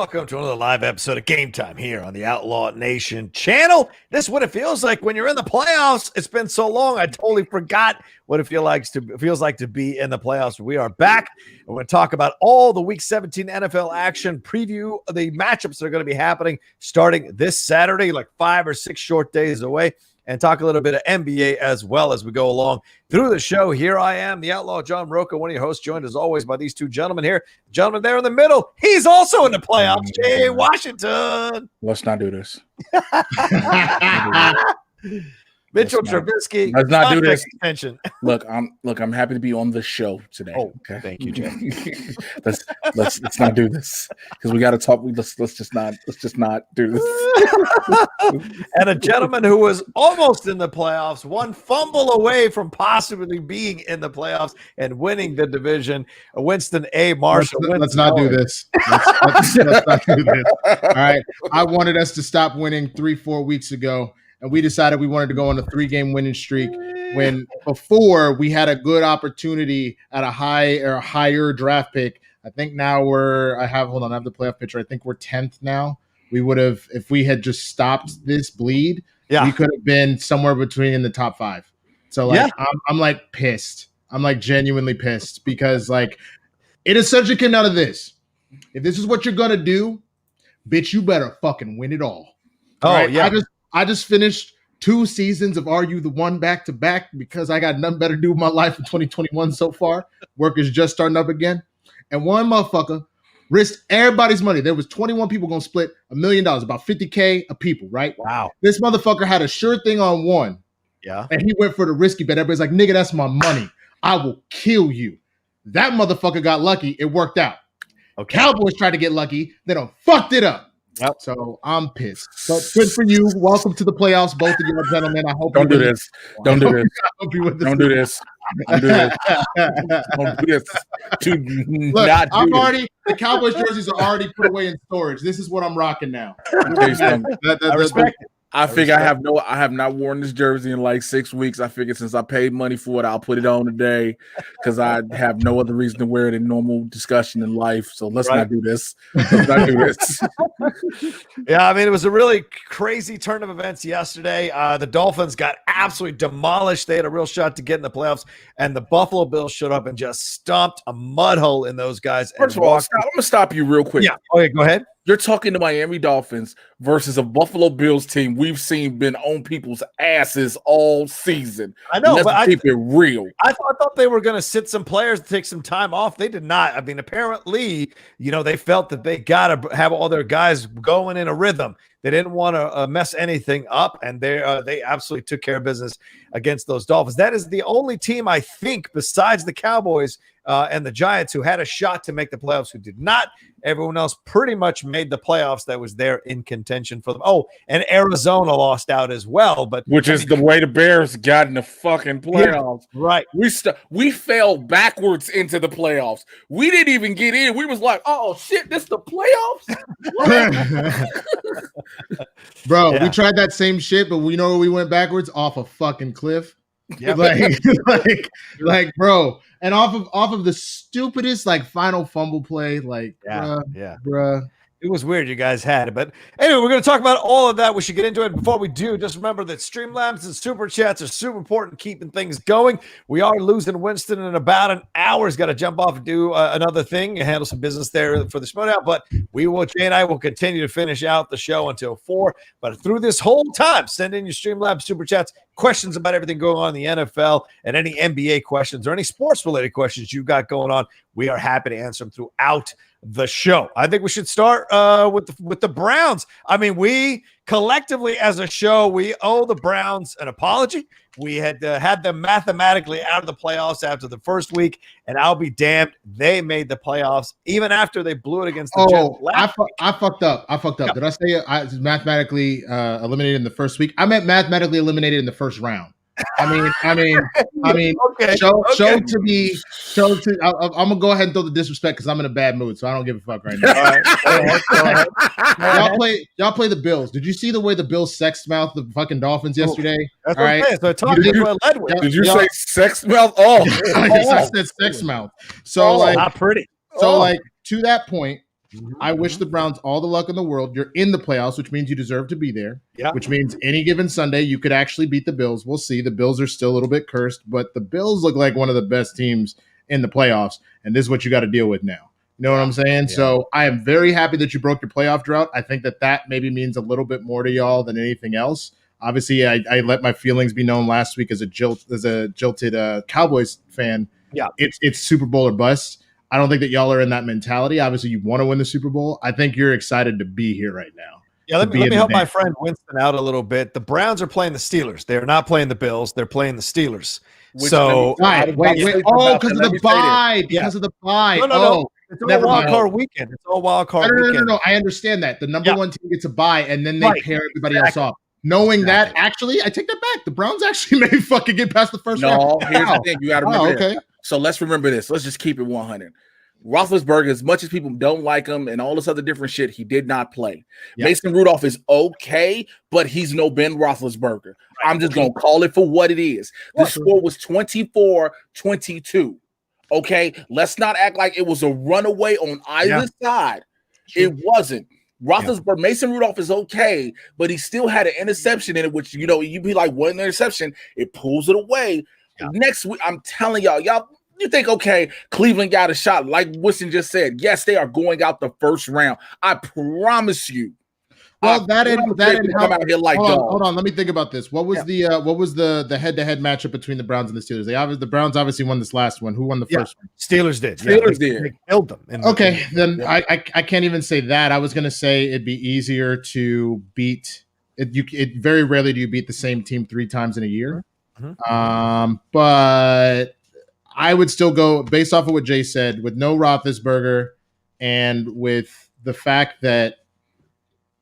welcome to another live episode of Game Time here on the Outlaw Nation channel. This is what it feels like when you're in the playoffs. It's been so long, I totally forgot what it feels like to be in the playoffs. We are back, and we're going to talk about all the Week 17 NFL action, preview the matchups that are going to be happening starting this Saturday, like 5 or 6 short days away, and talk a little bit of NBA as well as we go along through the show. Here I am, the Outlaw John Rocha, one of your hosts, joined as always by these two gentlemen here. Gentleman there in the middle, he's also in the playoffs, Jay Washington. Let's not do this. Mitchell Trubisky. Let's not do this. Extension. Look, I'm happy to be on the show today. Oh, okay. Thank you, Jay. let's not do this because we got to talk. Let's just not do this. And a gentleman who was almost in the playoffs, one fumble away from possibly being in the playoffs and winning the division. Winston A. Marshall. Let's not do this. Let's not do this. All right. I wanted us to stop winning 3-4 weeks ago. And we decided we wanted to go on a 3-game winning streak when before we had a good opportunity at a higher draft pick. I think now I have the playoff picture. I think we're 10th now. We would have, if we had just stopped this bleed, we could have been somewhere between in the top 5. So I'm like pissed. I'm like genuinely pissed because like it essentially came out of this. If this is what you're going to do, bitch, you better fucking win it all. Right? Yeah. I just finished 2 seasons of Are You the One back-to-back because I got nothing better to do with my life in 2021 so far. Work is just starting up again. And one motherfucker risked everybody's money. There was 21 people going to split $1 million, about $50K a people, right? Wow. This motherfucker had a sure thing on one. Yeah. And he went for the risky bet. Everybody's like, nigga, that's my money. I will kill you. That motherfucker got lucky. It worked out. Okay. Cowboys tried to get lucky. They done fucked it up. Yep. So I'm pissed. But good for you. Welcome to the playoffs, both of you gentlemen. I hope Don't do this. Don't do this. Don't do this. Don't do this. Don't do this. Look, the Cowboys jerseys are already put away in storage. This is what I'm rocking now. I respect it. I figure I have not worn this jersey in like 6 weeks. I figured since I paid money for it, I'll put it on today because I have no other reason to wear it in normal discussion in life. So let's not do this. Let's not do this. Yeah, I mean, it was a really crazy turn of events yesterday. The Dolphins got absolutely demolished. They had a real shot to get in the playoffs, and the Buffalo Bills showed up and just stomped a mud hole in those guys. First of all, I'm going to stop you real quick. Yeah. Okay, go ahead. You're talking to Miami Dolphins versus a Buffalo Bills team we've seen been on people's asses all season. I know, but keep it real. I thought they were going to sit some players to take some time off. They did not. I mean, apparently, they felt that they got to have all their guys going in a rhythm. They didn't want to mess anything up, and they absolutely took care of business against those Dolphins. That is the only team, I think, besides the Cowboys and the Giants, who had a shot to make the playoffs, who did not. Everyone else pretty much made the playoffs that was there in contention for them. Oh, and Arizona lost out as well. Which is the way the Bears got in the fucking playoffs. Yeah, right. We fell backwards into the playoffs. We didn't even get in. We was like, oh, shit, this the playoffs? Bro, we tried that same shit, but we know where we went backwards? Off a fucking cliff. Yeah, like, bro, and off of the stupidest final fumble play, bruh. It was weird you guys had it. But anyway, we're going to talk about all of that. We should get into it. Before we do, just remember that StreamLabs and SuperChats are super important keeping things going. We are losing Winston in about an hour. He's got to jump off and do another thing and handle some business there for the Schmoedown. But Jay and I will continue to finish out the show until 4. But through this whole time, send in your StreamLabs SuperChats, questions about everything going on in the NFL and any NBA questions or any sports-related questions you've got going on. We are happy to answer them throughout the show. I think we should start with the Browns. I mean, we collectively as a show, we owe the Browns an apology. We had them mathematically out of the playoffs after the first week, and I'll be damned, they made the playoffs even after they blew it against the Jets. I fucked up. Yep. Did I say I was mathematically eliminated in the first week? I meant mathematically eliminated in the first round. I mean, okay. Show to be. I'm gonna go ahead and throw the disrespect because I'm in a bad mood, so I don't give a fuck right now. All right. Y'all play the Bills. Did you see the way the Bills sex mouthed the fucking Dolphins yesterday? That's all right. So did you say sex mouth? Oh, I said sex mouth. So not pretty. So to that point, I wish the Browns all the luck in the world. You're in the playoffs, which means you deserve to be there. Yeah. Which means any given Sunday you could actually beat the Bills. We'll see. The Bills are still a little bit cursed, but the Bills look like one of the best teams in the playoffs, and this is what you got to deal with now. You know what I'm saying? Yeah. So I am very happy that you broke your playoff drought. I think that maybe means a little bit more to y'all than anything else. Obviously, I let my feelings be known last week as a jilted Cowboys fan. Yeah, it's Super Bowl or bust. I don't think that y'all are in that mentality. Obviously, you want to win the Super Bowl. I think you're excited to be here right now. Yeah, let me help my friend Winston out a little bit. The Browns are playing the Steelers. They're not playing the Bills. They're playing the Steelers. Wait. Oh, because of the bye. Because of the bye. No. It's all wild card weekend. It's all wild card weekend. No. I understand that. The number one team gets a bye, and then they pair everybody else off. Knowing that, actually, I take that back. The Browns actually may fucking get past the first round. No, here's the thing. You got to remember this. So let's remember this. Let's just keep it 100. Roethlisberger, as much as people don't like him and all this other different shit, he did not play. Yep. Mason Rudolph is okay, but he's no Ben Roethlisberger. Right. I'm just going to call it for what it is. The score was 24-22. Okay? Let's not act like it was a runaway on either side. Sure. It wasn't. Roethlisberger, Mason Rudolph is okay, but he still had an interception in it, which, you know, you'd be like, what an interception? It pulls it away. Yeah. Next week, I'm telling y'all, you think, okay, Cleveland got a shot. Like Winston just said, yes, they are going out the first round. I promise you. Well, that come out here like hold on. Let me think about this. What was the head-to-head matchup between the Browns and the Steelers? The Browns obviously won this last one. Who won the first one? Steelers did. Steelers did. They killed them. Then I can't even say that. I was going to say it'd be easier to beat. It very rarely do you beat the same team 3 times in a year. Mm-hmm. But I would still go based off of what Jay said with no Roethlisberger and with the fact that,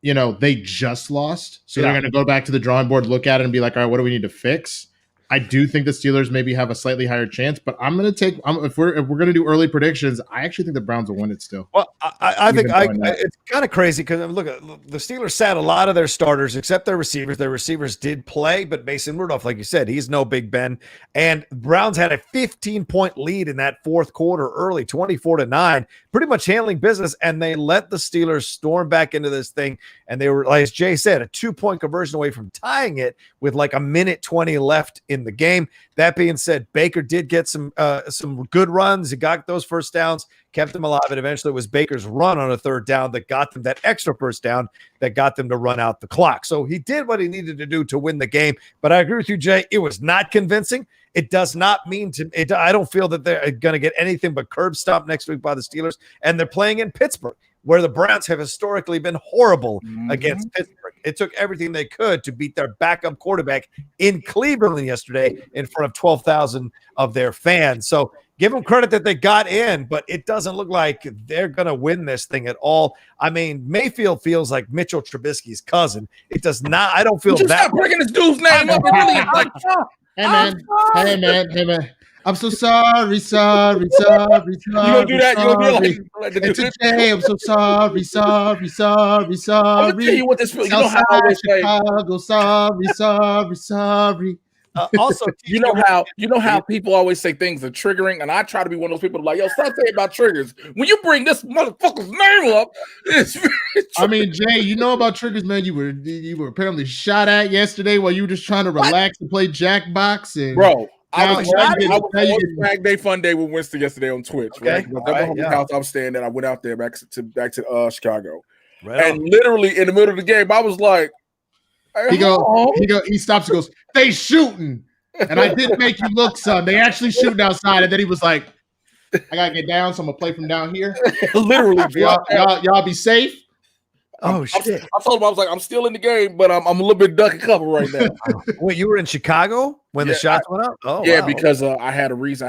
you know, they just lost. So they're going to go back to the drawing board, look at it and be like, all right, what do we need to fix? I do think the Steelers maybe have a slightly higher chance, but I'm going to take if we're going to do early predictions, I actually think the Browns will win it still. Well, I think it's kind of crazy because look, the Steelers sat a lot of their starters except their receivers. Their receivers did play, but Mason Rudolph, like you said, he's no Big Ben. And Browns had a 15-point lead in that fourth quarter early, 24-9, pretty much handling business, and they let the Steelers storm back into this thing. And they were, like as Jay said, a 2-point conversion away from tying it with like a minute 20 left in the game. That being said, Baker did get some good runs. He got those first downs, kept them alive, and eventually it was Baker's run on a third down that got them that extra first down that got them to run out the clock. So he did what he needed to do to win the game. But I agree with you, Jay. It was not convincing. It does not mean I don't feel that they're going to get anything but curb stomp next week by the Steelers, and they're playing in Pittsburgh, where the Browns have historically been horrible against Pittsburgh. It took everything they could to beat their backup quarterback in Cleveland yesterday in front of 12,000 of their fans. So give them credit that they got in, but it doesn't look like they're going to win this thing at all. I mean, Mayfield feels like Mitchell Trubisky's cousin. It does not. I don't feel that. Stop bringing this dude's name up. It really is like, hey man. I'm so sorry. You gonna do that? You gonna be like it's okay. I'm so sorry. I'm gonna tell you what this feels. You know how I always say, Chicago, sorry. Also, you know how people always say things are triggering, and I try to be one of those people like, yo, stop saying about triggers. When you bring this motherfucker's name up, it's I mean, Jay, you know about triggers, man. You were apparently shot at yesterday while you were just trying to relax and play Jackbox, and bro. I was on Flag Day Fun Day with Winston yesterday on Twitch. Okay. Right? The house I'm staying at. I went out there back to Chicago, and literally in the middle of the game, I was like, hey, he stops and goes, "They shooting," and I didn't make you look, son. They actually shooting outside, and then he was like, "I gotta get down, so I'm gonna play from down here." Literally, y'all be safe. Oh shit! I told him I was like, I'm still in the game, but I'm a little bit duck and cover right now. Wait, you were in Chicago when the shots went up? Oh, yeah, wow. Because I had a reason.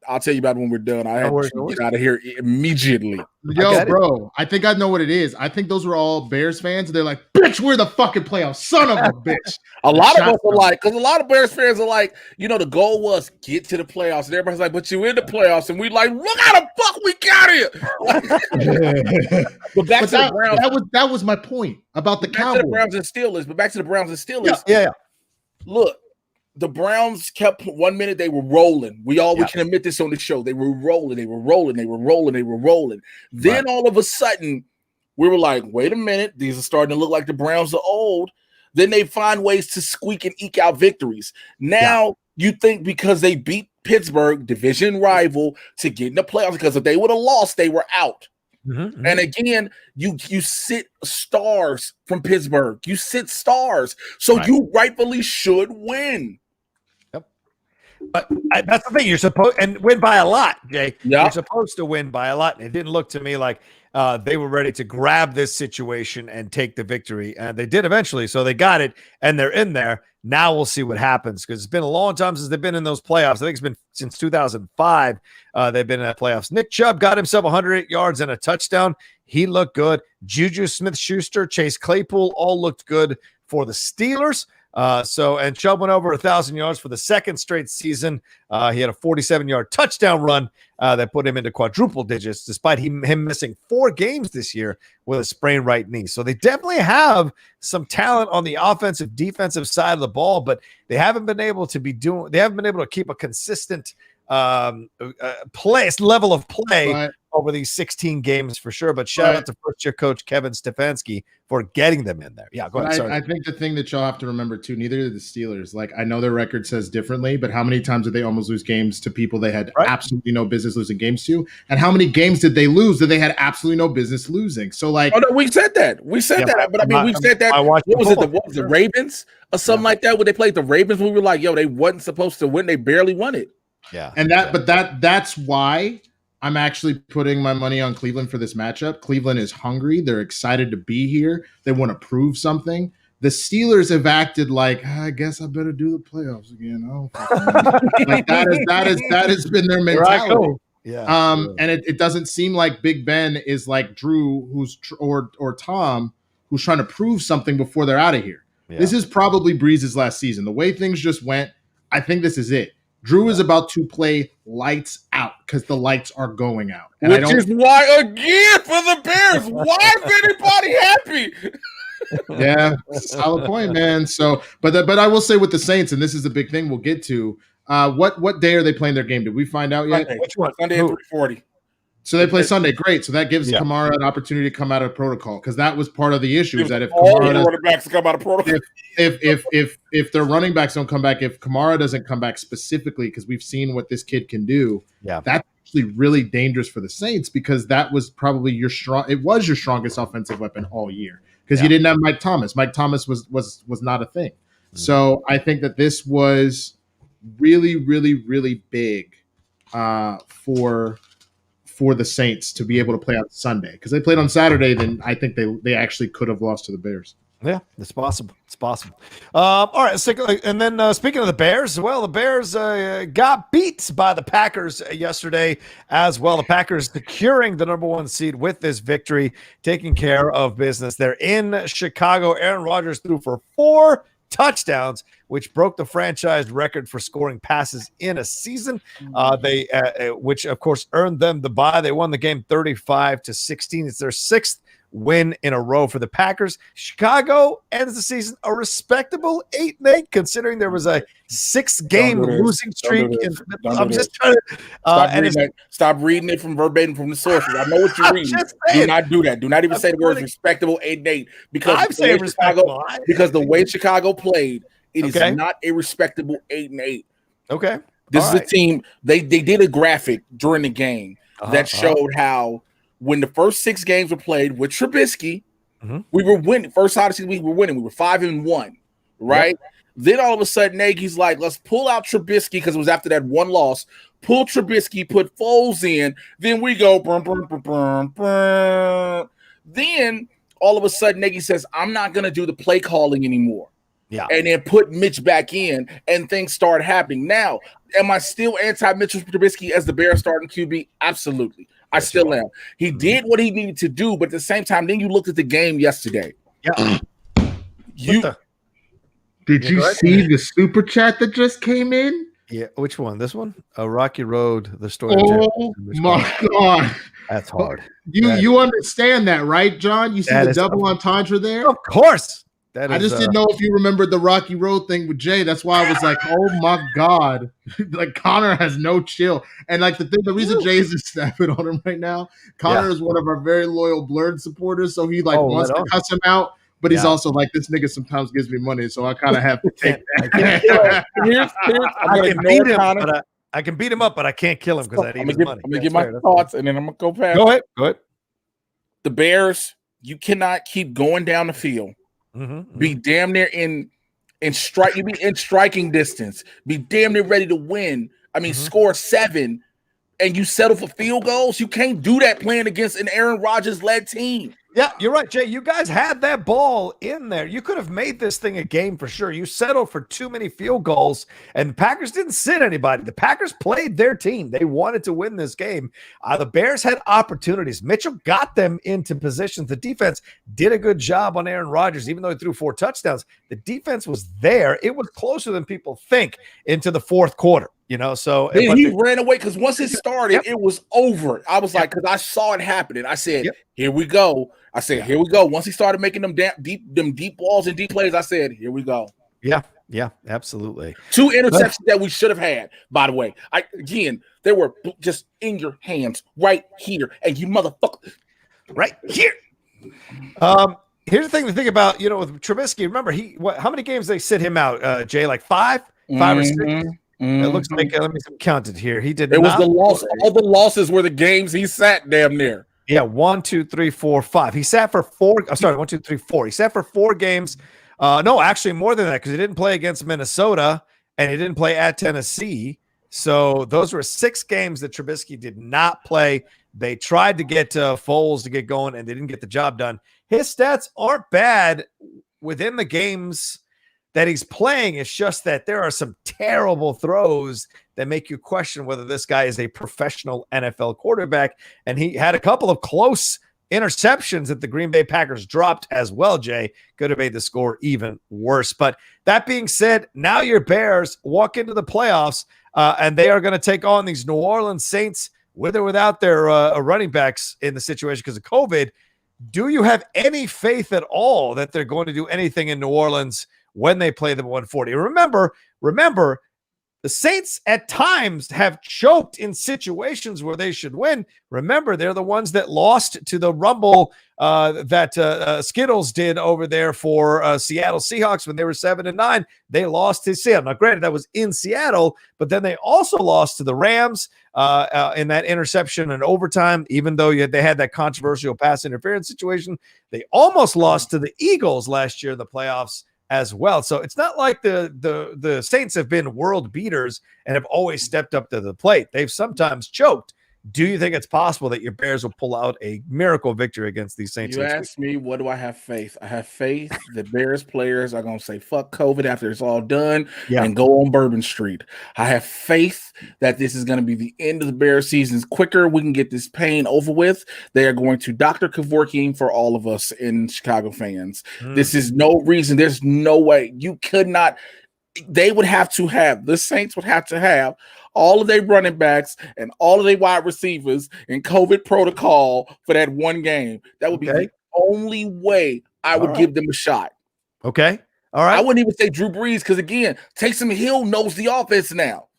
I'll tell you about it when we're done. I had to get out of here immediately. Yo, bro, I think I know what it is. I think those were all Bears fans. They're like, bitch, we're the fucking playoffs, son of a bitch. A lot of us are like, because a lot of Bears fans are like, you know, the goal was get to the playoffs. And everybody's like, but you in the playoffs. And we like, look how the fuck we got here. But back to the Browns. That was my point about the Cowboys. Back to the Browns and Steelers. Yeah. Look, the Browns kept 1 minute they were rolling. We can admit this on the show. They were rolling. Then all of a sudden, we were like, wait a minute, these are starting to look like the Browns are old. Then they find ways to squeak and eke out victories. Now you think because they beat Pittsburgh, division rival, to get in the playoffs, because if they would have lost, they were out. Mm-hmm. And again, you sit stars from Pittsburgh. You sit stars. So you rightfully should win. Yep. But that's the thing. You're supposed and win by a lot, Jay. Yep. You're supposed to win by a lot. And it didn't look to me like they were ready to grab this situation and take the victory. And they did eventually. So they got it and they're in there. Now we'll see what happens, because it's been a long time since they've been in those playoffs. I think it's been since 2005 they've been in the playoffs. Nick Chubb got himself 108 yards and a touchdown. He looked good. Juju Smith-Schuster, Chase Claypool all looked good for the Steelers. And Chubb went over 1,000 yards for the second straight season. He had a 47-yard touchdown run that put him into quadruple digits, despite him missing 4 games this year with a sprained right knee. So they definitely have some talent on the offensive, defensive side of the ball, but they haven't been able to keep a consistent level of play over these 16 games for sure. But shout out to first-year coach Kevin Stefanski for getting them in there. Yeah, go ahead. Sorry. I think the thing that y'all have to remember too, neither do the Steelers. Like, I know their record says differently, but how many times did they almost lose games to people they had absolutely no business losing games to? And how many games did they lose that they had absolutely no business losing? So, like, oh no, we said that. But I mean, we said that. What was it? The Ravens or something like that? When they played the Ravens, we were like, yo, they wasn't supposed to win. They barely won it. Yeah, and that's why I'm actually putting my money on Cleveland for this matchup. Cleveland is hungry. They're excited to be here. They want to prove something. The Steelers have acted like, I guess I better do the playoffs again. Oh, like that has been their mentality. Yeah. And it doesn't seem like Big Ben is like Drew, or Tom, who's trying to prove something before they're out of here. Yeah. This is probably Breeze's last season. The way things just went, I think this is it. Drew is about to play lights out because the lights are going out. And which is why, again, for the Bears, why is anybody happy? Yeah, solid point, man. So, but I will say with the Saints, and this is the big thing we'll get to, what day are they playing their game? Did we find out yet? Sunday. Which one? Sunday at 3:40. So they play Sunday. Great. So that gives Kamara an opportunity to come out of protocol, because that was part of the issue. Is that if Kamara running backs come out of protocol, if their running backs don't come back, if Kamara doesn't come back specifically, because we've seen what this kid can do, that's actually really dangerous for the Saints, because that was probably your strongest offensive weapon all year, because you didn't have Mike Thomas. Mike Thomas was not a thing. Mm-hmm. So I think that this was really, really, really big for the Saints to be able to play on Sunday, because they played on Saturday, then I think they actually could have lost to the Bears. Yeah, it's possible. It's possible. All right, and then speaking of the Bears, well, the Bears got beat by the Packers yesterday as well. The Packers securing the number 1 seed with this victory, taking care of business. They're in Chicago. Aaron Rodgers threw for 4 touchdowns, which broke the franchise record for scoring passes in a season. Which of course earned them the bye. They won the game 35-16. It's their 6th win in a row for the Packers. Chicago ends the season a respectable 8-8, considering there was a 6-game losing streak. I'm just trying to stop reading it from verbatim from the sources. I know what you're reading. Do not do that. Do not even say the words respectable 8-8, because I'm saying respectable because the way Chicago played, it is not a respectable 8-8. Okay. This is a team. They did a graphic during the game that showed how, when the first 6 games were played with Trubisky, we were winning. First side of the season, we were winning. We were 5-1, right? Yep. Then all of a sudden, Nagy's like, let's pull out Trubisky, because it was after that 1 loss. Pull Trubisky, put Foles in. Then we go, brum, brum, brum, brum, brum. Then all of a sudden, Nagy says, I'm not going to do the play calling anymore. Yeah. And then put Mitch back in, and things start happening. Now, am I still anti-Mitchell Trubisky as the Bears starting QB? Absolutely. I still am. He did what he needed to do, but at the same time, then you looked at the game yesterday. Yeah. Did you see the super chat that just came in? Yeah. Which one? This one? Rocky Road, the story. Oh my God. That's hard. You understand that, right, John? You see the double entendre there? Of course. That I is, just didn't know if you remembered the Rocky Road thing with Jay. That's why I was like, oh my God. Like Connor has no chill. And like the reason Jay is just snapping on him right now, Connor is one of our very loyal Blurred supporters. So he wants to cuss him out, but he's also like, this nigga sometimes gives me money. So I kind of have to take that. I can beat him up, but I can't kill him because I need his money. I'm gonna give my thoughts and then I'm gonna go past. Go ahead. The Bears, you cannot keep going down the field. Be damn near in strike. You be in striking distance. Be damn near ready to win. I mean, score 7, and you settle for field goals. You can't do that playing against an Aaron Rodgers led team. Yeah, you're right, Jay. You guys had that ball in there. You could have made this thing a game for sure. You settled for too many field goals, and the Packers didn't sit anybody. The Packers played their team. They wanted to win this game. The Bears had opportunities. Mitchell got them into positions. The defense did a good job on Aaron Rodgers, even though he threw 4 touchdowns. The defense was there. It was closer than people think into the fourth quarter. So then he ran away because once it started, it was over. I was like, because I saw it happening. I said, here we go. Here we go. Once he started making them deep balls and deep plays, I said, here we go. Yeah, absolutely. 2 interceptions that we should have had, by the way. They were just in your hands right here. And you motherfucker. Right here. Here's the thing to think about, with Trubisky. Remember, how many games they sit him out, Jay? Like 5 or 6? It looks like, let me count it here. He did. It was the loss. All the losses were the games he sat damn near. Yeah, 1, 2, 3, 4, 5. He sat for 4. Sorry, 1, 2, 3, 4. He sat for 4 games. No, actually more than that because he didn't play against Minnesota and he didn't play at Tennessee. So those were 6 games that Trubisky did not play. They tried to get Foles to get going and they didn't get the job done. His stats aren't bad within the games that he's playing. It's just that there are some terrible throws that make you question whether this guy is a professional NFL quarterback. And he had a couple of close interceptions that the Green Bay Packers dropped as well, Jay. Could have made the score even worse. But that being said, now your Bears walk into the playoffs and they are going to take on these New Orleans Saints with or without their running backs in the situation because of COVID. Do you have any faith at all that they're going to do anything in New Orleans when they play them at 140? Remember, the Saints at times have choked in situations where they should win. Remember, they're the ones that lost to the Rumble that Skittles did over there for Seattle Seahawks when they were 7-9. They lost to Seattle. Now, granted, that was in Seattle, but then they also lost to the Rams in that interception and overtime, even though they had that controversial pass interference situation. They almost lost to the Eagles last year in the playoffs as well. So it's not like the Saints have been world beaters and have always stepped up to the plate. They've sometimes choked. Do you think it's possible that your Bears will pull out a miracle victory against these Saints? You asked me, what do I have faith? I have faith that Bears players are going to say, fuck COVID after it's all done and go on Bourbon Street. I have faith that this is going to be the end of the Bears season quicker. We can get this pain over with. They are going to Dr. Kevorkian for all of us in Chicago fans. This is no reason. There's no way. You could not. They would have to have, the Saints would have to have all of their running backs and all of their wide receivers in COVID protocol for that one game. That would be the only way I would give them a shot. Okay. All right. I wouldn't even say Drew Brees because, again, Taysom Hill knows the offense now.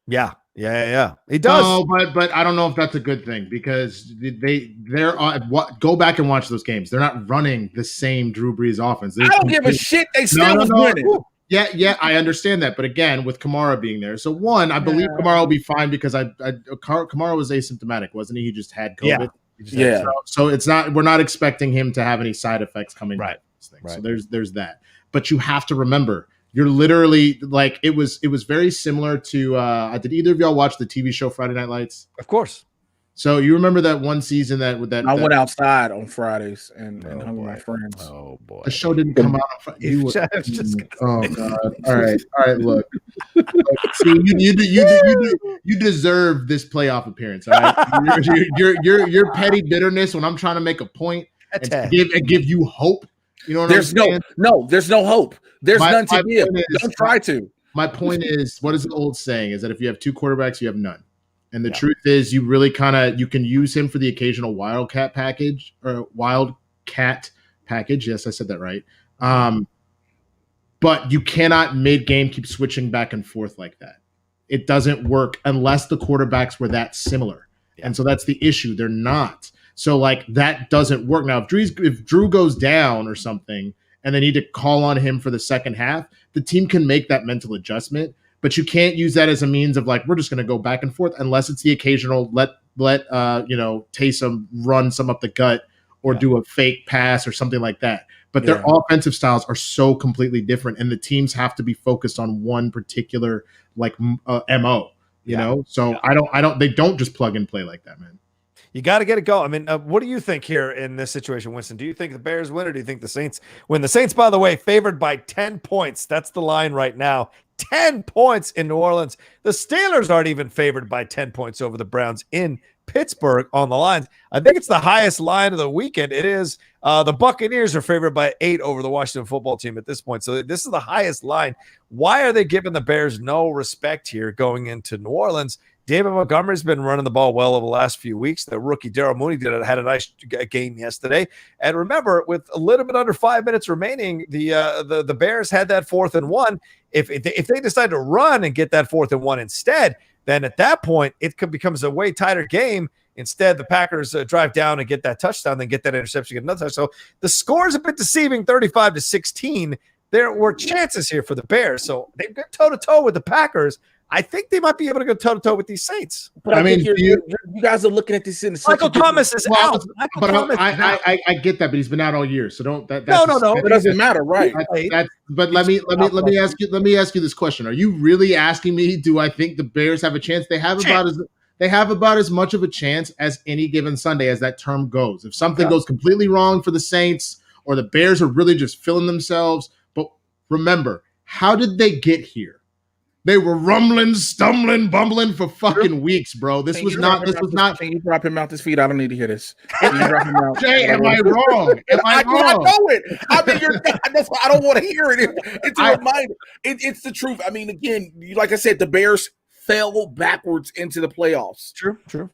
Yeah. He does. No, but I don't know if that's a good thing because they're on. Go back and watch those games. They're not running the same Drew Brees offense. I don't give a shit. They still was winning. Yeah, I understand that, but again, with Kamara being there, so one, I believe Kamara will be fine because Kamara was asymptomatic, wasn't he? He just had COVID. Yeah. So it's not. We're not expecting him to have any side effects coming. Right. So there's that. But you have to remember, you're literally like it was very similar to. Did either of y'all watch the TV show Friday Night Lights? Of course. So you remember that one season that I went outside on Fridays and hung with my friends. Oh boy, the show didn't come out on Friday. Oh god! All right. Look, see, you deserve this playoff appearance. All right, your petty bitterness when I'm trying to make a point and give you hope. You know what I'm saying? There's no hope. There's none to give. Don't try to. My point is, what is the old saying? Is that if you have 2 quarterbacks, you have none. And the truth is, you really you can use him for the occasional wildcat package or wildcat package. Yes, I said that right. but you cannot mid-game keep switching back and forth like that. It doesn't work unless the quarterbacks were that similar. Yeah. And so that's the issue. They're not. So like that doesn't work. Now, if Drew goes down or something and they need to call on him for the second half, the team can make that mental adjustment, but you can't use that as a means of like, we're just going to go back and forth unless it's the occasional let Taysom run some up the gut or do a fake pass or something like that. But their offensive styles are so completely different, and the teams have to be focused on one particular MO, you know? So they don't just plug and play like that, man. You got to get it going. I mean, what do you think here in this situation, Winston? Do you think the Bears win, or do you think the Saints win? The Saints, by the way, favored by 10 points. That's the line right now. 10 points in New Orleans. The Steelers aren't even favored by 10 points over the Browns in Pittsburgh on the lines. I think it's the highest line of the weekend. It is. The Buccaneers are favored by 8 over the Washington football team at this point. So this is the highest line. Why are they giving the Bears no respect here going into New Orleans? David Montgomery's been running the ball well over the last few weeks. The rookie Daryl Mooney had a nice game yesterday. And remember, with a little bit under 5 minutes remaining, the Bears had that 4th and 1. If they decide to run and get that 4th and 1 instead, then at that point it becomes a way tighter game. Instead, the Packers drive down and get that touchdown, then get that interception, get another touchdown. So the score is a bit deceiving, 35-16. There were chances here for the Bears. So they've got toe-to-toe with the Packers. I think they might be able to go toe-to-toe with these Saints. But I mean, you guys are looking at this in Michael Thomas is out. I get that, but he's been out all year, so don't. No. It doesn't matter, right? But let me ask you this question: are you really asking me? Do I think the Bears have a chance? They have about as much of a chance as any given Sunday, as that term goes. If something goes completely wrong for the Saints, or the Bears are really just filling themselves, but remember, how did they get here? They were rumbling, stumbling, bumbling for fucking weeks, bro. This was not. Can you drop him out his feet? I don't need to hear this. Jay, am I wrong? I know it. I mean, that's why I don't want to hear it. It's a reminder. It's the truth. I mean, again, like I said, the Bears fell backwards into the playoffs. True.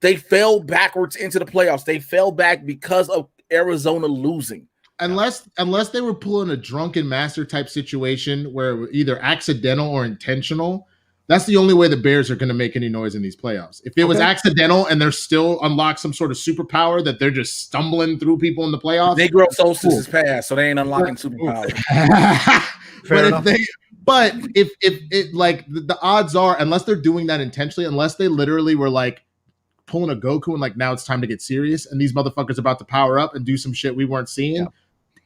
They fell backwards into the playoffs. They fell back because of Arizona losing. Unless they were pulling a drunken master type situation where it was either accidental or intentional, that's the only way the Bears are going to make any noise in these playoffs. If it was accidental and they're still unlocked some sort of superpower that they're just stumbling through people in the playoffs, Negro solstice is past, so they ain't unlocking superpower. But if like the odds are, unless they're doing that intentionally, unless they literally were like pulling a Goku and like now it's time to get serious, and these motherfuckers about to power up and do some shit we weren't seeing. Yeah.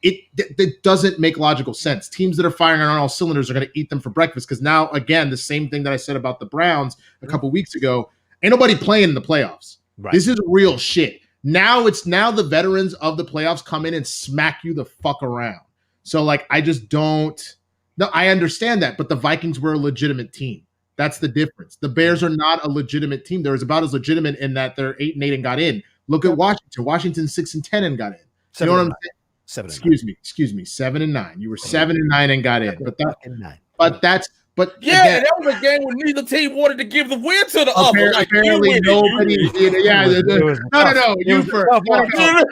It doesn't make logical sense. Teams that are firing on all cylinders are going to eat them for breakfast, because now, again, the same thing that I said about the Browns a couple weeks ago, ain't nobody playing in the playoffs. Right. This is real shit. Now the veterans of the playoffs come in and smack you the fuck around. So like, I just don't. No, I understand that, but the Vikings were a legitimate team. That's the difference. The Bears are not a legitimate team. They're about as legitimate in that they're 8-8 and got in. Look at Washington. Washington's 6-10 and got in. You know what I'm saying? 7 excuse me, 7-9. You were 7-9 and got in, but that again, that was a game where neither team wanted to give the win to the other. Like, apparently, nobody did. Yeah, no, you first.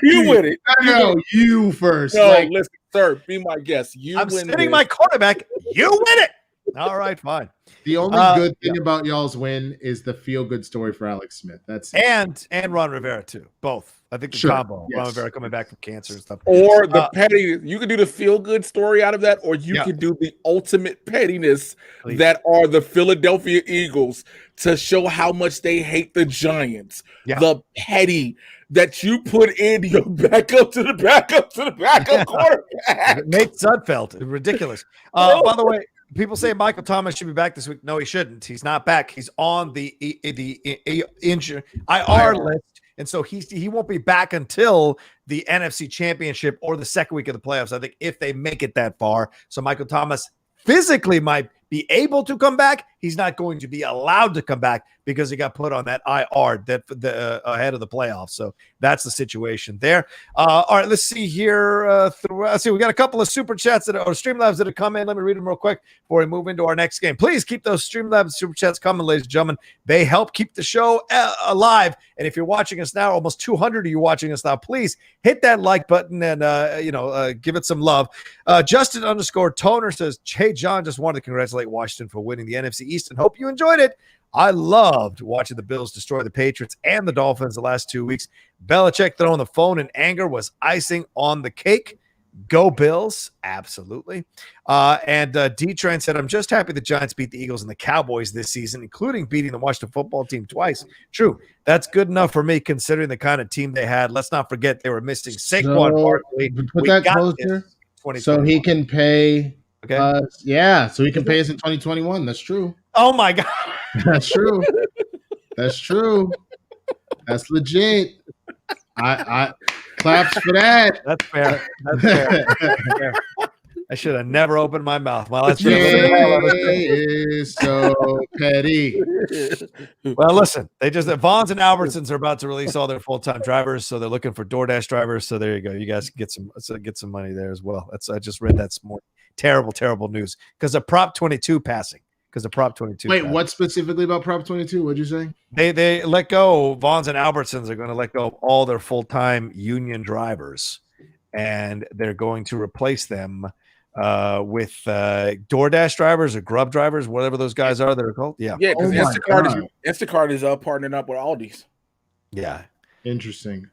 You win it. No, you first. No, like, listen, sir, be my guest. I'm sitting my quarterback. You win it. All right, fine. The only good thing about y'all's win is the feel-good story for Alex Smith. That's it. And Ron Rivera too. Both. I think the combo. Yes. Ron Rivera coming back from cancer and stuff. Or the petty. You could do the feel-good story out of that, or you could do the ultimate pettiness that are the Philadelphia Eagles to show how much they hate the Giants. Yeah. The petty that you put in your backup to the backup quarterback. Nate Sudfeld. Ridiculous. By the way, people say Michael Thomas should be back this week. No, he shouldn't. He's not back. He's on the injured IR list, and so he won't be back until the NFC Championship or the second week of the playoffs, I think, if they make it that far. So Michael Thomas physically might be able to come back. He's not going to be allowed to come back because he got put on that IR ahead of the playoffs. So that's the situation there. All right, let's see here. We got a couple of super chats or Streamlabs that have come in. Let me read them real quick before we move into our next game. Please keep those Streamlabs super chats coming, ladies and gentlemen. They help keep the show alive. And if you're watching us now, almost 200 of you watching us now, please hit that like button and give it some love. Justin _Toner says, "Hey John, just wanted to congratulate Washington for winning the NFC East and hope you enjoyed it. I loved watching the Bills destroy the Patriots and the Dolphins the last 2 weeks. Belichick throwing the phone in anger was icing on the cake. Go Bills." Absolutely. And D-Trent said, "I'm just happy the Giants beat the Eagles and the Cowboys this season, including beating the Washington football team twice." True. That's good enough for me considering the kind of team they had. Let's not forget they were missing Saquon Barkley. Put that closer so he can pay us. Yeah, so he can pay us in 2021. That's true. Oh, my God. That's true. That's true. That's legit. I claps for that. That's fair. That's fair. That's fair. I should have never opened my mouth. Well, that's is so petty. Well, listen, Vons and Albertsons are about to release all their full-time drivers, so they're looking for DoorDash drivers. So there you go. You guys can get some money there as well. I just read that this morning. Terrible news because of Prop 22 passing. Wait, what specifically about Prop 22? What'd you say? They let go. Vons and Albertsons are going to let go of all their full-time union drivers, and they're going to replace them with DoorDash drivers or Grub drivers, whatever those guys are that are called. Yeah, because Instacart is partnering up with Aldi's. Yeah, interesting.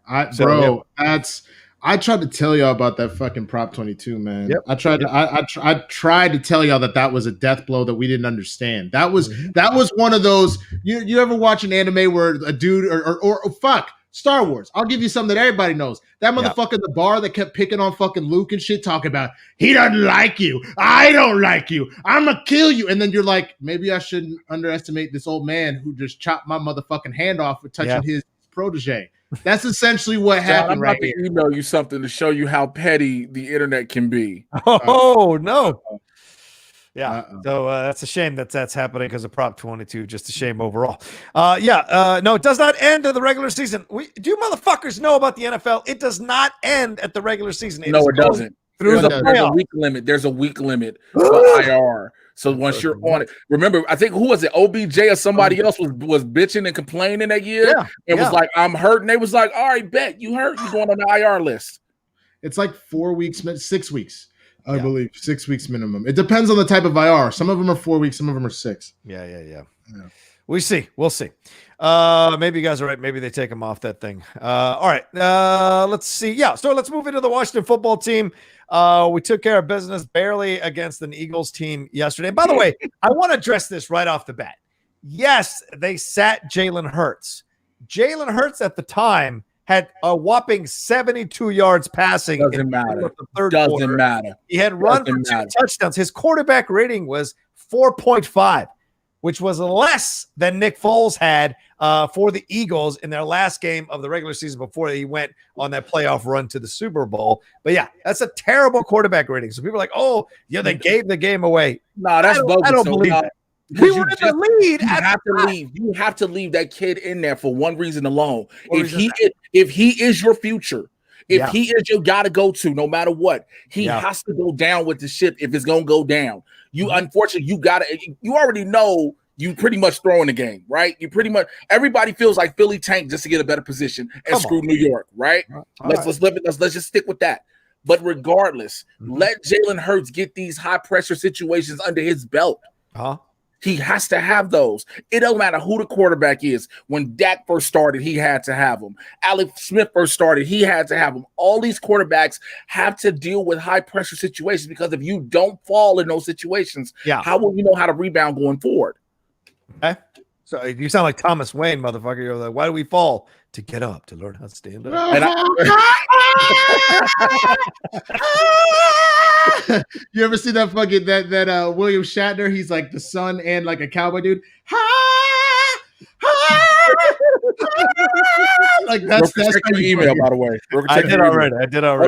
I tried to tell y'all about that fucking Prop 22, man. Yep. I tried to tell y'all that was a death blow that we didn't understand. That was one of those. You ever watch an anime where a dude or fuck Star Wars? I'll give you something that everybody knows. That motherfucker at the bar that kept picking on fucking Luke and shit, talking about he doesn't like you. I don't like you. I'm gonna kill you. And then you're like, maybe I shouldn't underestimate this old man who just chopped my motherfucking hand off for touching his protege. That's essentially what happened. I'm about to email you something to show you how petty the internet can be. Oh no. Yeah. So that's a shame that's happening because of Prop 22. Just a shame overall. No, it does not end of the regular season. Do you motherfuckers know about the NFL? It does not end at the regular season. It doesn't. There's a week limit. There's a week limit for IR. So once you're on it, remember, I think who was it? OBJ or somebody else was bitching and complaining that year. Yeah, it was like, I'm hurt. And they was like, all right, bet you hurt. You're going on the IR list. It's like 4 weeks, 6 weeks, I believe. 6 weeks minimum. It depends on the type of IR. Some of them are 4 weeks. Some of them are 6. Yeah. We'll see. Maybe you guys are right. Maybe they take them off that thing. All right. Let's see. Yeah. So let's move into the Washington football team. We took care of business barely against an Eagles team yesterday. By the way, I want to address this right off the bat. Yes, they sat Jalen Hurts. Jalen Hurts at the time had a whopping 72 yards passing. Doesn't matter. Doesn't matter. He had run for 2 touchdowns. His quarterback rating was 4.5. which was less than Nick Foles had for the Eagles in their last game of the regular season before he went on that playoff run to the Super Bowl. But yeah, that's a terrible quarterback rating. So people are like, oh, yeah, they gave the game away. No, that's bogus. I don't believe that. We were in the lead. You have to leave that kid in there for one reason alone. If he is your future, he is your guy to go to, no matter what, he has to go down with the ship if it's gonna go down. Unfortunately, you already know you pretty much throwing the game, right? You pretty much everybody feels like Philly tanked just to get a better position and screw New York, right? Let's just stick with that. But regardless, let Jalen Hurts get these high pressure situations under his belt. He has to have those. It doesn't matter who the quarterback is. When Dak first started, he had to have them. Alex Smith first started, he had to have them. All these quarterbacks have to deal with high-pressure situations because if you don't fall in those situations, how will you know how to rebound going forward? Okay. So you sound like Thomas Wayne, motherfucker. You're like, why do we fall? To get up, to learn how to stand up. You ever see that fucking that William Shatner? He's like the son and like a cowboy dude. Like that's your email, by the way. I did already.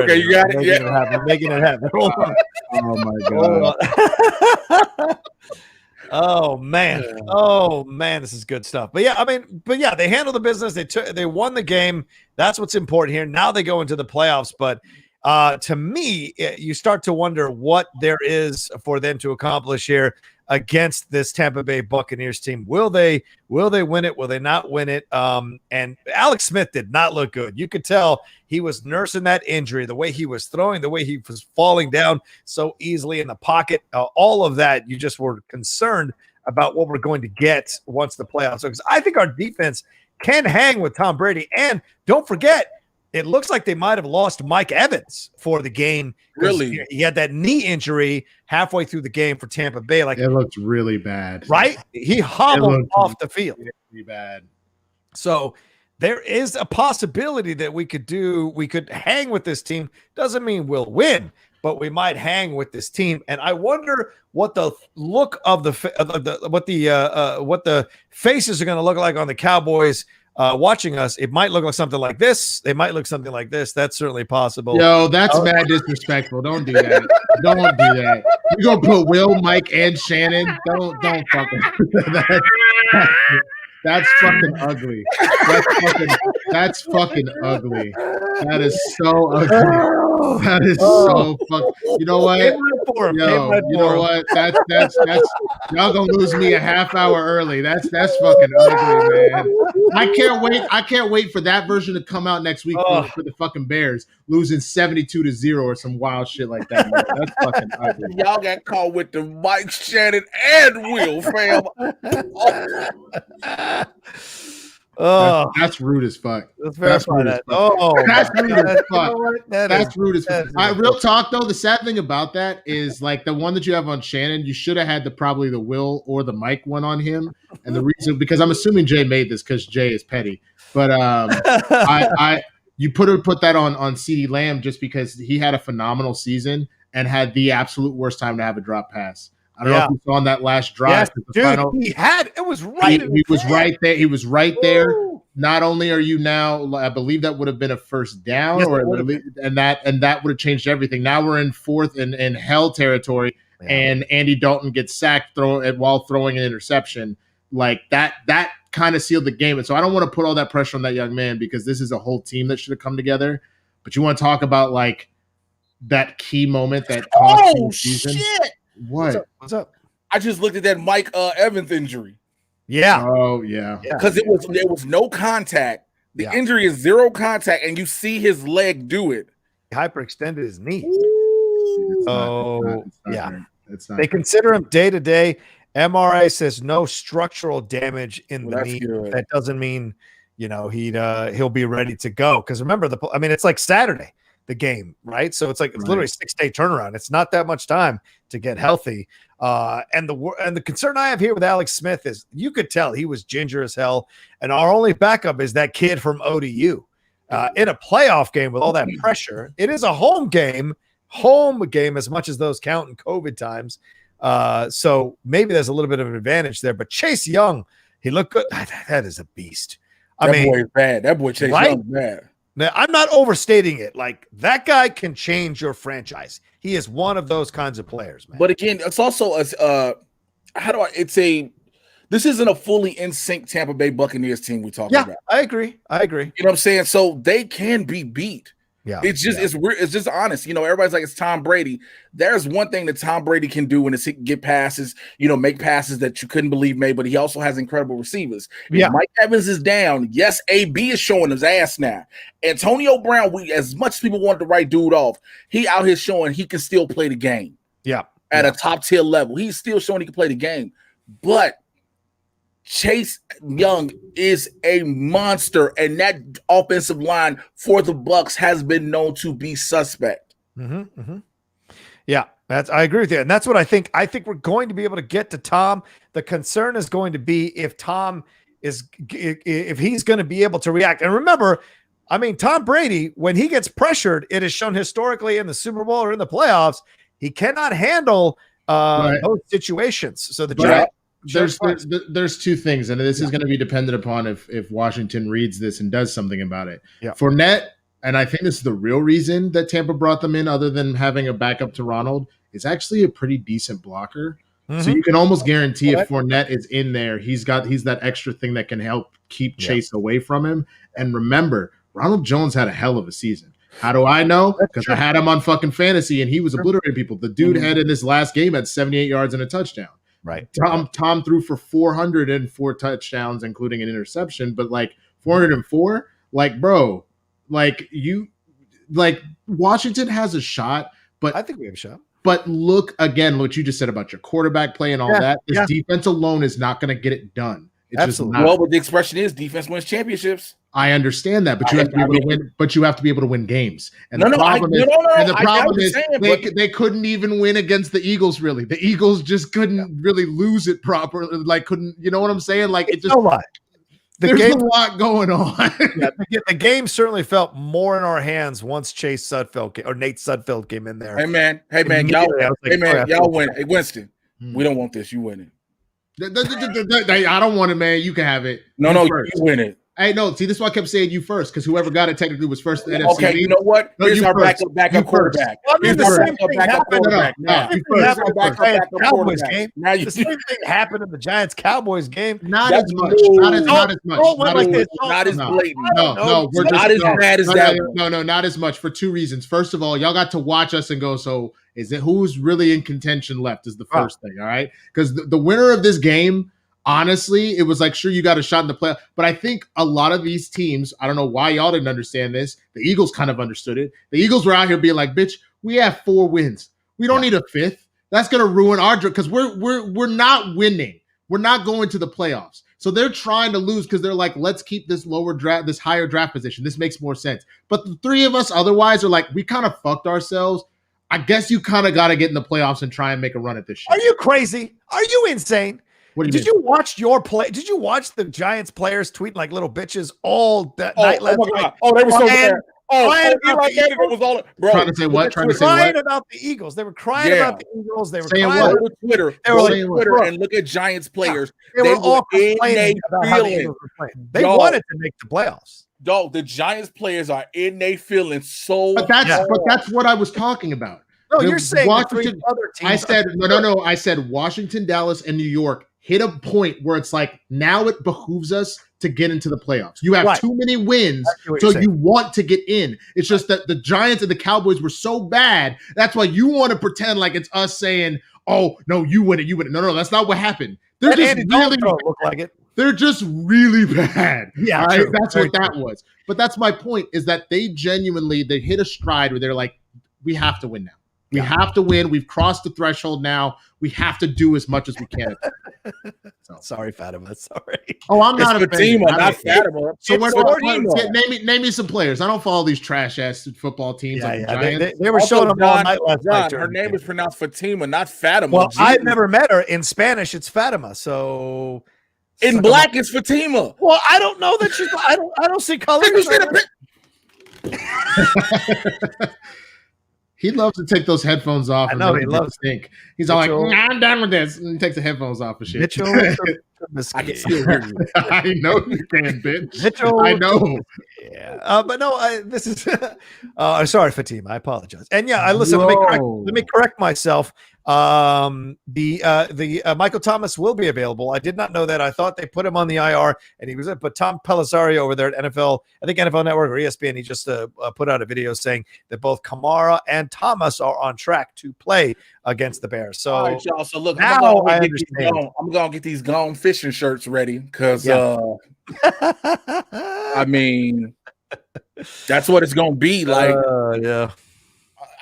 Okay, you got it. Making it happen. Hold on. Oh my god. Oh man. Oh man, this is good stuff. But yeah, they handled the business. They won the game. That's what's important here. Now they go into the playoffs, but to me, you start to wonder what there is for them to accomplish here against this Tampa Bay Buccaneers team. Will they win it? Will they not win it? And Alex Smith did not look good. You could tell he was nursing that injury, the way he was throwing, the way he was falling down so easily in the pocket, all of that. You just were concerned about what we're going to get once the playoffs. Because I think our defense can hang with Tom Brady. And don't forget, it looks like they might have lost Mike Evans for the game. Really? He had that knee injury halfway through the game for Tampa Bay. Like, it looked really bad. Right? He hobbled off the field. Really bad. So there is a possibility that we could hang with this team. Doesn't mean we'll win, but we might hang with this team. And I wonder what the look of what the faces are going to look like on the Cowboys watching us. It might look like something like this. They might look something like this. That's certainly possible. Yo, that's mad disrespectful. Don't do that. Don't do that. You're gonna put Will, Mike, and Shannon. Don't fucking that's fucking ugly. That's fucking ugly. That is so ugly. That is so fucking. You know what? Yo, you know what? That's y'all gonna lose me a half hour early. That's fucking ugly, man. I can't wait for that version to come out next week for the fucking Bears losing 72-0 or some wild shit like that. Man. That's fucking ugly. Y'all got caught with the Mike, Shannon, and Will, fam. That's rude as fuck. That's rude as fuck. That's rude as fuck. That's rude as fuck. Real talk though, the sad thing about that is like the one that you have on Shannon, you should have had probably the Will or the Mike one on him. And the reason, because I'm assuming Jay made this because Jay is petty. But you put that on CeeDee Lamb just because he had a phenomenal season and had the absolute worst time to have a drop pass. I don't know if you saw on that last drive. Yes, dude, it was right. He was right there. He was right there. Not only are you now, I believe that would have been a first down, and that would have changed everything. Now we're in fourth in hell territory, and Andy Dalton gets sacked while throwing an interception. Like that kind of sealed the game. And so I don't want to put all that pressure on that young man because this is a whole team that should have come together. But you want to talk about like that key moment that cost the season? Shit. What? What's up? I just looked at that Mike Evans injury. Yeah. Oh, yeah. Because there was no contact. The injury is zero contact, and you see his leg do it. He hyperextended his knee. It's not they consider him day to day. MRI says no structural damage in the knee. Good. That doesn't mean he'll be ready to go. Because remember, it's like Saturday, the game, right? So it's literally a 6-day turnaround. It's not that much time to get healthy. And the concern I have here with Alex Smith is you could tell he was ginger as hell. And our only backup is that kid from ODU. In a playoff game with all that pressure, it is a home game as much as those count in COVID times. So maybe there's a little bit of an advantage there. But Chase Young, he looked good. That is a beast. That boy is bad. That boy Chase Young is bad. Now, I'm not overstating it. Like, that guy can change your franchise. He is one of those kinds of players, man. But again, it's also this isn't a fully in sync Tampa Bay Buccaneers team we're talking about. I agree. You know what I'm saying? So they can be beat. Yeah. It's just honest. You know, everybody's like, it's Tom Brady. There's one thing that Tom Brady can do, and it's get passes, make passes that you couldn't believe made, but he also has incredible receivers. Yeah. If Mike Evans is down, yes, AB is showing his ass now. Antonio Brown, as much as people want the right dude off, he out here showing he can still play the game. Yeah. At a top tier level. He's still showing he can play the game. But Chase Young is a monster, and that offensive line for the Bucs has been known to be suspect. Mm-hmm, mm-hmm. Yeah, I agree with you, and that's what I think. I think we're going to be able to get to Tom. The concern is going to be if he's going to be able to react. And remember, Tom Brady, when he gets pressured, it is shown historically in the Super Bowl or in the playoffs, he cannot handle those situations. So there's two things, and this is going to be dependent upon if Washington reads this and does something about it. Yeah. Fournette, and I think this is the real reason that Tampa brought them in, other than having a backup to Ronald, is actually a pretty decent blocker. So you can almost guarantee if Fournette is in there, he's that extra thing that can help keep Chase away from him. And remember, Ronald Jones had a hell of a season. How do I know? Because I had him on fucking fantasy, and he was obliterating people. The dude had in this last game had 78 yards and a touchdown. Right. Tom threw for 404 touchdowns, including an interception, but like 404, like bro, like Washington has a shot, but I think we have a shot. But look again, what you just said about your quarterback play and all that. This defense alone is not going to get it done. It's Absolutely. just not. Well, but the expression is defense wins championships. I understand that, but you have to be able to win. But you have to be able to win games. And the problem is they couldn't even win against the Eagles. Really, the Eagles just couldn't really lose it properly. Like couldn't, you know what I'm saying? Like it just a lot. There's a lot going on. The game certainly felt more in our hands once Nate Sudfeld came in there. Hey man, y'all win. Hey Winston, we don't want this. You win it. I don't want it, man. You can have it. No, you win it. Hey, no, see, this is why I kept saying you first, because whoever got it technically was first in the NFC. Okay, you know what? Here's our backup quarterback. Here's our backup quarterback. Cowboys game. The same thing happened in the Giants-Cowboys game. Not as much. Not as blatant. No, we're not as bad as that. No, not as much for two reasons. First of all, y'all got to watch us and go, so is it who's really in contention left is the first thing, all right? Because the winner of this game, honestly, it was like, sure, you got a shot in the playoff. But I think a lot of these teams, I don't know why y'all didn't understand this. The Eagles kind of understood it. The Eagles were out here being like, bitch, we have 4 wins. We don't need a 5th. That's going to ruin our draft because we're not winning. We're not going to the playoffs. So they're trying to lose because they're like, let's keep this higher draft position. This makes more sense. But the 3 of us otherwise are like, we kind of fucked ourselves. I guess you kind of got to get in the playoffs and try and make a run at this shit. Are you crazy? Are you insane? Did you watch your play? Did you watch the Giants players tweeting like little bitches all that night last night? Oh, they were so bad. Trying to say what? Crying about the Eagles. They were crying about the Eagles. They were saying crying what? On Twitter. They were on Twitter and look at Giants players. They were all complaining about how the Eagles were playing. They wanted to make the playoffs. Dog, the Giants players are in their feelings so. But that's what I was talking about. No, you're saying Washington. Other teams. I said no. I said Washington, Dallas, and New York hit a point where it's like now it behooves us to get into the playoffs. You have too many wins, so you want to get in. It's just that the Giants and the Cowboys were so bad. That's why you want to pretend like it's us saying, "Oh no, you win it, you win it." No, that's not what happened. They're just really look like it. They're just really bad. Yeah, right? That's what that was. But that's my point: is that they hit a stride where they're like, "We have to win now. We have to win. We've crossed the threshold now. We have to do as much as we can." Sorry, Fatima. Sorry. Oh, I'm not Fatima, not Fatima. So name me some players. I don't follow these trash ass football teams. They were showing them all night last night. Her name is pronounced Fatima, not Fatima. Well, I've never met her. In Spanish, it's Fatima. So in black, it's Fatima. Well, I don't know that she's. I don't see colors. He loves to take those headphones off. I know he loves to think. He's all like, I'm done with this. And he takes the headphones off and shit. Mitchell, I can still hear you. I know you can, bitch. Mitchell, I know. Yeah. But no, this is sorry, Fatima. I apologize. And yeah, listen, let me correct myself. The Michael Thomas will be available. I did not know that. I thought they put him on the IR and he was it, but Tom Pelissari over there at NFL, I think NFL Network or ESPN, he just put out a video saying that both Kamara and Thomas are on track to play against the Bears. So, all right, y'all. So look, now I'm gonna get these gone fishing shirts ready because I mean that's what it's gonna be like. Yeah.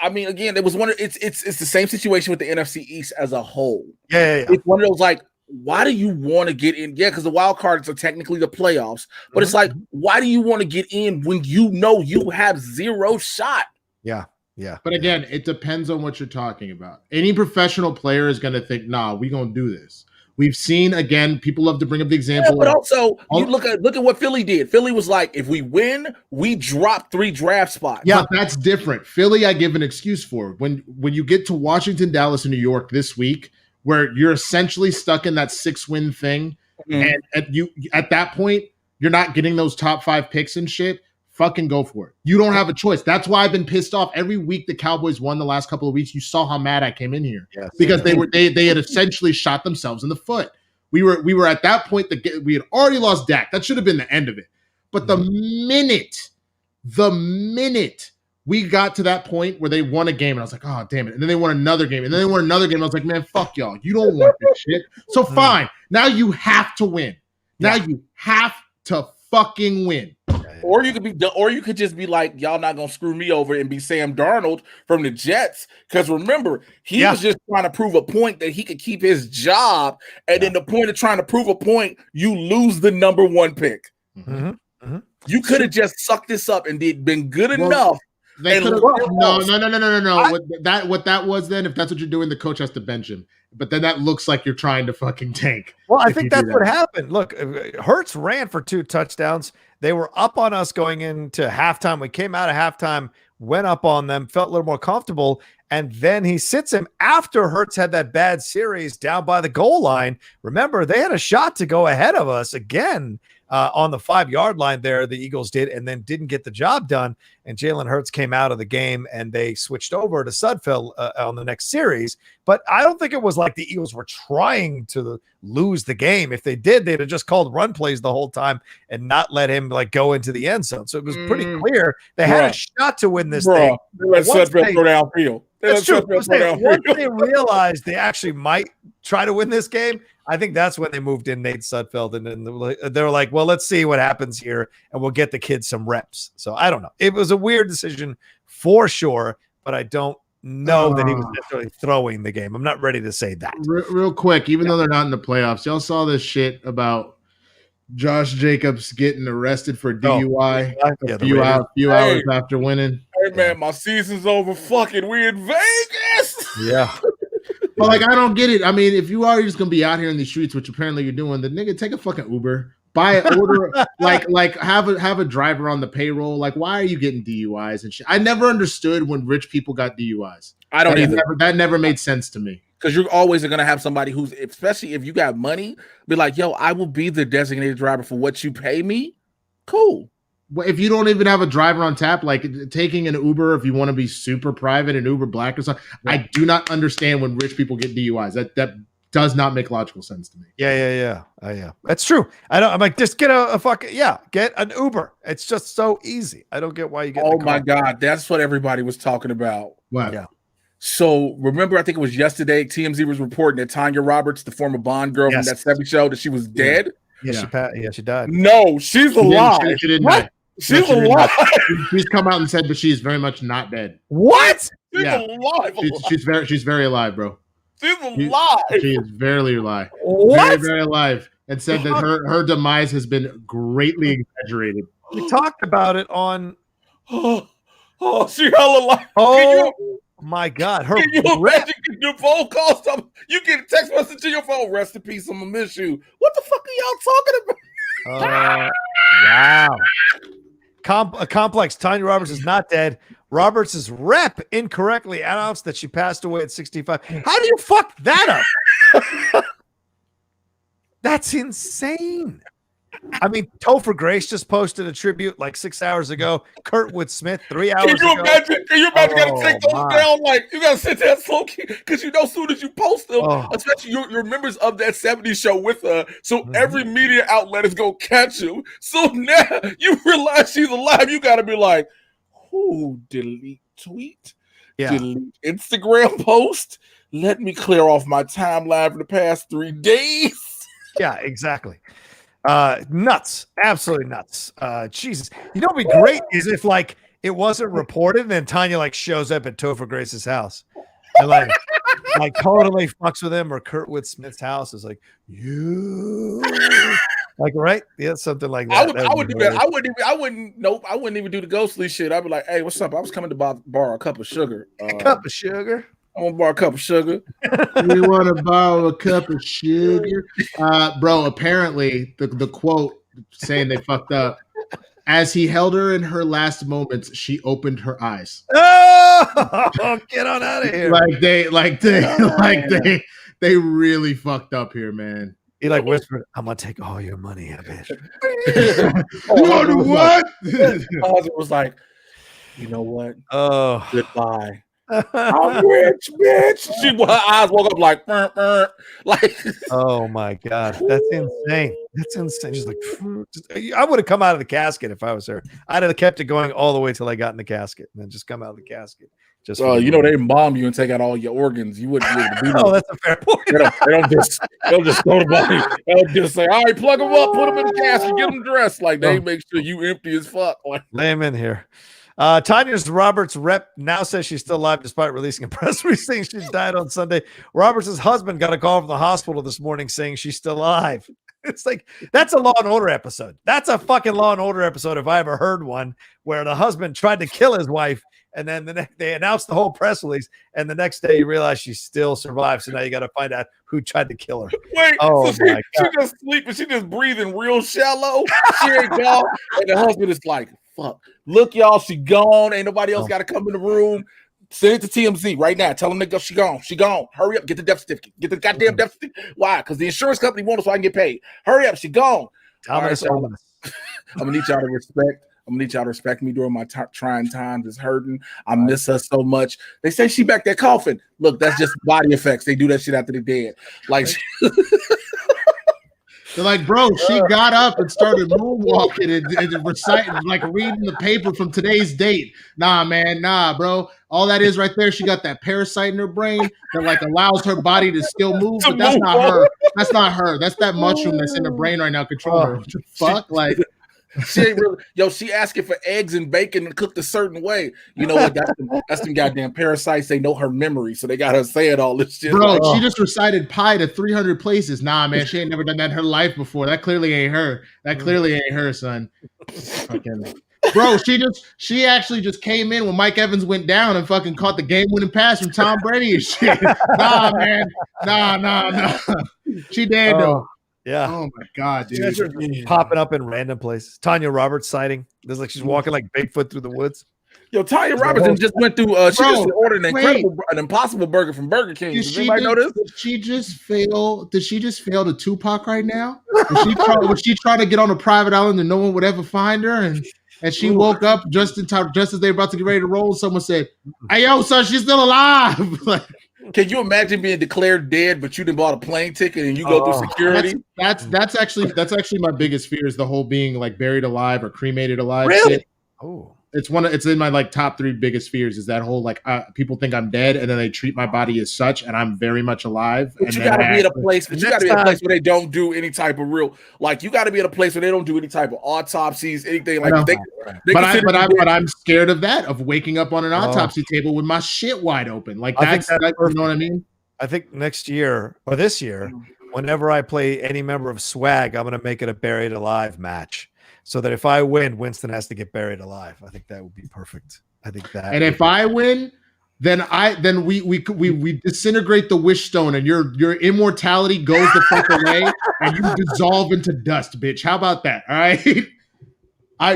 I mean, again, it's the same situation with the NFC East as a whole. Yeah. It's one of those like, why do you want to get in? Yeah, because the wild cards are technically the playoffs, but it's like, why do you want to get in when you know you have zero shot? Yeah. But again, it depends on what you're talking about. Any professional player is going to think, nah, we're going to do this. We've seen, again, people love to bring up the example. Yeah, but also, you look at what Philly did. Philly was like, if we win, we drop 3 draft spots. Yeah, but that's different. Philly, I give an excuse for. When you get to Washington, Dallas, and New York this week, where you're essentially stuck in that 6-win thing, and at that point, you're not getting those top 5 picks and shit. fucking go for it. You don't have a choice. That's why I've been pissed off every week the Cowboys won the last couple of weeks. You saw how mad I came in here because they had essentially shot themselves in the foot. We were at that point that we had already lost Dak. That should have been the end of it. But the minute we got to that point where they won a game, and I was like, oh, damn it. And then they won another game, and then they won another game. I was like, man, fuck y'all. You don't want this shit. So fine. Now you have to win. Now you have to fucking win. Or you could just be like, y'all not gonna screw me over and be Sam Darnold from the Jets. Because remember, he was just trying to prove a point that he could keep his job. And then the point of trying to prove a point, you lose the number 1 pick. Mm-hmm. Mm-hmm. You could have just sucked this up and been good enough. They no. What that was then, if that's what you're doing, the coach has to bench him. But then that looks like you're trying to fucking tank. Well, I think that's what happened. Look, Hurts ran for 2 touchdowns. They were up on us going into halftime. We came out of halftime, went up on them, felt a little more comfortable, and then he sits him after Hurts had that bad series down by the goal line. Remember, they had a shot to go ahead of us again on the 5-yard line there, the Eagles did, and then didn't get the job done. And Jalen Hurts came out of the game, and they switched over to Sudfeld on the next series. But I don't think it was like the Eagles were trying to lose the game. If they did, they'd have just called run plays the whole time and not let him go into the end zone. So it was pretty clear they had a shot to win this thing. They let Sudfeld go downfield. That's true. Once they realized they actually might try to win this game, I think that's when they moved in Nate Sudfeld, and then they were like, well, let's see what happens here, and we'll get the kids some reps. So I don't know. It was a weird decision for sure, but I don't know that he was necessarily throwing the game. I'm not ready to say that. Real quick, even though they're not in the playoffs, y'all saw this shit about Josh Jacobs getting arrested for DUI a few hours after winning. Hey, man, my season's over. Fucking, we in Vegas. Yeah. But I don't get it. I mean, if you are just gonna be out here in the streets, which apparently you're doing, the nigga take a fucking Uber, buy an order, have a driver on the payroll. Why are you getting DUIs and shit? I never understood when rich people got DUIs. I don't either. That never made sense to me. Because you're always gonna have somebody who's, especially if you got money, be like, yo, I will be the designated driver for what you pay me. Cool. Well, if you don't even have a driver on tap, taking an Uber, if you want to be super private and Uber Black or something, I do not understand when rich people get DUIs. That does not make logical sense to me. Yeah. That's true. I'm like, just get get an Uber. It's just so easy. I don't get why you get. Oh my God, that's what everybody was talking about. What? Yeah. So remember, I think it was yesterday, TMZ was reporting that Tanya Roberts, the former Bond girl from that 70 show, that she was dead. Yeah, she died. No, she's alive. She didn't die. She's alive. She's come out and said that she's very much not dead. What? She's alive. She's very alive, bro. She's alive. She is very alive. What? Very, very alive. And said that her demise has been greatly exaggerated. We talked about it on. She hella alive. Oh my God! Can you imagine your phone call? You get a text message to your phone. Rest in peace. I'm gonna miss you. What the fuck are y'all talking about? Wow. A complex. Tanya Roberts is not dead. Roberts' rep incorrectly announced that she passed away at 65. How do you fuck that up? That's insane. I mean, Topher Grace just posted a tribute 6 hours ago. Kurtwood Smith 3 hours ago. Can you imagine gotta take those down? You gotta sit there slow because as soon as you post them, especially you're members of that 70s show with her, so every media outlet is gonna catch you. So now you realize she's alive, you gotta be like, delete tweet, delete Instagram post. Let me clear off my timeline for the past 3 days. Yeah, exactly. Nuts, absolutely nuts. Jesus, what'd be great is if it wasn't reported, and then Tanya shows up at Topher Grace's house and totally fucks with him, or Kurtwood Smith's house is you right? Yeah, something like that. I would do that. I wouldn't even do the ghostly shit. I'd be like, hey, what's up? I was coming to borrow a cup of sugar. A cup of sugar. I want to borrow a cup of sugar. You want to borrow a cup of sugar? Bro, apparently the quote saying they fucked up. As he held her in her last moments, she opened her eyes. Oh, get on out of here. They really fucked up here, man. He like whispered, "I'm gonna take all your money, I bet." What? My husband was like, you know what? Oh, Goodbye. I'm rich, bitch. Her eyes woke up like, like. Oh my God, that's insane. That's insane. She's like, I would have come out of the casket if I was her. I'd have kept it going all the way till I got in the casket, and then just come out of the casket. Just you know, they embalm you and take out all your organs. You wouldn't be able to do that. Oh, that's a fair point. They don't just go to body. They'll just say, all right, plug them up, put them in the casket, get them dressed. Like they make sure you empty as fuck. Like, lay him in here. Tanya Roberts' rep now says she's still alive despite releasing a press release saying she died on Sunday. Roberts' husband got a call from the hospital this morning saying she's still alive. It's like, that's a Law and Order episode. That's a fucking Law and Order episode if I ever heard one, where the husband tried to kill his wife and then they announced the whole press release, and the next day you realize she still survived. So now you got to find out who tried to kill her. Wait, oh so my God. she just sleeping, she just breathing real shallow. She ain't gone, and the husband is like, "Fuck, look, y'all, she gone. Ain't nobody else got to come in the room. Send it to TMZ right now. Tell them nigga she gone. She gone. Hurry up, get the death certificate. Get the goddamn death certificate. Why? Because the insurance company wants us so I can get paid. Hurry up, she gone. Thomas, I'm gonna need y'all to respect. I'm gonna need y'all to respect me during my trying times. It's hurting. I miss her so much. They say she back there coughing. Look, that's just body effects. They do that shit after they're dead. Like, they're like, bro, she got up and started moonwalking and reciting, like reading the paper from today's date. Nah, man, nah, bro. All that is right there, she got that parasite in her brain that like allows her body to still move, but that's not her. That's not her. That's that mushroom that's in her brain right now controlling her. What the fuck? Like, she ain't really, she asking for eggs and bacon and cooked a certain way. You know what? That's them goddamn parasites. They know her memory, so they got her saying all this shit. Bro, like, she just recited pi to 300 places. Nah, man, she ain't never done that in her life before. That clearly ain't her. That clearly ain't her, son. Fucking. Bro, she actually just came in when Mike Evans went down and fucking caught the game-winning pass from Tom Brady and shit. Nah, man. Nah. She dead though. Yeah. Oh my God, dude. Popping up in random places. Tanya Roberts sighting. There's like she's walking like Bigfoot through the woods. Yo, Tanya Roberts just went through. She just ordered an Impossible Burger from Burger King. Does anybody know this? Did she just fail to Tupac right now? Was she trying to get on a private island and no one would ever find her? And she woke up just in time, just as they were about to get ready to roll. Someone said, "Hey, yo, son, she's still alive." Like, can you imagine being declared dead, but you didn't bought a plane ticket and you go through security? That's actually my biggest fear is the whole being like buried alive or cremated alive. Really? Shit. Oh. It's in my like top 3 biggest fears is that whole like people think I'm dead and then they treat my body as such and I'm very much alive. But you gotta be at a place. But you gotta be at a place where they don't do any type of real like. You gotta be at a place where they don't do any type of autopsies, anything like that. But I'm scared of that of waking up on an autopsy table with my shit wide open. Like that's you know what I mean. I think next year or this year, whenever I play any member of Swag, I'm gonna make it a buried alive match. So that if I win, Winston has to get buried alive. I think that would be perfect. I think that. And if I win, then we disintegrate the wish stone, and your immortality goes the fuck away, and you dissolve into dust, bitch. How about that? All right.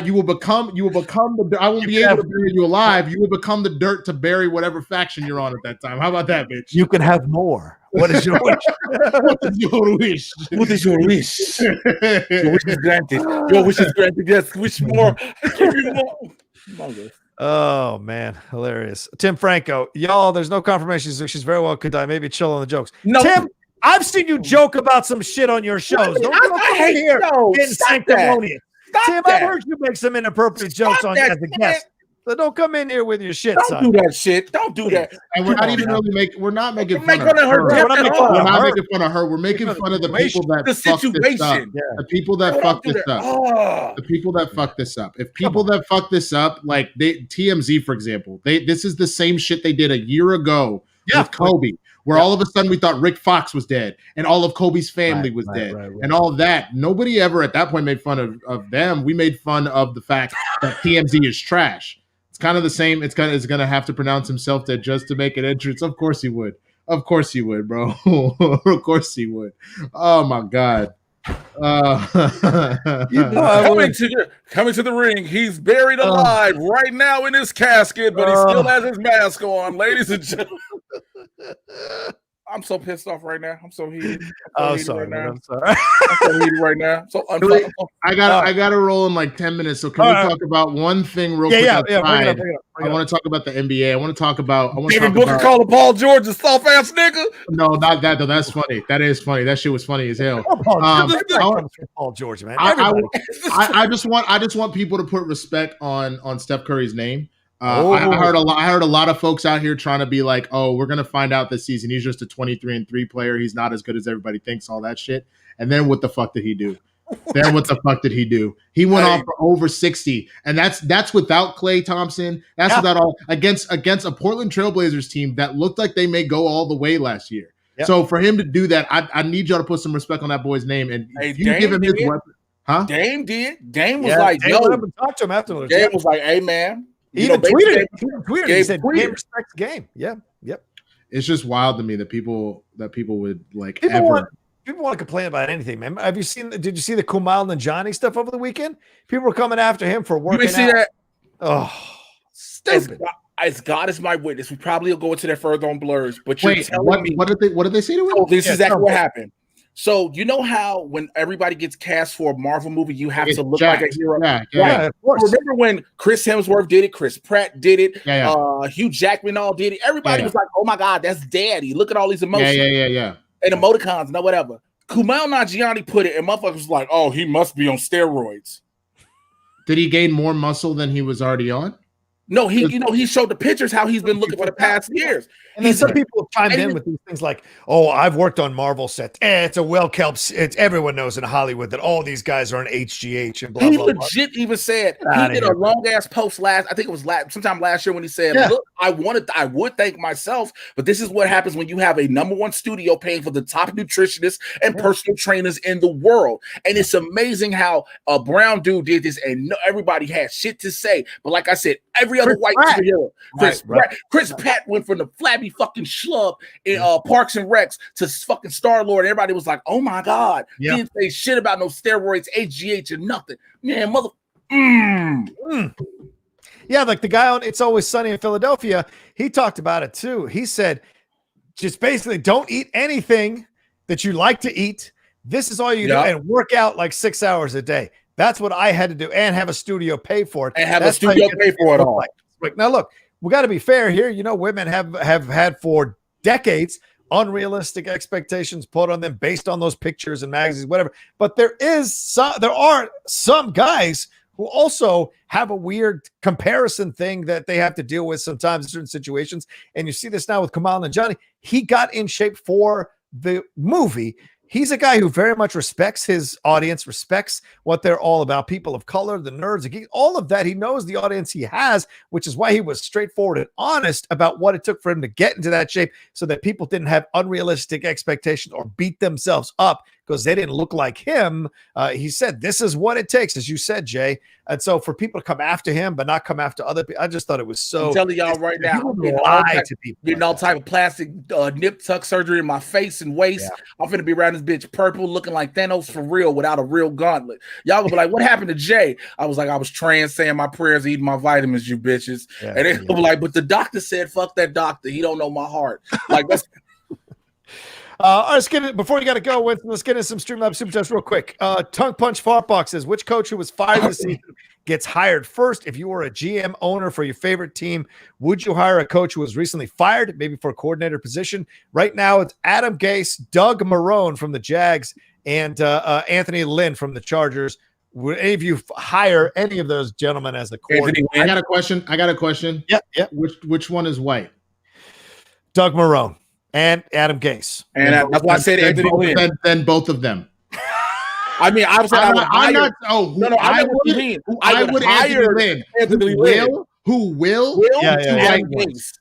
You will become the. I won't be able to bury you alive. You will become the dirt to bury whatever faction you're on at that time. How about that, bitch? You can have more. What is your wish? What is your wish? What is your wish? Your wish is granted. Your wish is granted. Yes, wish more. Give you more. Oh man, hilarious. Tim Franco, y'all. There's no confirmation. She's very well could die. Maybe chill on the jokes. No, Tim, I've seen you joke about some shit on your shows. I hate here. Getting sanctimonious. Tim, I've heard you make some inappropriate jokes on as a guest. So don't come in here with your shit, son. Don't do that shit. Don't do that. And we're not even really we're not making fun of her. We're not making fun of her. We're making fun of the people that fucked this up. The people that fucked this up. The people that fucked this up. If people that fucked this up, like TMZ, for example, this is the same shit they did a year ago with Kobe. Where all of a sudden we thought Rick Fox was dead and all of Kobe's family was dead and all of that. Nobody ever at that point made fun of them. We made fun of the fact that TMZ is trash. It's kind of the same. It's going to have to pronounce himself dead just to make an entrance. Of course he would. Of course he would, bro. Of course he would. Oh my God. Coming to the ring. He's buried alive right now in his casket, but he still has his mask on, ladies and gentlemen. I'm so pissed off right now. I'm so heated. Sorry, right now. I'm sorry. I'm so heated right now. So I gotta roll in like 10 minutes. So can we talk about one thing real quick? Yeah. Bring it up. I want to talk about the NBA. I want to talk about. David Booker calling Paul George a soft ass nigga. No, not that though. That's funny. That is funny. That shit was funny as hell. Paul George, man. I just want people to put respect on Steph Curry's name. I heard a lot of folks out here trying to be like, oh, we're gonna find out this season he's just a 23-3 player. He's not as good as everybody thinks. All that shit. And then what the fuck did he do? He went off for over 60, and that's without Klay Thompson. That's without all against a Portland Trailblazers team that looked like they may go all the way last year. Yep. So for him to do that, I need y'all to put some respect on that boy's name. And you give him his weapon, huh? Dame did. Dame was like, Dame went up and talked to him afterwards. Dame was like, hey man. He even tweeted it. He said, "Game respects the game." Yeah, yep. It's just wild to me that people would like people want to complain about anything, man. Did you see the Kumail Nanjiani stuff over the weekend? People were coming after him for working out. You see that? Oh, stupid. As God is my witness, we probably will go into that further on blurs. But you're telling me what did they say to him? Oh, this is exactly what happened. So you know how when everybody gets cast for a Marvel movie, you have to look like a hero. Yeah, of course. Remember when Chris Hemsworth did it, Chris Pratt did it, Hugh Jackman all did it. Everybody was like, "Oh my God, that's Daddy! Look at all these emotions." Yeah. And emoticons and whatever. Kumail Nanjiani put it, and motherfuckers was like, "Oh, he must be on steroids." Did he gain more muscle than he was already on? No, he showed the pictures how he's been looking for the past years. And then some people have chimed in with these things like, "Oh, I've worked on Marvel sets. It's a well-kept. It's everyone knows in Hollywood that all these guys are on HGH and blah blah." He legit even said he did a long ass post I think it was sometime last year when he said, "Look, I would thank myself, but this is what happens when you have a #1 studio paying for the top nutritionists and personal trainers in the world." And it's amazing how a brown dude did this, and everybody had shit to say. But like I said, every other white superhero, Chris Pratt went from the flabby fucking schlub in Parks and Recs to fucking Star-Lord. Everybody was like, "Oh my God." He didn't say shit about no steroids, HGH, or nothing. Man, mother. Yeah, like the guy on It's Always Sunny in Philadelphia, he talked about it too. He said, just basically don't eat anything that you like to eat. This is all you do, and work out like 6 hours a day. That's what I had to do, and have a studio pay for it. And have a studio pay for it all. Like, now, look, we got to be fair here. You know, women have had for decades unrealistic expectations put on them based on those pictures and magazines, whatever. But there are some guys who also have a weird comparison thing that they have to deal with sometimes in certain situations. And you see this now with Kumail Nanjiani. He got in shape for the movie. He's a guy who very much respects his audience, respects what they're all about, people of color, the nerds, all of that. He knows the audience he has, which is why he was straightforward and honest about what it took for him to get into that shape so that people didn't have unrealistic expectations or beat themselves up because they didn't look like him. He said, this is what it takes, as you said, Jay. And so for people to come after him but not come after other people, I just thought it was so. I'm telling y'all right now, getting all type of plastic nip tuck surgery in my face and waist. Yeah. I'm finna be around this bitch purple, looking like Thanos for real without a real gauntlet. Y'all gonna be like, what happened to Jay? I was like, I was trans, saying my prayers, eating my vitamins, you bitches. Yeah, and they be like, but the doctor said, fuck that doctor. He don't know my heart. Like that's. All right, let's get it. Before you got to go, Winston, let's get into some StreamLabs Super Chats real quick. Tongue Punch Fartbox says, which coach who was fired this season gets hired first? If you were a GM owner for your favorite team, would you hire a coach who was recently fired, maybe for a coordinator position? Right now, it's Adam Gase, Doug Marrone from the Jags, and Anthony Lynn from the Chargers. Would any of you hire any of those gentlemen as the coordinator? I got a question. Yeah. Which one is white? Doug Marrone. And Adam Gase. And that's why I said Anthony Lynn. Then both of them. I mean, I was saying I know what you mean. I would hire Anthony Lynn. Who will? Yeah.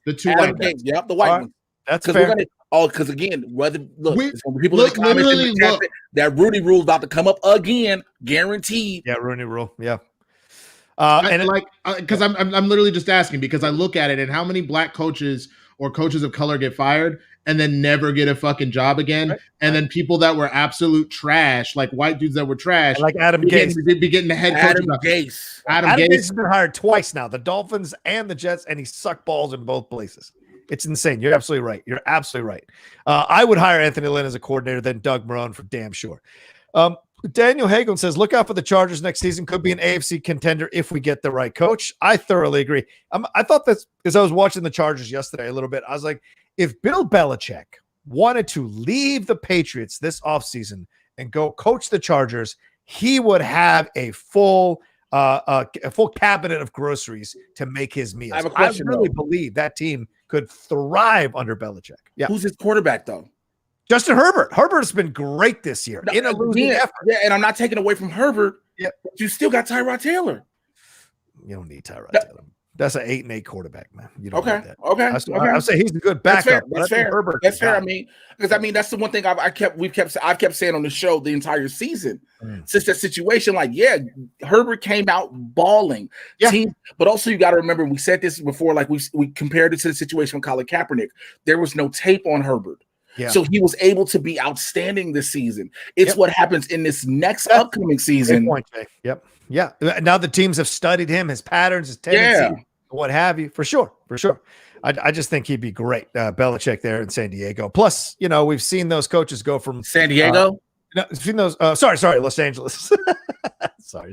The two white ones. Yep, the white ones. That's fair. Because again, people in the comments that Rooney Rule is about to come up again, guaranteed. Yeah, Rooney Rule. Yeah. Because I'm literally just asking because I look at it and how many black coaches or coaches of color get fired and then never get a fucking job again. Right. And then people that were absolute trash, like white dudes that were trash, like Adam Gase, be getting the head coach. Gase. Adam Gase has been hired twice now, the Dolphins and the Jets, and he sucked balls in both places. It's insane. You're absolutely right. You're absolutely right. I would hire Anthony Lynn as a coordinator than Doug Marrone for damn sure. Daniel Hagelin says, look out for the Chargers next season. Could be an AFC contender if we get the right coach. I thoroughly agree. I thought that as I was watching the Chargers yesterday a little bit, I was like, if Bill Belichick wanted to leave the Patriots this offseason and go coach the Chargers, he would have a full cabinet of groceries to make his meals. I have a question. I really believe that team could thrive under Belichick. Yeah. Who's his quarterback, though? Justin Herbert. Herbert's been great this year in a losing effort. Yeah, and I'm not taking away from Herbert. Yeah, but you still got Tyrod Taylor. You don't need Tyrod Taylor. That's an 8-8 quarterback, man. You don't need that. Okay. I'll say he's a good backup. That's fair. Herbert. That's fair. I mean, that's the one thing I've kept saying on the show the entire season since that situation. Like, yeah, Herbert came out balling. Yeah. But also you got to remember, we said this before. Like we compared it to the situation with Colin Kaepernick. There was no tape on Herbert. Yeah. So he was able to be outstanding this season. It's what happens in this next upcoming season. Great point, Jay. Yep. Yeah. Now the teams have studied him, his patterns, his tendencies, what have you. For sure. I just think he'd be great. Belichick there in San Diego. Plus, we've seen those coaches go from San Diego. Seen those. Sorry, Los Angeles. sorry.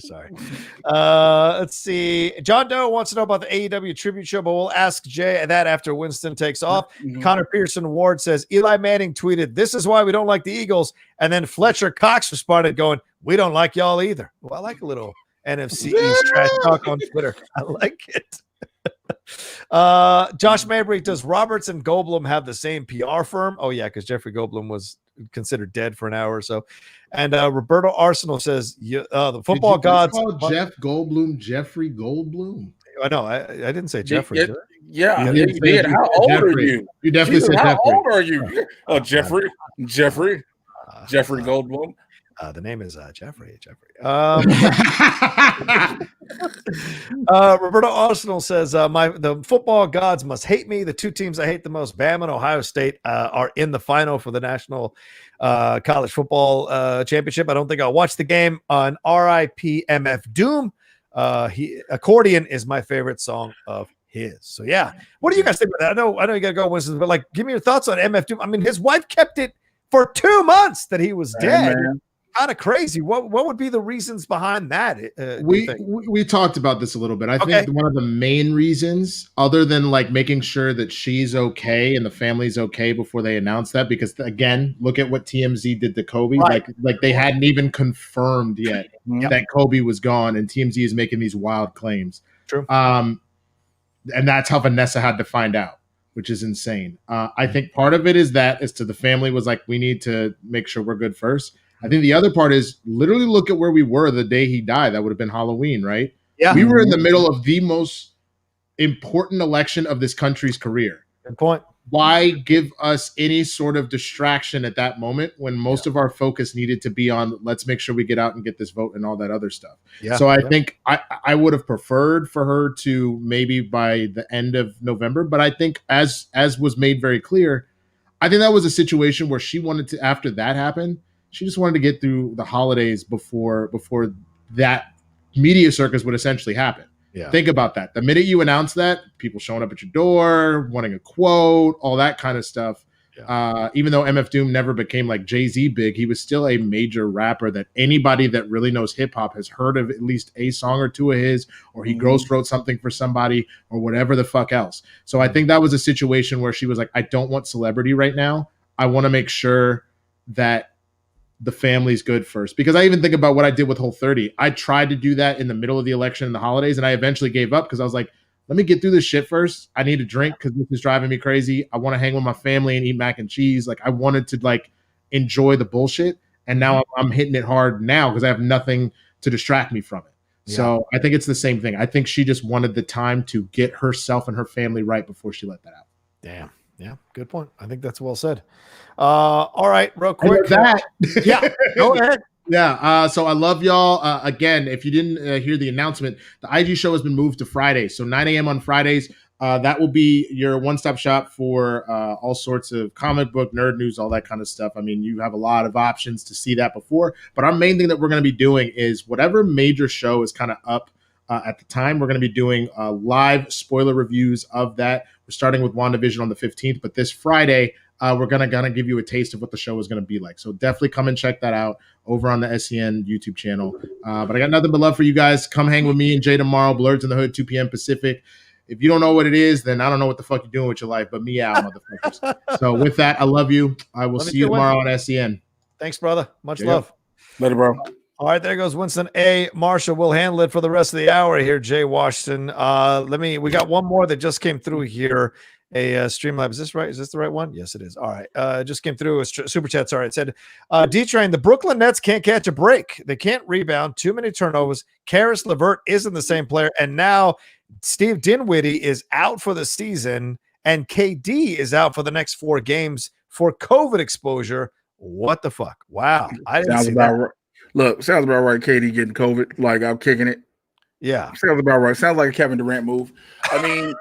Let's see. John Doe wants to know about the AEW tribute show, but we'll ask Jay that after Winston takes off. Mm-hmm. Connor Pearson Ward says Eli Manning tweeted, "This is why we don't like the Eagles," and then Fletcher Cox responded, going, "We don't like y'all either." Well, I like a little NFC East trash talk on Twitter. I like it. Josh Mabry, does Roberts and Goldblum have the same PR firm? Oh yeah, because Jeffrey Goldblum was considered dead for an hour or so. And Roberto Arsenal says the football gods call Jeff Goldblum Jeffrey Goldblum. I know I didn't say Jeffrey. Yeah, you did. How old are you? You definitely said how Jeffrey. Old are you? Oh, Jeffrey Goldblum. The name is Jeffrey. Roberto Arsenal says, the football gods must hate me. The two teams I hate the most, Bama and Ohio State, are in the final for the National College Football Championship. I don't think I'll watch the game on RIP MF Doom. Accordion is my favorite song of his. So yeah. What do you guys think about that? I know you got to go, Winston, but give me your thoughts on MF Doom. I mean, his wife kept it for 2 months that he was dead. Man. Kind of crazy. What would be the reasons behind that? We talked about this a little bit. I think one of the main reasons, other than making sure that she's okay and the family's okay before they announce that, because again, look at what TMZ did to Kobe. Right. Like they hadn't even confirmed yet that Kobe was gone, and TMZ is making these wild claims. True. And that's how Vanessa had to find out, which is insane. I think part of it is to the family was like, we need to make sure we're good first. I think the other part is literally look at where we were the day he died. That would have been Halloween, right? Yeah. We were in the middle of the most important election of this country's career. Good point. Why give us any sort of distraction at that moment when most of our focus needed to be on let's make sure we get out and get this vote and all that other stuff. Yeah. So I think I would have preferred for her to maybe by the end of November. But I think as was made very clear, I think that was a situation where she wanted to, after that happened, she just wanted to get through the holidays before that media circus would essentially happen. Yeah. Think about that. The minute you announce that, people showing up at your door, wanting a quote, all that kind of stuff. Yeah. Even though MF Doom never became like Jay-Z big, he was still a major rapper that anybody that really knows hip-hop has heard of at least a song or two of his, or he gross wrote something for somebody or whatever the fuck else. So I think that was a situation where she was like, I don't want celebrity right now. I want to make sure that the family's good first, because I even think about what I did with Whole30. I tried to do that in the middle of the election and the holidays, and I eventually gave up because I was like, let me get through this shit first. I need a drink because this is driving me crazy. I want to hang with my family and eat mac and cheese. I wanted to enjoy the bullshit, and now I'm hitting it hard now because I have nothing to distract me from it. Yeah. So I think it's the same thing. I think she just wanted the time to get herself and her family right before she let that out. Damn. Yeah, good point. I think that's well said. All right, real quick. Yeah, go ahead. Yeah, so I love y'all. Again, if you didn't hear the announcement, the IG show has been moved to Fridays. So 9 a.m. on Fridays. That will be your one-stop shop for all sorts of comic book, nerd news, all that kind of stuff. I mean, you have a lot of options to see that before. But our main thing that we're going to be doing is whatever major show is kind of up at the time. We're going to be doing live spoiler reviews of that. We're starting with WandaVision on the 15th, but this Friday, we're gonna give you a taste of what the show is gonna be like. So definitely come and check that out over on the SEN YouTube channel. But I got nothing but love for you guys. Come hang with me and Jay tomorrow. Blurs in the Hood, 2 p.m. Pacific. If you don't know what it is, then I don't know what the fuck you're doing with your life. But meow, motherfuckers. So with that, I love you. I will see you tomorrow on SEN. Thanks, brother. Much love. Later, bro. All right, there goes Winston A. Marshall. We'll handle it for the rest of the hour here, Jay Washington. We got one more that just came through here. StreamLabs. Is this right? Is this the right one? Yes, it is. All right. Just came through a super chat. Sorry. It said, D-Train, the Brooklyn Nets can't catch a break. They can't rebound. Too many turnovers. Karis LeVert isn't the same player. And now Steve Dinwiddie is out for the season and KD is out for the next 4 games for COVID exposure. What the fuck? Wow. I didn't see that. Right. Look, sounds about right. KD getting COVID. Like, I'm kicking it. Yeah. Sounds about right. Sounds like a Kevin Durant move. I mean,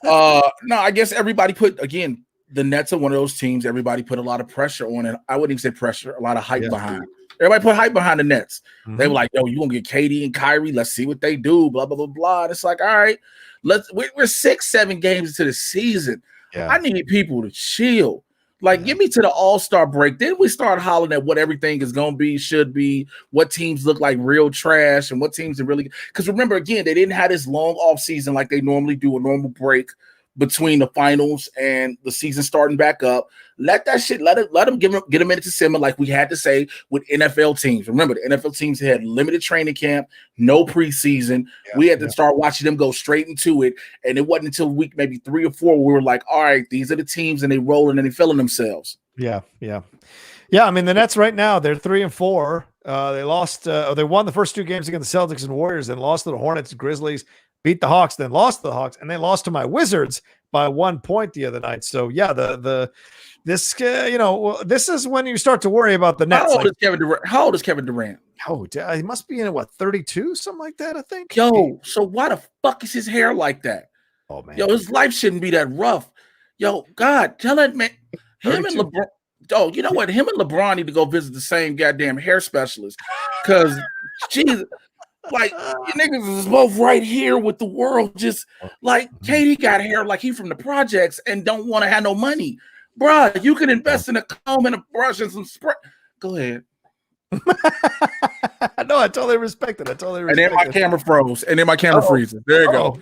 no, I guess everybody the Nets are one of those teams. Everybody put a lot of pressure on it. I wouldn't even say pressure, a lot of hype behind. Everybody put hype behind the Nets. Mm-hmm. They were like, yo, you gonna get KD and Kyrie? Let's see what they do. Blah, blah, blah, blah. And it's like, all right, we're 6-7 games into the season. Yeah. I need people to chill. Like, get me to the All-Star break. Then we start hollering at what everything is going to be, should be, what teams look like real trash, and what teams are really – because remember, again, they didn't have this long off-season like they normally do, a normal break between the finals and the season starting back up. Let that shit – let them get a minute to simmer like we had to say with NFL teams. Remember, the NFL teams had limited training camp, no preseason. We had to start watching them go straight into it, and it wasn't until week maybe 3 or 4 we were like, all right, these are the teams, and they rolling and they feeling themselves. Yeah. I mean, the Nets right now, they're 3-4. They lost they won the first 2 games against the Celtics and Warriors, then lost to the Hornets, Grizzlies, beat the Hawks, then lost to the Hawks, and they lost to my Wizards by 1 point the other night. So yeah, this is when you start to worry about the Nets. How old is Kevin Durant? Oh, he must be in 32, something like that, I think. Yo, so why the fuck is his hair like that? Oh man, yo, his life shouldn't be that rough. Yo, God, tell that man. Him 32. And LeBron. Oh, you know what? Him and LeBron need to go visit the same goddamn hair specialist. Because, Jesus, like, you niggas is both right here with the world. Just like Katie got hair like he from the projects and don't want to have no money. Bruh, you can invest in a comb and a brush and some spray. Go ahead. No, I totally respect it. And then my camera froze. And then my camera freezes. There you go.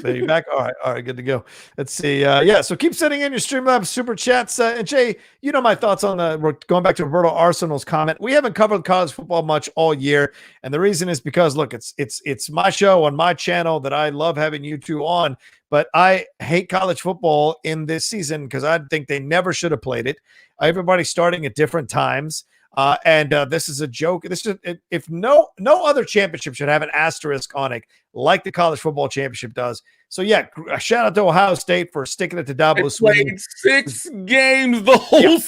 There you back. All right, good to go. Let's see. So keep sending in your StreamLabs super chats. And Jay, you know my thoughts on going back to Roberto Arsenal's comment. We haven't covered college football much all year, and the reason is because look, it's my show on my channel that I love having you two on, but I hate college football in this season because I think they never should have played it. Everybody's starting at different times. And this is a joke. This is if no other championship should have an asterisk on it like the college football championship does. So yeah, shout out to Ohio State for sticking it to Dabo Swinney. Played 6 games the whole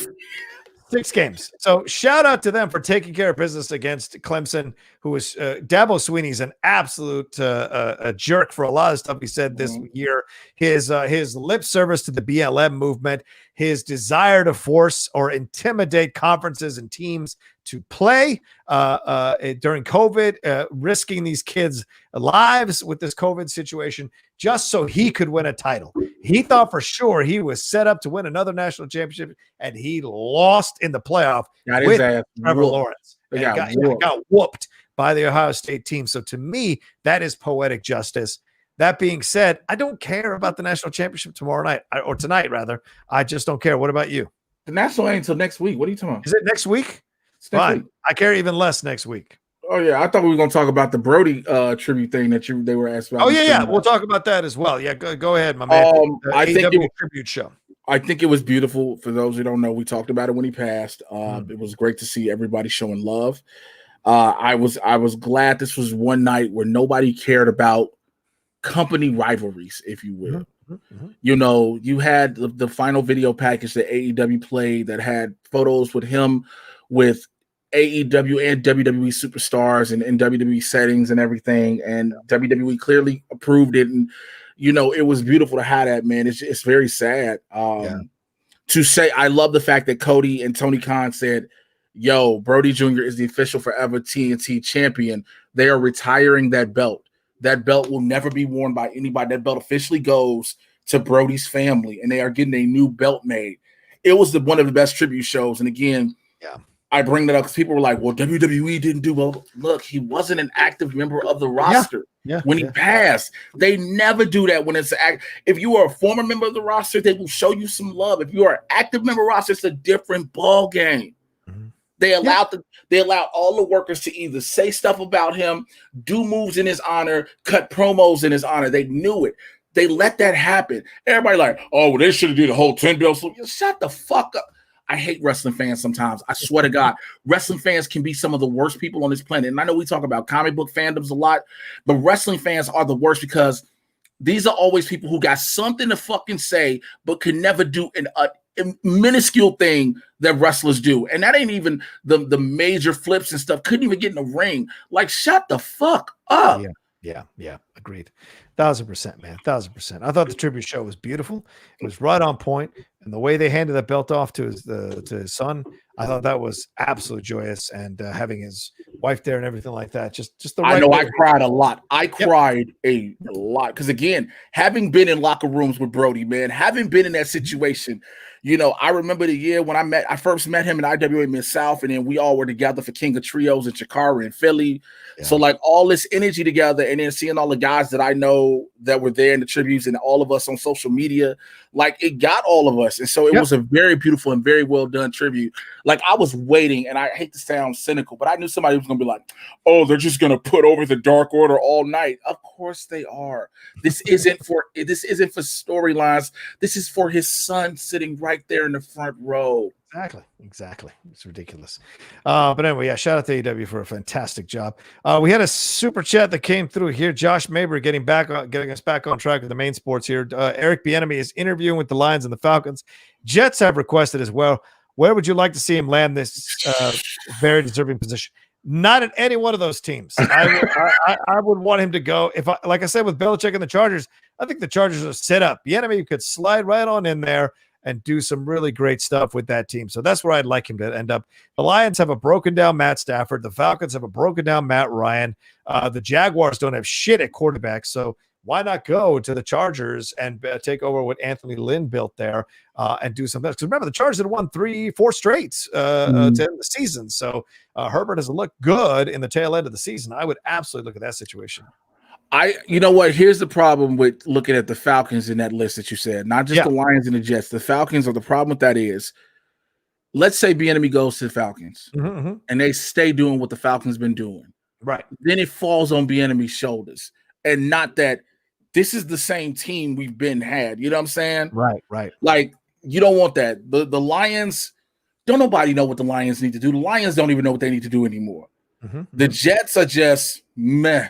6 games. So shout out to them for taking care of business against Clemson, who is Dabo Swinney's an absolute a jerk for a lot of stuff he said this year. His lip service to the BLM movement, his desire to force or intimidate conferences and teams to play during COVID, risking these kids' lives with this COVID situation just so he could win a title. He thought for sure he was set up to win another national championship, and he lost in the playoff with Trevor Lawrence. Got whooped by the Ohio State team. So to me, that is poetic justice. That being said, I don't care about the national championship tomorrow night, or tonight, rather. I just don't care. What about you? The national ain't until next week. What are you talking about? Is it next week? Fine. I care even less next week. Oh, yeah. I thought we were going to talk about the Brody tribute thing that they were asked about. Oh, yeah. We'll talk about that as well. Yeah, go ahead, my man. I think it tribute show. I think it was beautiful. For those who don't know, we talked about it when he passed. It was great to see everybody showing love. I was glad this was one night where nobody cared about company rivalries, if you will. Mm-hmm. You know, you had the final video package that AEW played that had photos with him with AEW and WWE superstars and in WWE settings and everything, and WWE clearly approved it. And you know, it was beautiful to have that, man. It's very sad to say. I love the fact that Cody and Tony Khan said, yo, Brody Jr. is the official forever TNT champion. They are retiring that belt. that belt will never be worn by anybody. That belt officially goes to Brody's family, and they are getting a new belt made. It was one of the best tribute shows. And again, I bring that up because people were like, well, WWE didn't do well. Look, he wasn't an active member of the roster when he passed. They never do that when it's if you are a former member of the roster, they will show you some love. If you are an active member of the roster, it's a different ball game. They allowed all the workers to either say stuff about him, do moves in his honor, cut promos in his honor. They knew it. They let that happen. Everybody like, oh, well, they should have did the whole 10 belts. Shut the fuck up. I hate wrestling fans sometimes. I swear to God, wrestling fans can be some of the worst people on this planet. And I know we talk about comic book fandoms a lot, but wrestling fans are the worst because these are always people who got something to fucking say, but could never do a minuscule thing that wrestlers do. And that ain't even the major flips and stuff. Couldn't even get in the ring. Like, shut the fuck up. Yeah. Agreed. 1,000%, man. 1,000%. I thought the tribute show was beautiful. It was right on point. And the way they handed that belt off to his son, I thought that was absolutely joyous. And having his wife there and everything like that, just the right. I know way. I cried a lot. I cried a lot because again, having been in locker rooms with Brody, man, having been in that situation, you know, I remember the year when I first met him in IWA Mid-South, and then we all were together for King of Trios in Chikara in Philly. Yeah. So like all this energy together, and then seeing all the guys that I know that were there in the tributes and all of us on social media, like it got all of us. And so it was a very beautiful and very well done tribute. Like I was waiting, and I hate to sound cynical, but I knew somebody was going to be like, oh, they're just going to put over the Dark Order all night. Of course they are. This isn't for storylines. This is for his son sitting right there in the front row. Exactly. It's ridiculous. But anyway, shout out to AEW for a fantastic job. We had a super chat that came through here. Josh Mabry getting us back on track with the main sports here. Eric Bieniemy is interviewing with the Lions and the Falcons. Jets have requested as well. Where would you like to see him land this very deserving position? Not in any one of those teams. I would want him to go. Like I said, with Belichick and the Chargers, I think the Chargers are set up. Bieniemy could slide right on in there and do some really great stuff with that team. So that's where I'd like him to end up. The Lions have a broken down Matt Stafford. The Falcons have a broken down Matt Ryan. The Jaguars don't have shit at quarterback. So why not go to the Chargers and take over what Anthony Lynn built there and do something else? Because remember, the Chargers had won 3-4 straights to end the season. So Herbert has looked good in the tail end of the season. I would absolutely look at that situation. You know what? Here's the problem with looking at the Falcons in that list that you said, not just the Lions and the Jets. The Falcons are the problem with that is, let's say Bieniemy goes to the Falcons and they stay doing what the Falcons been doing. Right. Then it falls on Bieniemy's shoulders, and not that this is the same team we've been had. You know what I'm saying? Right. Like you don't want that. The Lions, don't nobody know what the Lions need to do. The Lions don't even know what they need to do anymore. The Jets are just meh.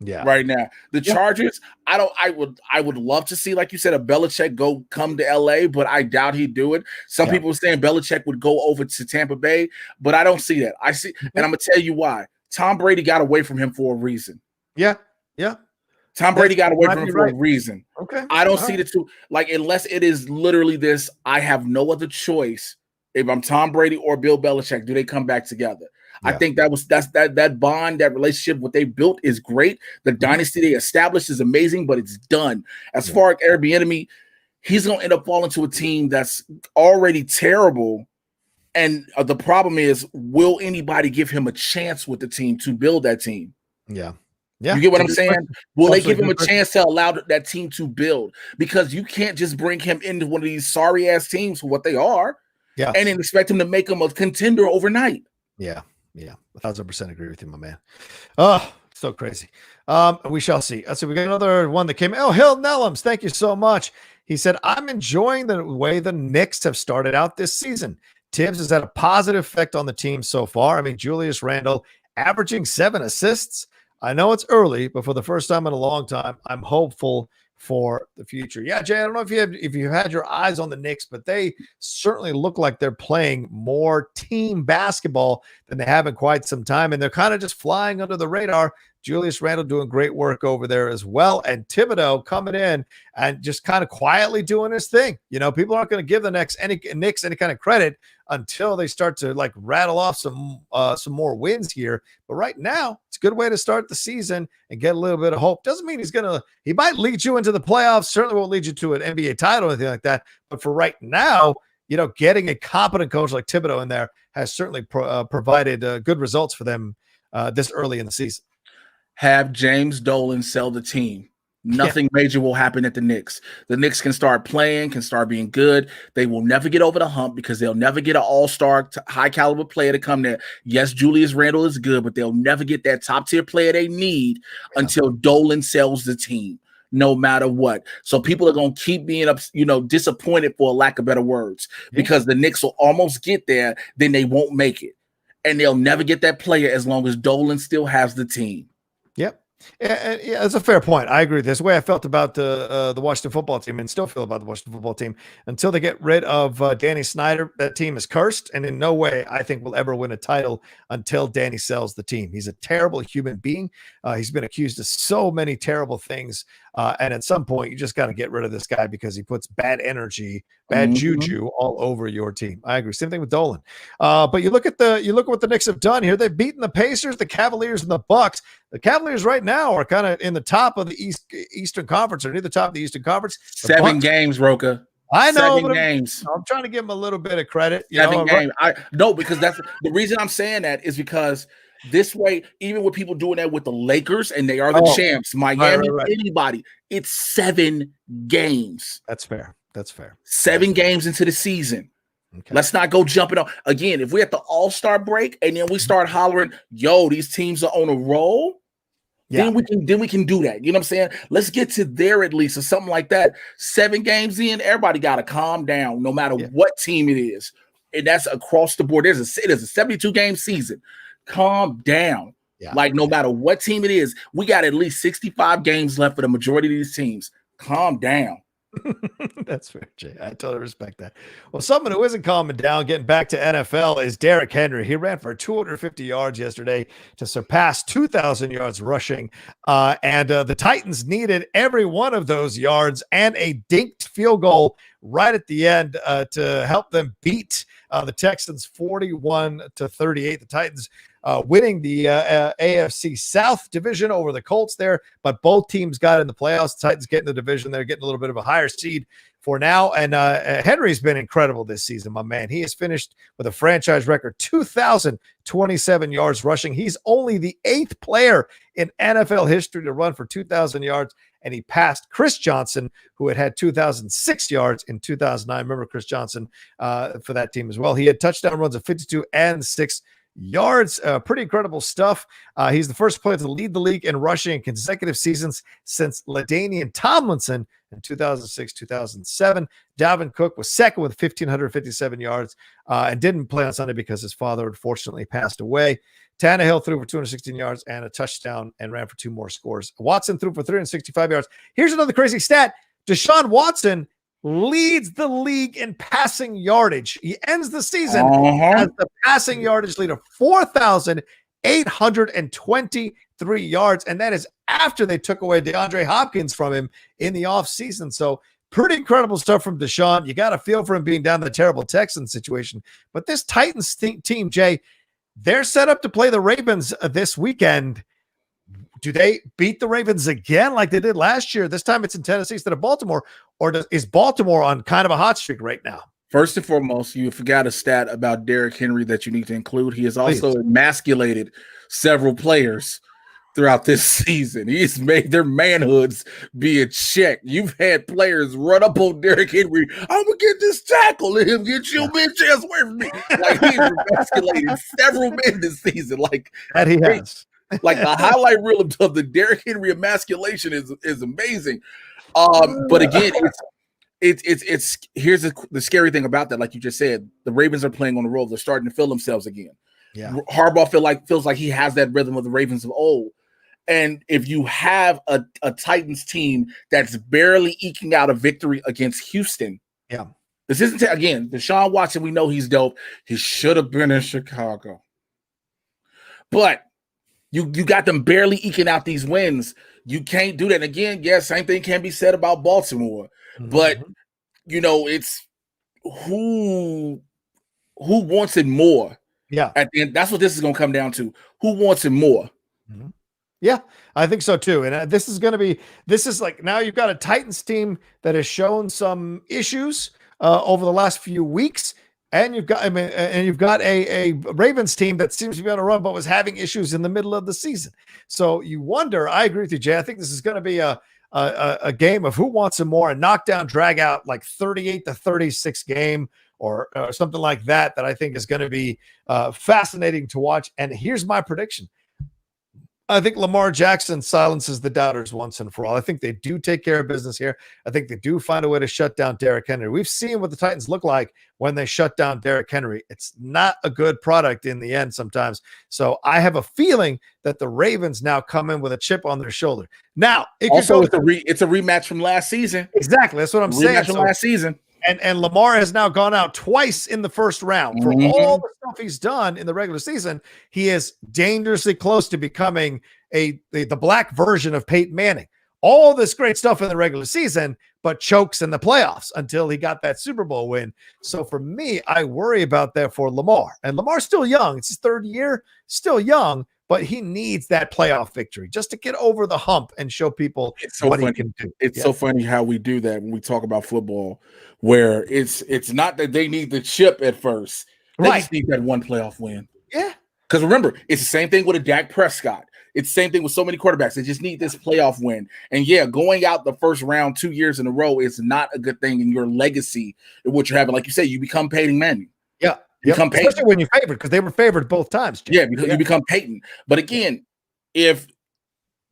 Yeah. Right now, the Chargers. I would love to see, like you said, a Belichick come to LA, but I doubt he'd do it. Some people are saying Belichick would go over to Tampa Bay, but I don't see that. I see, and I'm gonna tell you why. Tom Brady got away from him for a reason. Yeah. Tom Brady got away from him for a reason. Okay. I don't see the two, like, unless it is literally this, I have no other choice. If I'm Tom Brady or Bill Belichick, do they come back together? I think that bond, that relationship, what they built is great. The dynasty they established is amazing, but it's done. As far as Eric Bieniemy, he's going to end up falling to a team that's already terrible. And the problem is, will anybody give him a chance with the team to build that team? Yeah. You get what I'm saying? Will they give him a chance to allow that team to build? Because you can't just bring him into one of these sorry ass teams for what they are, and then expect him to make them a contender overnight. Yeah, 1,000% agree with you, my man. Oh, so crazy. We shall see. So we got another one that came. Oh, Hill Nellums, thank you so much. He said, I'm enjoying the way the Knicks have started out this season. Tibbs has had a positive effect on the team so far. I mean, Julius Randle averaging 7 assists. I know it's early, but for the first time in a long time, I'm hopeful for the future. Yeah, Jay, I don't know if you had your eyes on the Knicks, but they certainly look like they're playing more team basketball than they have in quite some time, and they're kind of just flying under the radar. Julius Randle doing great work over there as well. And Thibodeau coming in and just kind of quietly doing his thing. People aren't going to give the Knicks any kind of credit until they start to like rattle off some more wins here. But right now, it's a good way to start the season and get a little bit of hope. Doesn't mean he might lead you into the playoffs. Certainly won't lead you to an NBA title or anything like that. But for right now, getting a competent coach like Thibodeau in there has certainly provided good results for them this early in the season. Have James Dolan sell the team. Nothing major will happen at the Knicks. The Knicks can start playing, can start being good. They will never get over the hump because they'll never get an all-star, high-caliber player to come there. Yes, Julius Randle is good, but they'll never get that top-tier player they need until Dolan sells the team, no matter what. So people are going to keep being disappointed, for a lack of better words, because the Knicks will almost get there, then they won't make it. And they'll never get that player as long as Dolan still has the team. Yep. Yeah, that's a fair point. I agree. That's the way I felt about the Washington football team, and still feel about the Washington football team. Until they get rid of Danny Snyder, that team is cursed, and in no way I think will ever win a title until Danny sells the team. He's a terrible human being. He's been accused of so many terrible things, and at some point you just got to get rid of this guy because he puts bad energy, bad juju all over your team. I agree. Same thing with Dolan. But you look at what the Knicks have done here. They've beaten the Pacers, the Cavaliers, and the Bucks. The Cavaliers right now are kind of in the top of the Eastern Conference, or near the top of the Eastern Conference. 7 games, Rocha. I know. 7 games. I'm trying to give them a little bit of credit. 7 games. Because that's the reason I'm saying that is because this way, even with people doing that with the Lakers, and they are the champs, Miami, anybody, it's 7 games. That's fair. 7 games into the season. Okay. Let's not go jumping on again. If we're at the All-Star break and then we start hollering, "Yo, these teams are on a roll," then we can do that. You know what I'm saying? Let's get to there at least, or something like that. 7 games in, everybody got to calm down, no matter what team it is, and that's across the board. It is a 72-game season. Calm down. Like no matter what team it is, we got at least 65 games left for the majority of these teams. Calm down. That's fair, Jay. I totally respect that. Well, someone who isn't calming down, getting back to NFL, is Derrick Henry. He ran for 250 yards yesterday to surpass 2,000 yards rushing. And the Titans needed every one of those yards and a dinked field goal right at the end to help them beat the Texans 41-38. The Titans winning the AFC South division over the Colts there, but both teams got in the playoffs. The Titans getting the division. They're getting a little bit of a higher seed for now. And Henry's been incredible this season, my man. He has finished with a franchise record 2,027 yards rushing. He's only the 8th player in NFL history to run for 2,000 yards. And he passed Chris Johnson, who had 2,006 yards in 2009. Remember Chris Johnson for that team as well. He had touchdown runs of 52 and 6 yards. Pretty incredible stuff. He's the first player to lead the league in rushing in consecutive seasons since LaDainian Tomlinson in 2006-2007. Dalvin Cook was second with 1,557 yards and didn't play on Sunday because his father unfortunately passed away. Tannehill threw for 216 yards and a touchdown and ran for 2 more scores. Watson threw for 365 yards. Here's another crazy stat. Deshaun Watson leads the league in passing yardage. He ends the season as the passing yardage leader, 4,823 yards. And that is after they took away DeAndre Hopkins from him in the offseason. So pretty incredible stuff from Deshaun. You got to feel for him being down the terrible Texans situation. But this Titans team, Jay, they're set up to play the Ravens this weekend. Do they beat the Ravens again like they did last year? This time it's in Tennessee instead of Baltimore, or is Baltimore on kind of a hot streak right now? First and foremost, you forgot a stat about Derrick Henry that you need to include. He has also emasculated several players throughout this season. He's made their manhoods be in check. You've had players run up on Derrick Henry. I'm going to get this tackle. Let him get your bitch ass away from me. Like he's emasculated several men this season. Like that he has. Like the highlight reel of the Derrick Henry emasculation is amazing. But again, it's here's the scary thing about that. Like you just said, the Ravens are playing on the road. They're starting to feel themselves again. Yeah, Harbaugh feels like he has that rhythm of the Ravens of old. And if you have a Titans team that's barely eking out a victory against Houston, this isn't again Deshaun Watson. We know he's dope. He should have been in Chicago, but You got them barely eking out these wins. You can't do that. And again, yes, same thing can be said about Baltimore. But it's who wants it more. Yeah. At the end, that's what this is going to come down to. Who wants it more? Yeah, I think so too. And this is like, now you've got a Titans team that has shown some issues over the last few weeks. And you've got a Ravens team that seems to be on a run, but was having issues in the middle of the season. So you wonder. I agree with you, Jay. I think this is going to be a game of who wants it more, a knockdown, drag out, like 38-36 game or something like that. That I think is going to be fascinating to watch. And here's my prediction. I think Lamar Jackson silences the doubters once and for all. I think they do take care of business here. I think they do find a way to shut down Derrick Henry. We've seen what the Titans look like when they shut down Derrick Henry. It's not a good product in the end sometimes. So I have a feeling that the Ravens now come in with a chip on their shoulder. Now, it's a rematch from last season. Exactly. That's what I'm saying. Rematch from last season. And Lamar has now gone out twice in the first round. For all the stuff he's done in the regular season, he is dangerously close to becoming the black version of Peyton Manning. All this great stuff in the regular season, but chokes in the playoffs until he got that Super Bowl win. So for me, I worry about that for Lamar. And Lamar's still young. It's his third year, still young, but he needs that playoff victory just to get over the hump and show people what he can do. It's so funny how we do that when we talk about football, where it's not that they need the chip at first. They just need that one playoff win. Yeah. Because remember, it's the same thing with a Dak Prescott. It's the same thing with so many quarterbacks. They just need this playoff win. And yeah, going out the first round 2 years in a row is not a good thing in your legacy in what you're having. Like you say, you become Peyton Manning. Yeah. Become Peyton. Especially when you're favored, because they were favored both times. Jim. Yeah, you become Peyton. But again, if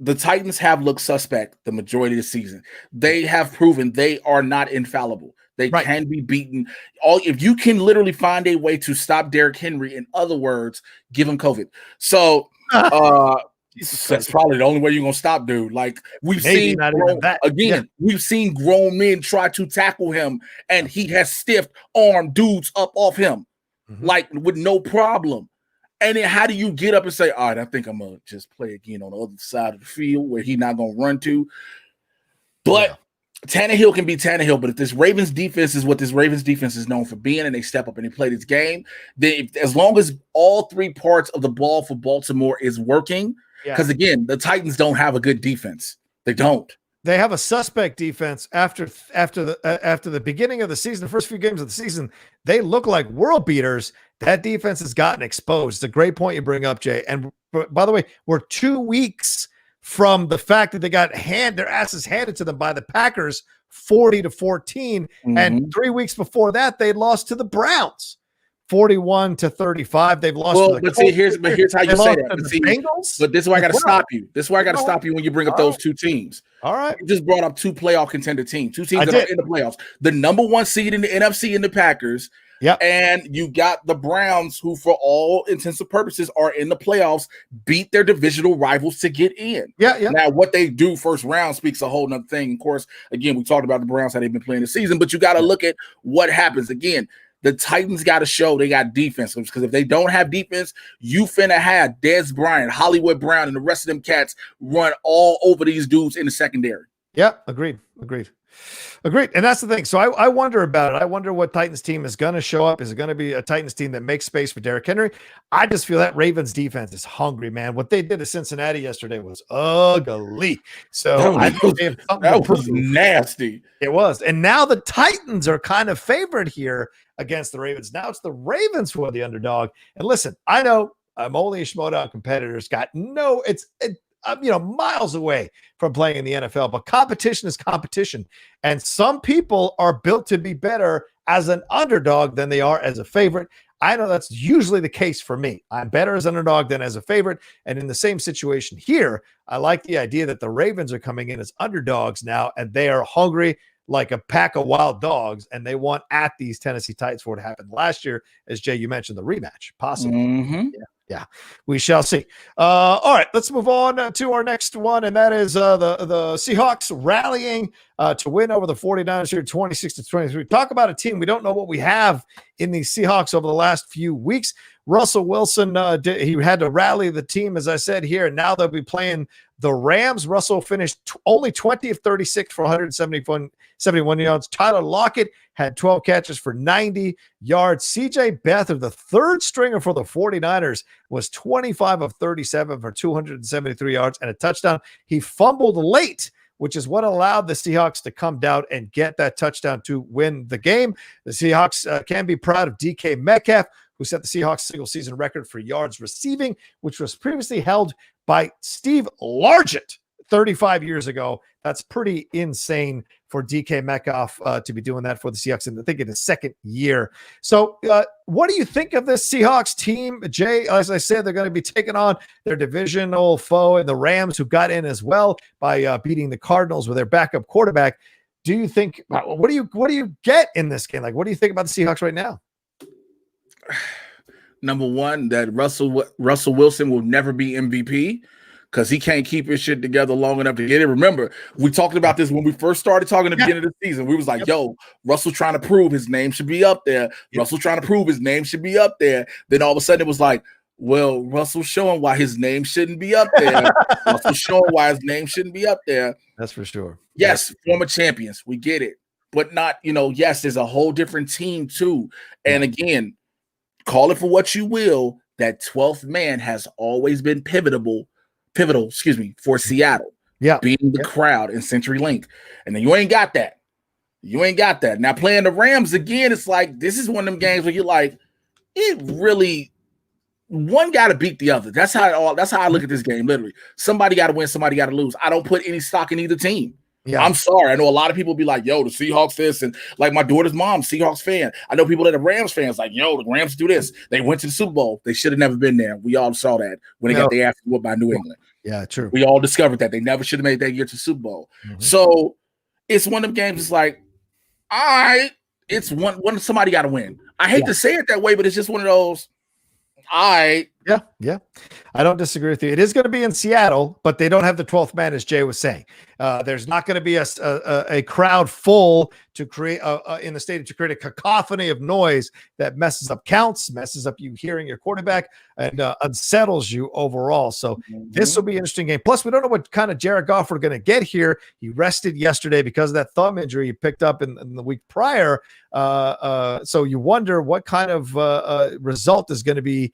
the Titans have looked suspect the majority of the season, they have proven they are not infallible. They can be beaten. If you can literally find a way to stop Derrick Henry, in other words, give him COVID. So that's probably the only way you're gonna stop, dude. Like we've seen we've seen grown men try to tackle him, and he has stiffed armed dudes up off him. Like with no problem. And then how do you get up and say, all right, I think I'm gonna just play again on the other side of the field where he's not gonna run to? But Tannehill can be Tannehill, but if this Ravens defense is what this Ravens defense is known for being, and they step up and they play this game, then as long as all three parts of the ball for Baltimore is working, because again, the Titans don't have a good defense. They don't. They have a suspect defense after the beginning of the season, the first few games of the season. They look like world beaters. That defense has gotten exposed. It's a great point you bring up, Jay. And by the way, we're 2 weeks from the fact that they got their asses handed to them by the Packers 40-14. And 3 weeks before that, they lost to the Browns 41-35. They've lost to the Colts. Here's how you say that. Bengals? But this is why I got to stop you. This is why I got to stop you when you bring up those two teams. All right. You just brought up two playoff contender teams. Two teams that are in the playoffs. The number one seed in the NFC in the Packers. Yeah. And you got the Browns, who for all intents and purposes are in the playoffs, beat their divisional rivals to get in. Yeah. Now, what they do first round speaks a whole nother thing. Of course, again, we talked about the Browns, how they've been playing the season, but you got to look at what happens. Again, the Titans got to show they got defense, because if they don't have defense, you finna have Dez Bryant, Hollywood Brown, and the rest of them cats run all over these dudes in the secondary. Yeah, agreed. And that's the thing. So I wonder about it. I wonder what Titans team is going to show up. Is it going to be a Titans team that makes space for Derrick Henry? I just feel that Ravens defense is hungry, man. What they did to Cincinnati yesterday was ugly. So that was nasty. It was. And now the Titans are kind of favored here against the Ravens. Now it's the Ravens who are the underdog. And listen, I know I'm only a Schmodown competitor. I'm miles away from playing in the NFL, but competition is competition. And some people are built to be better as an underdog than they are as a favorite. I know that's usually the case for me. I'm better as an underdog than as a favorite. And in the same situation here, I like the idea that the Ravens are coming in as underdogs now, and they are hungry like a pack of wild dogs, and they want at these Tennessee Titans for it to happen last year, as Jay, you mentioned, the rematch possible. Mm-hmm. Yeah. Yeah, we shall see. All right, let's move on to our next one, and that is the Seahawks rallying to win over the 49ers here 26-23. Talk about a team. We don't know what we have in the Seahawks over the last few weeks. Russell Wilson, he had to rally the team, as I said here, and now they'll be playing the Rams. Russell finished only 20 of 36 for 171 yards. Tyler Lockett had 12 catches for 90 yards. CJ Beathard, the third stringer for the 49ers, was 25 of 37 for 273 yards and a touchdown. He fumbled late, which is what allowed the Seahawks to come down and get that touchdown to win the game. The Seahawks can be proud of DK Metcalf, who set the Seahawks single-season record for yards receiving, which was previously held by Steve Largent 35 years ago. That's pretty insane for DK Metcalf to be doing that for the Seahawks, and I think in his second year. So what do you think of this Seahawks team, Jay? As I said, they're going to be taking on their divisional foe and the Rams, who got in as well by beating the Cardinals with their backup quarterback. Do you think what do you get in this game? Like, what do you think about the Seahawks right now? Number one, that Russell Wilson will never be MVP because he can't keep his shit together long enough to get it. Remember, we talked about this when we first started talking at the beginning of the season. We was like, yo, Russell trying to prove his name should be up there. Russell trying to prove his name should be up there. Then all of a sudden it was like, well, Russell showing why his name shouldn't be up there. Russell showing why his name shouldn't be up there. That's for sure. Yes, former champions. We get it. But not, yes, there's a whole different team too. And again, call it for what you will, that 12th man has always been pivotal, for Seattle. Yeah. Beating the crowd in CenturyLink. And then you ain't got that. Now playing the Rams again, it's like, this is one of them games where you're like, it really, one got to beat the other. That's how I look at this game, literally. Somebody got to win, somebody got to lose. I don't put any stock in either team. Yeah. I'm sorry. I know a lot of people be like, yo, the Seahawks this, and like my daughter's mom, Seahawks fan. I know people that are Rams fans like, yo, the Rams do this. They went to the Super Bowl. They should have never been there. We all saw that when they got their ass whooped by New England. Yeah, true. We all discovered that. They never should have made that year to the Super Bowl. Mm-hmm. So it's one of them games. It's like, all right, it's one somebody got to win. I hate to say it that way, but it's just one of those, all right. Yeah. I don't disagree with you. It is going to be in Seattle, but they don't have the 12th man, as Jay was saying. There's not going to be a crowd full to create in the stadium to create a cacophony of noise that messes up counts, messes up you hearing your quarterback, and unsettles you overall. So this will be an interesting game. Plus, we don't know what kind of Jared Goff we're going to get here. He rested yesterday because of that thumb injury he picked up in the week prior. So you wonder what kind of result is going to be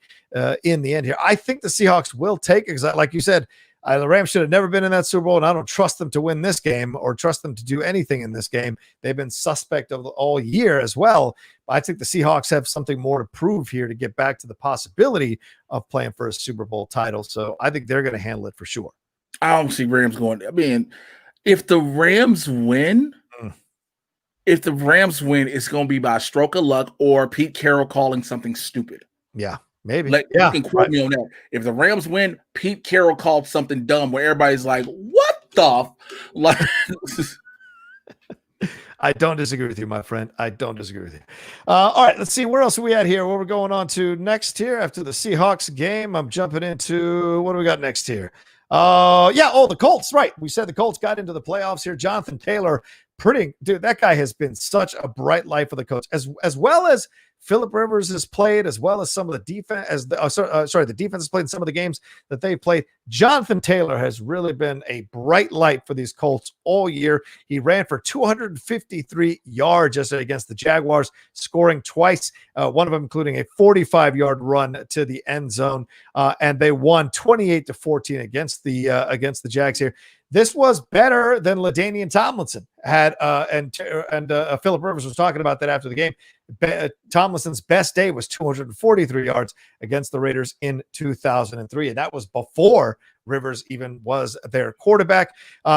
in the end here. I think the Seahawks will take it because, like you said, the Rams should have never been in that Super Bowl, and I don't trust them to win this game or trust them to do anything in this game. They've been suspect of all year as well. I think the Seahawks have something more to prove here to get back to the possibility of playing for a Super Bowl title. So I think they're going to handle it for sure. I don't see Rams going. I mean, if the Rams win, it's going to be by a stroke of luck or Pete Carroll calling something stupid. Yeah. Maybe. You can quote me on that. If the Rams win, Pete Carroll called something dumb where everybody's like, what the like I don't disagree with you, my friend. I don't disagree with you. All right, let's see. Where else are we at here? What we're going on to next here after the Seahawks game. I'm jumping into what do we got next here? The Colts. Right. We said the Colts got into the playoffs here. Jonathan Taylor, that guy has been such a bright light for the Colts, as well as Phillip Rivers has played, as well as some of the defense. The defense has played in some of the games that they played. Jonathan Taylor has really been a bright light for these Colts all year. He ran for 253 yards yesterday against the Jaguars, scoring twice, one of them including a 45-yard run to the end zone, and they won 28-14 against the Jags here. This was better than LaDainian Tomlinson had, and Phillip Rivers was talking about that after the game. Tomlinson's best day was 243 yards against the Raiders in 2003, and that was before Rivers even was their quarterback.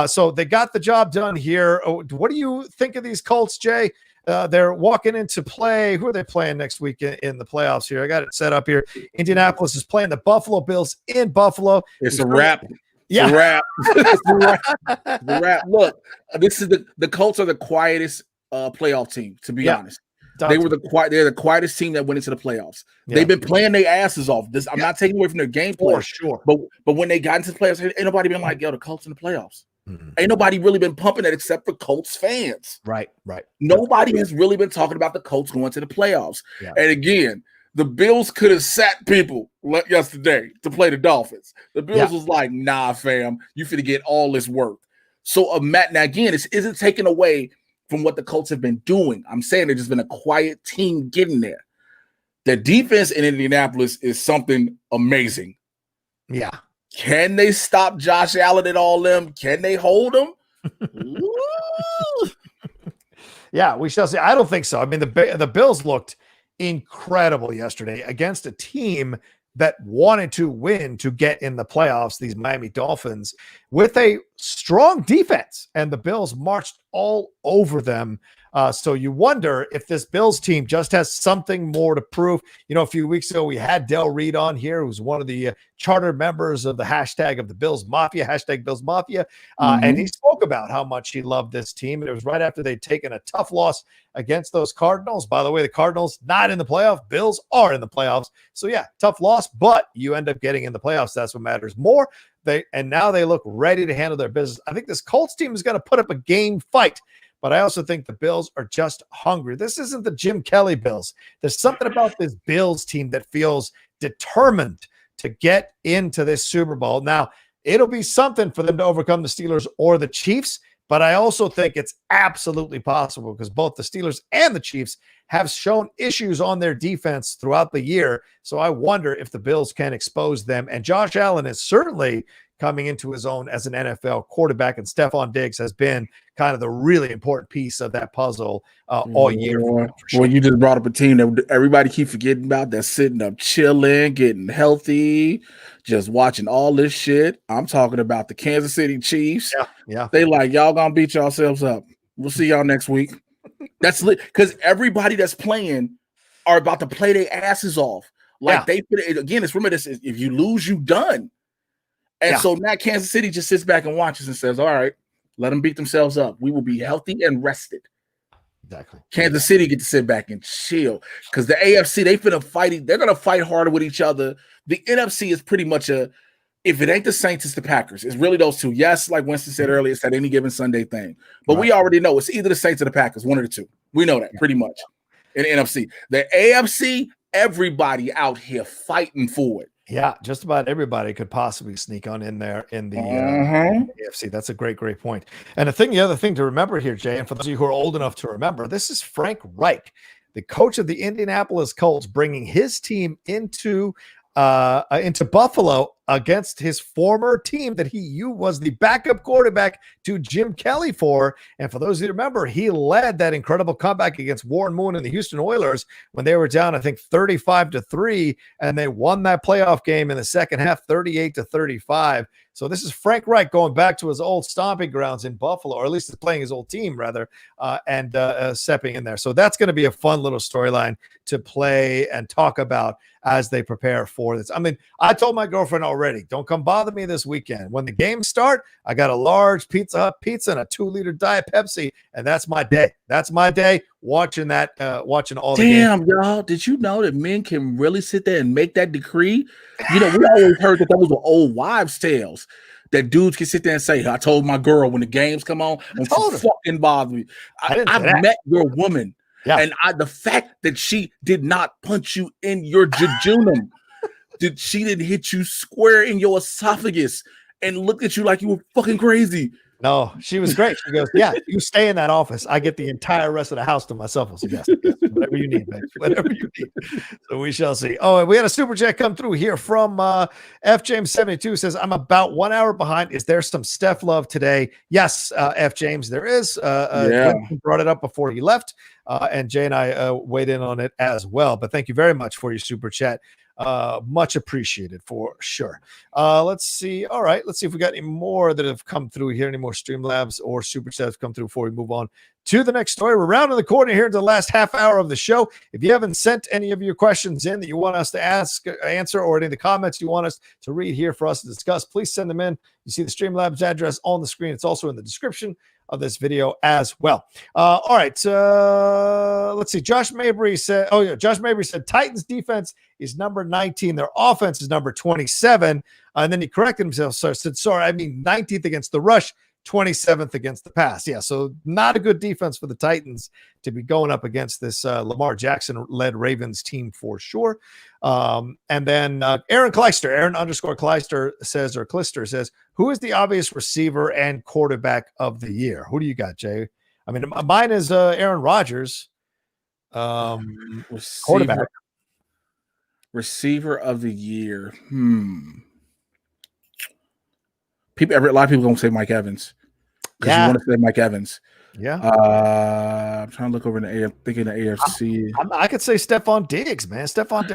So they got the job done here. What do you think of these Colts, Jay? They're walking into play. Who are they playing next week in the playoffs here? I got it set up here. Indianapolis is playing the Buffalo Bills in Buffalo. It's a wrap. Yeah. It's a wrap. Look, this is the Colts are the quietest playoff team, to be honest. They're the quietest team that went into the playoffs. Yeah. They've been playing their asses off. I'm not taking away from their game play, for sure. But when they got into the playoffs, ain't nobody been like, yo, the Colts in the playoffs. Mm-hmm. Ain't nobody really been pumping it except for Colts fans. Right. Nobody has really been talking about the Colts going to the playoffs. Yeah. And again, the Bills could have sat people yesterday to play the Dolphins. The Bills was like, nah, fam, you finna get all this work. So Matt, now again, this isn't taken away from what the Colts have been doing. I'm saying there's just been a quiet team getting there. The defense in Indianapolis is something amazing. Yeah. Can they stop Josh Allen and all them? Can they hold them? Yeah, we shall see. I don't think so. I mean, the Bills looked incredible yesterday against a team that wanted to win to get in the playoffs, these Miami Dolphins, with a strong defense, and the Bills marched all over them. So you wonder if this Bills team just has something more to prove. You know, a few weeks ago, we had Del Reed on here, who's one of the charter members of the hashtag of the Bills Mafia, hashtag Bills Mafia. And he spoke about how much he loved this team. And it was right after they'd taken a tough loss against those Cardinals. By the way, the Cardinals not in the playoffs. Bills are in the playoffs. So yeah, tough loss, but you end up getting in the playoffs. That's what matters more. Now they look ready to handle their business. I think this Colts team is going to put up a game fight. But I also think the Bills are just hungry. This isn't the Jim Kelly Bills. There's something about this Bills team that feels determined to get into this Super Bowl. Now, it'll be something for them to overcome the Steelers or the Chiefs, but I also think it's absolutely possible because both the Steelers and the Chiefs have shown issues on their defense throughout the year. So I wonder if the Bills can expose them. And Josh Allen is certainly coming into his own as an NFL quarterback, and Stephon Diggs has been kind of the really important piece of that puzzle all year. Well, you just brought up a team that everybody keep forgetting about, that's sitting up chilling, getting healthy, just watching all this shit. I'm talking about the Kansas City Chiefs. Yeah. They like, y'all gonna beat yourselves up. We'll see y'all next week. That's lit, because everybody that's playing are about to play their asses off. Like they put it again. It's remember this: if you lose, you done. And so now Kansas City just sits back and watches and says, all right, let them beat themselves up. We will be healthy and rested. Exactly. Kansas City get to sit back and chill because the AFC, they're going to fight harder with each other. The NFC is pretty much if it ain't the Saints, it's the Packers. It's really those two. Yes, like Winston said earlier, it's that any given Sunday thing. But we already know it's either the Saints or the Packers, one of the two. We know that pretty much in the NFC. The AFC, everybody out here fighting for it. Yeah, just about everybody could possibly sneak on in there in the AFC. That's a great point. And the other thing to remember here, Jay, and for those of you who are old enough to remember, this is Frank Reich, the coach of the Indianapolis Colts, bringing his team into Buffalo against his former team that he was the backup quarterback to Jim Kelly for. And for those of you who remember, he led that incredible comeback against Warren Moon and the Houston Oilers when they were down, I think, 35-3, and they won that playoff game in the second half, 38-35. So this is Frank Reich going back to his old stomping grounds in Buffalo, or at least he's playing his old team, rather, and stepping in there. So that's going to be a fun little storyline to play and talk about as they prepare for this. I mean, I told my girlfriend already, don't come bother me this weekend. When the games start, I got a large Pizza Hut pizza and a 2-liter Diet Pepsi, and that's my day. That's my day, watching all the games. Damn, y'all, did you know that men can really sit there and make that decree? You know, we always heard that was old wives' tales, that dudes can sit there and say, I told my girl when the games come on, don't fucking bother me. I met your woman. Yeah. And the fact that she did not punch you in your jejunum, she didn't hit you square in your esophagus and looked at you like you were fucking crazy. No, she was great. She goes, yeah, you stay in that office. I get the entire rest of the house to myself. I said, yes, whatever you need, babe. Whatever you need. So we shall see. Oh, and we had a super chat come through here from F James 72 says, I'm about 1 hour behind. Is there some Steph love today? Yes, F James, there is. He brought it up before he left. And Jay and I weighed in on it as well. But thank you very much for your super chat. Much appreciated for sure. Let's see. All right. Let's see if we got any more that have come through here. Any more Streamlabs or super chats come through before we move on to the next story. We're rounding the corner here to the last half hour of the show. If you haven't sent any of your questions in that you want us to answer, or any of the comments you want us to read here for us to discuss, please send them in. You see the StreamLabs address on the screen. It's also in the description of this video as well. All right. Let's see. Josh Mabry said Titans defense is number 19. Their offense is number 27. And then he corrected himself. So I said, sorry, I mean 19th against the rush, 27th against the pass. Yeah. So not a good defense for the Titans to be going up against this Lamar Jackson led Ravens team for sure. And then Aaron _Kleister says, or Klister says, who is the obvious receiver and quarterback of the year? Who do you got, Jay? I mean, mine is Aaron Rodgers. Quarterback. Receiver of the year. A lot of people gonna say Mike Evans. Because you want to say Mike Evans. Yeah. I'm trying to look over in the thinking the AFC. I could say Stephon Diggs, man. Stephon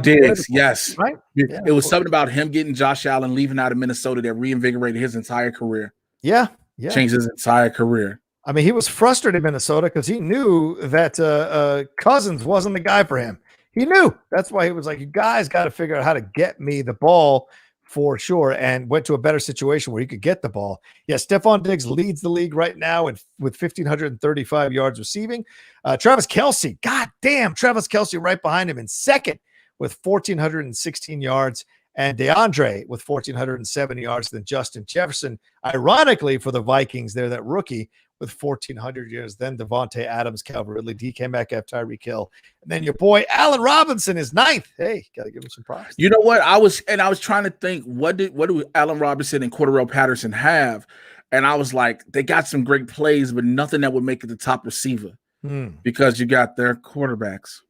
Diggs, yes. Right? Yeah. It was something about him getting Josh Allen leaving out of Minnesota that reinvigorated his entire career. Yeah. Changed his entire career. I mean, he was frustrated in Minnesota because he knew that Cousins wasn't the guy for him. He knew. That's why he was like, you guys got to figure out how to get me the ball for sure, and went to a better situation where he could get the ball. Yeah, Stephon Diggs leads the league right now with 1,535 yards receiving. Travis Kelce, Travis Kelce right behind him in second with 1,416 yards. And DeAndre with 1,470 yards. Then Justin Jefferson, ironically for the Vikings, they're that rookie with 1,400 yards. Then Devontae Adams, Calvin Ridley, DK Metcalf, Tyreek Hill. And then your boy Allen Robinson is ninth. Hey, got to give him some props. You know what? I was trying to think, what do Allen Robinson and Cordarrelle Patterson have? And I was like, they got some great plays, but nothing that would make it the top receiver because you got their quarterbacks.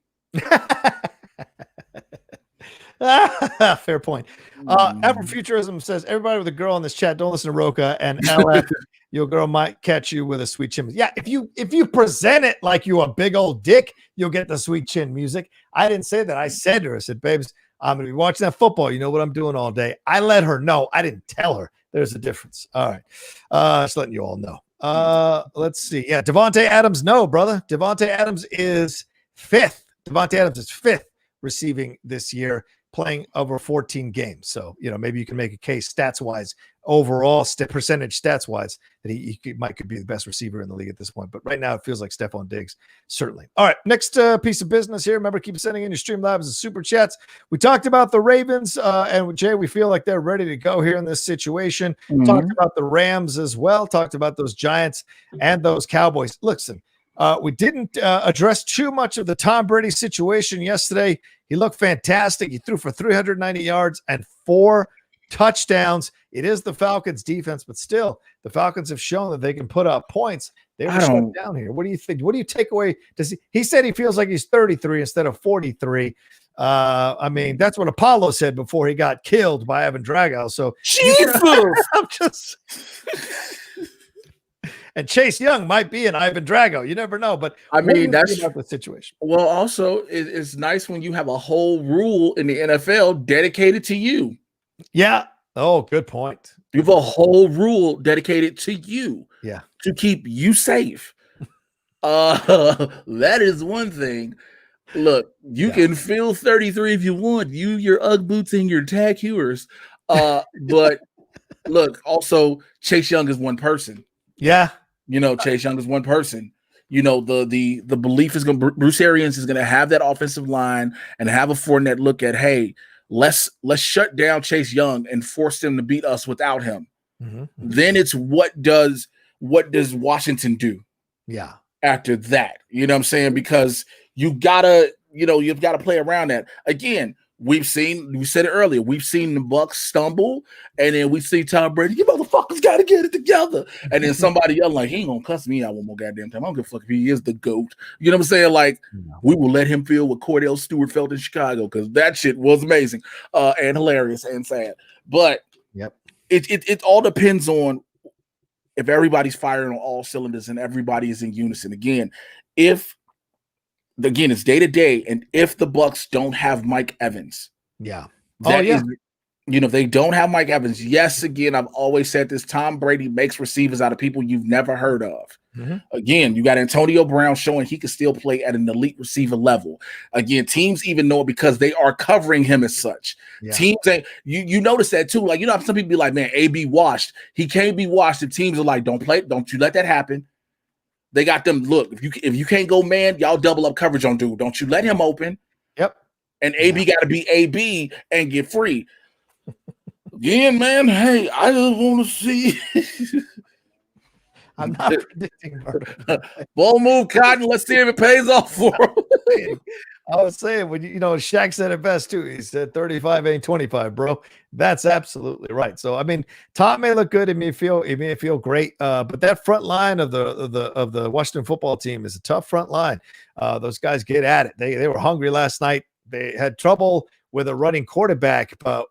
Fair point. Afrofuturism says, everybody with a girl in this chat, don't listen to Rocha, and LF, your girl might catch you with a sweet chin. Yeah, if you present it like you a big old dick, you'll get the sweet chin music. I didn't say that. I said to her, I said, babes, I'm going to be watching that football. You know what I'm doing all day. I let her know. I didn't tell her. There's a difference. All right. Just letting you all know. Let's see. Yeah, Devontae Adams, no, brother. Devontae Adams is fifth. Receiving this year, playing over 14 games. So, maybe you can make a case stats-wise, overall percentage stats-wise, that he could be the best receiver in the league at this point. But right now, it feels like Stephon Diggs, certainly. All right, next piece of business here. Remember, keep sending in your StreamLabs and Super Chats. We talked about the Ravens, and Jay, we feel like they're ready to go here in this situation. Talked about the Rams as well. Talked about those Giants and those Cowboys. Listen, we didn't address too much of the Tom Brady situation yesterday. He looked fantastic. He threw for 390 yards and 4 touchdowns. It is the Falcons defense, but still, the Falcons have shown that they can put up points. They were shut down here. What do you think? What do you take away? He said he feels like he's 33 instead of 43. I mean, that's what Apollo said before he got killed by Ivan Drago. So I'm just and Chase Young might be an Ivan Drago. You never know. But I mean, that's about the situation. Well, also, it's nice when you have a whole rule in the NFL dedicated to you. Yeah. Oh, good point. You have a whole rule dedicated to you. Yeah. To keep you safe. That is one thing. Look, you can feel 33 if you want. Your Ugg boots and your Tag Heuers. But look, also Chase Young is one person. Yeah. Chase Young is one person. The belief is Bruce Arians is going to have that offensive line and have a Fournette look at, hey, let's shut down Chase Young and force them to beat us without him. Then it's what does Washington do? Yeah. After that, you know what I'm saying? Because you've got to play around that. Again, we said it earlier, we've seen the Bucs stumble, and then we see Tom Brady, you motherfuckers got to get it together. And then somebody else like, he ain't going to cuss me out one more goddamn time. I don't give a fuck if he is the GOAT. You know what I'm saying? Like, we will let him feel what Cordell Stewart felt in Chicago, because that shit was amazing and hilarious and sad. But it all depends on if everybody's firing on all cylinders and everybody is in unison. Again, it's day to day, and if the Bucs don't have Mike Evans, that if they don't have Mike Evans, yes, again, I've always said this, Tom Brady makes receivers out of people you've never heard of. Mm-hmm. Again, you got Antonio Brown showing he can still play at an elite receiver level. Again, teams even know it because they are covering him as such. Yeah. Teams, you notice that too. Like, some people be like, man, AB washed. He can't be washed. The teams are like, don't you let that happen. They got them, look, if you can't go man, y'all double up coverage on dude. Don't you let him open. Yep. And AB got to be AB and get free. Again, man, hey, I just want to see. I'm not predicting murder. Ball move, Cotton. Let's see if it pays off for him. I was saying, when Shaq said it best too. He said 35 ain't 25, bro. That's absolutely right. So I mean, Tom may look good. It may feel great. But that front line of the Washington football team is a tough front line. Those guys get at it. They were hungry last night. They had trouble with a running quarterback, but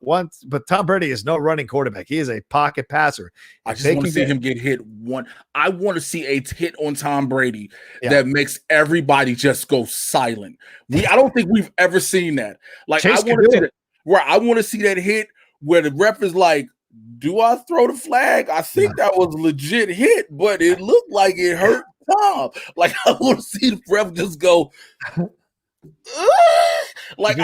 Tom Brady is no running quarterback. He is a pocket passer. I just want to see him get hit one. I want to see a hit on Tom Brady that makes everybody just go silent. I don't think we've ever seen that. Like, I want to see that where I want to see that hit where the ref is like, do I throw the flag? I think that was a legit hit, but it looked like it hurt Tom. Like, I want to see the ref just go like,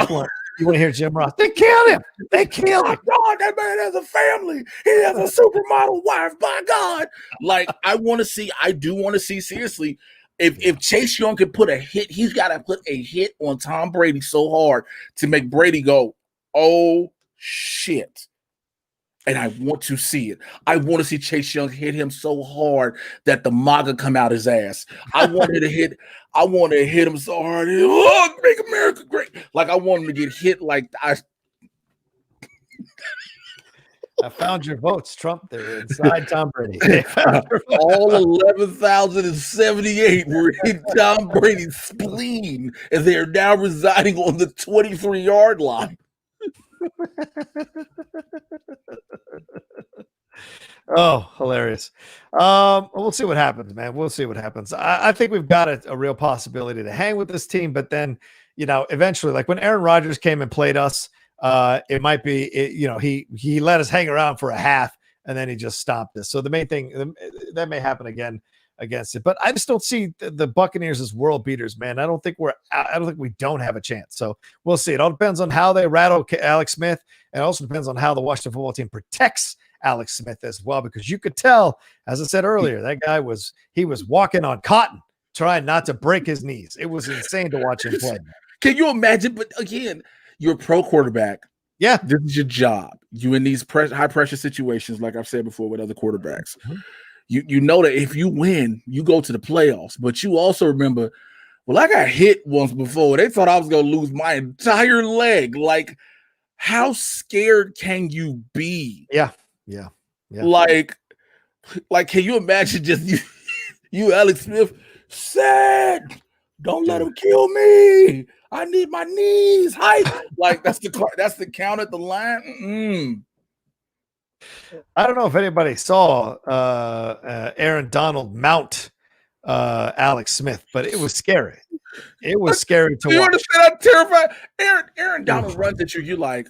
you want to hear Jim Ross? They killed him. They killed him. God, that man has a family. He has a supermodel wife. My God. Like, I do want to see, seriously, if Chase Young can put a hit, he's got to put a hit on Tom Brady so hard to make Brady go, oh, shit. And I want to see it. I want to see Chase Young hit him so hard that the MAGA come out his ass. I want to hit him so hard. Oh, make America great. Like, I want him to get hit like I found your votes, Trump. They're inside Tom Brady. All 11,078 were in Tom Brady's spleen, and they are now residing on the 23-yard line. Oh, hilarious. We'll see what happens, man. We'll see what happens. I think we've got a real possibility to hang with this team, but then, eventually, like when Aaron Rodgers came and played us, it might be, he let us hang around for a half and then he just stopped us. So the main thing that may happen again against it, but I just don't see the Buccaneers as world beaters, man. I don't think we don't have a chance. So we'll see. It all depends on how they rattle Alex Smith. And it also depends on how the Washington football team protects Alex Smith as well, because you could tell, as I said earlier, that guy was walking on cotton, trying not to break his knees. It was insane to watch him play. Can you imagine? But again, you're a pro quarterback. Yeah. This is your job. You in these high pressure situations, like I've said before with other quarterbacks. Mm-hmm. You know that if you win, you go to the playoffs. But you also remember, well, I got hit once before. They thought I was going to lose my entire leg. Like, how scared can you be? Yeah. Like, can you imagine just you Alex Smith said, don't let him kill me. I need my knees height. Like, that's the count at the line. Mm-mm. I don't know if anybody saw Aaron Donald mount Alex Smith, but it was scary. It was scary to watch. You understand how terrified Aaron Donald runs at you. You're like,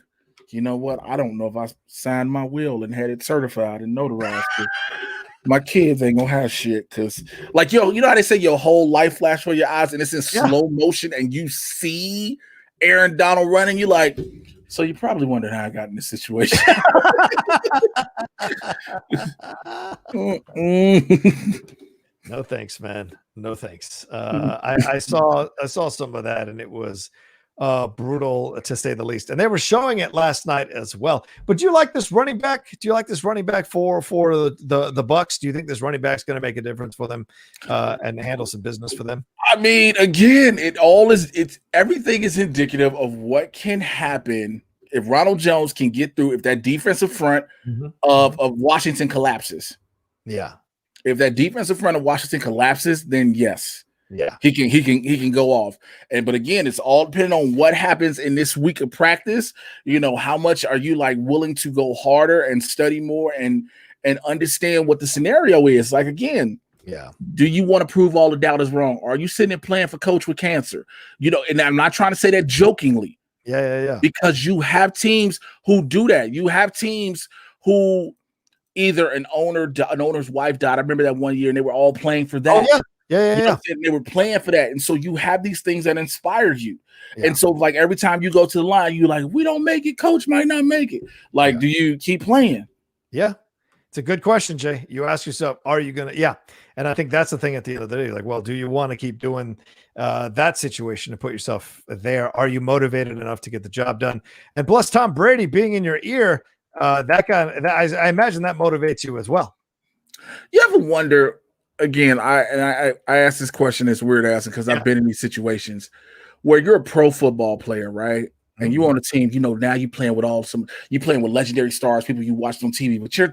you know what? I don't know if I signed my will and had it certified and notarized. My kids ain't gonna have shit because, like, you know how they say your whole life flash for your eyes and it's in slow motion and you see Aaron Donald running. You like, so you probably wondered how I got in this situation. No thanks, man. No thanks. I saw some of that and it was brutal to say the least. And they were showing it last night as well. But do you like this running back? Do you like this running back for the Bucs? Do you think this running back's going to make a difference for them and handle some business for them? I mean, again, everything is indicative of what can happen if Ronald Jones can get through, if that defensive front of Washington collapses. Yeah. If that defensive front of Washington collapses, then yes. Yeah, he can go off. But again, it's all depending on what happens in this week of practice. How much are you like willing to go harder and study more and understand what the scenario is? Like, again, do you want to prove all the doubters wrong? Are you sitting there playing for coach with cancer? And I'm not trying to say that jokingly. Yeah. Because you have teams who do that. You have teams who either an owner's wife died. I remember that one year, and they were all playing for that. Oh, yeah. You know, they were playing for that, and so you have these things that inspire you. Yeah. And so, like, every time you go to the line, you're like, "We don't make it. Coach might not make it." Like, do you keep playing? Yeah, it's a good question, Jay. You ask yourself, "Are you gonna?" Yeah, and I think that's the thing at the end of the day. Like, well, do you want to keep doing that situation to put yourself there? Are you motivated enough to get the job done? And plus, Tom Brady being in your ear, that guy, I imagine that motivates you as well. You ever wonder? Again, I asked this question. It's weird asking because I've been in these situations where you're a pro football player, right? And you're on a team, you know, now you're playing with you're playing with legendary stars, people you watched on TV, but your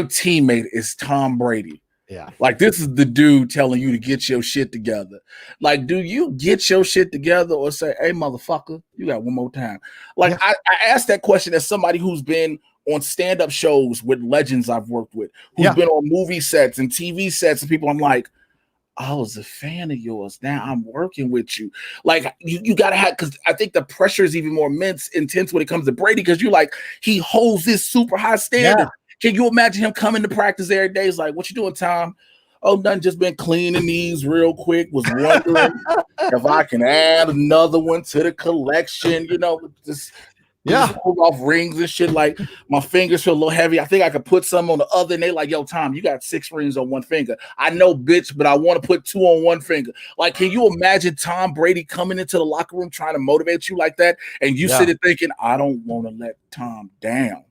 teammate is Tom Brady. Yeah. Like, this is the dude telling you to get your shit together. Like, do you get your shit together or say, hey, motherfucker, you got one more time? Like, I asked that question as somebody who's been on stand-up shows with legends I've worked with, who's been on movie sets and TV sets, and people, I'm like, I was a fan of yours. Now I'm working with you. Like, you gotta have, because I think the pressure is even more intense when it comes to Brady, because you're like, he holds this super high standard. Yeah. Can you imagine him coming to practice every day? He's like, what you doing, Tom? Oh, nothing, just been cleaning these real quick. Was wondering if I can add another one to the collection, you know, just pull off rings and shit. Like, my fingers feel a little heavy. I think I could put some on the other. And they like, yo, Tom, you got 6 rings on one finger. I know, bitch, but I want to put 2 on one finger. Like, can you imagine Tom Brady coming into the locker room trying to motivate you like that? And you sitting thinking, I don't want to let Tom down.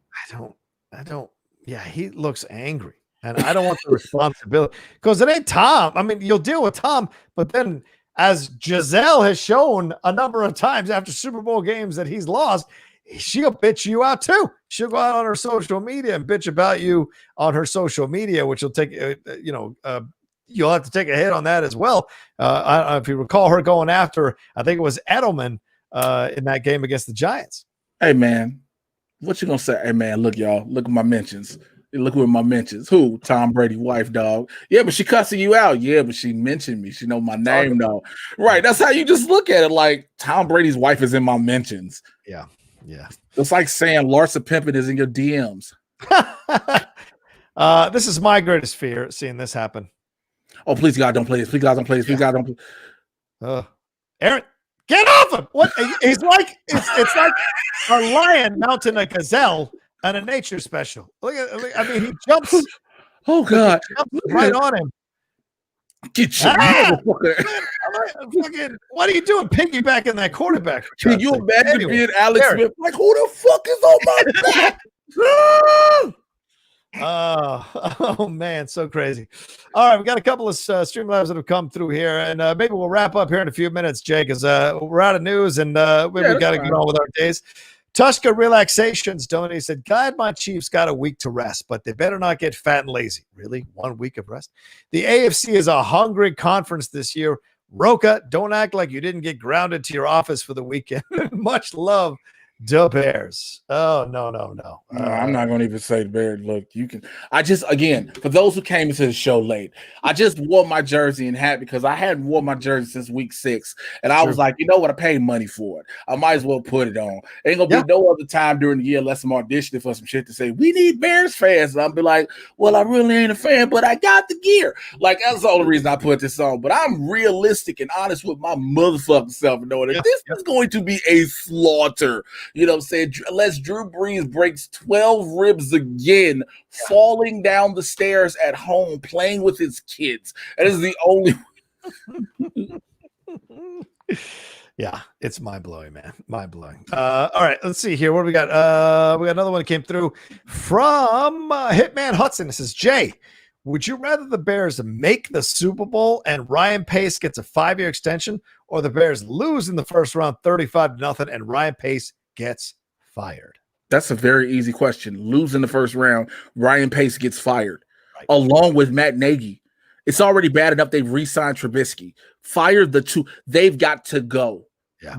I don't. Yeah, he looks angry. And I don't want the responsibility, because it ain't Tom. I mean, you'll deal with Tom, but then, as Giselle has shown a number of times after Super Bowl games that he's lost, she'll bitch you out too. She'll go out on her social media and bitch about you on her social media, which will take, you'll have to take a hit on that as well. I don't know if you recall her going after, I think it was Edelman in that game against the Giants. Hey, man, what you going to say? Hey, man, look, y'all, look at my mentions. Look at my mentions. Who? Tom Brady wife, dog. Yeah, but she cussing you out. Yeah, but she mentioned me. She know my name, dog. Right. That's how you just look at it. Like, Tom Brady's wife is in my mentions. Yeah. It's like saying Larsa Pimpin is in your DMs. This is my greatest fear, seeing this happen. Oh, please, God, don't play this. Please, God, don't play this. Please, God, don't play. Aaron, get off him. What? It's like a lion mounting a gazelle on a nature special. I mean, he jumps. Oh, God. Jumps right on him. Get your motherfucker. What are you doing? Piggybacking that quarterback. Can you imagine being Alex Smith? Like, who the fuck is on my back? Oh man, so crazy. All right, we got a couple of Streamlabs that have come through here, and maybe we'll wrap up here in a few minutes, Jay, because we're out of news, and we got to get on with our days. Tushka Relaxations donated, said, God, my Chiefs got a week to rest, but they better not get fat and lazy. Really? 1 week of rest? The AFC is a hungry conference this year. Rocha, don't act like you didn't get grounded to your office for the weekend. Much love, the Bears. Oh, no. No, I'm not going to even say the Bears. Look, you can. I just, again, for those who came into the show late, I just wore my jersey and hat because I hadn't worn my jersey since week 6. And I was like, you know what? I paid money for it. I might as well put it on. Ain't going to be no other time during the year unless I'm auditioning for some shit to say, we need Bears fans. And I'll be like, well, I really ain't a fan, but I got the gear. Like, that's the only reason I put this on. But I'm realistic and honest with my motherfucking self, knowing that this is going to be a slaughter. You know what I'm saying? Unless Drew Brees breaks 12 ribs again, falling down the stairs at home, playing with his kids. That is the only. Yeah, it's mind-blowing, man. Mind-blowing. All right, let's see here. What do we got? We got another one that came through from Hitman Hudson. It says, Jay, would you rather the Bears make the Super Bowl and Ryan Pace gets a 5-year extension, or the Bears lose in the first round 35-0 and Ryan Pace gets fired? That's a very easy question. Lose in the first round, Ryan Pace gets fired, along with Matt Nagy. It's already bad enough they've re-signed Trubisky. Fire the two. They've got to go,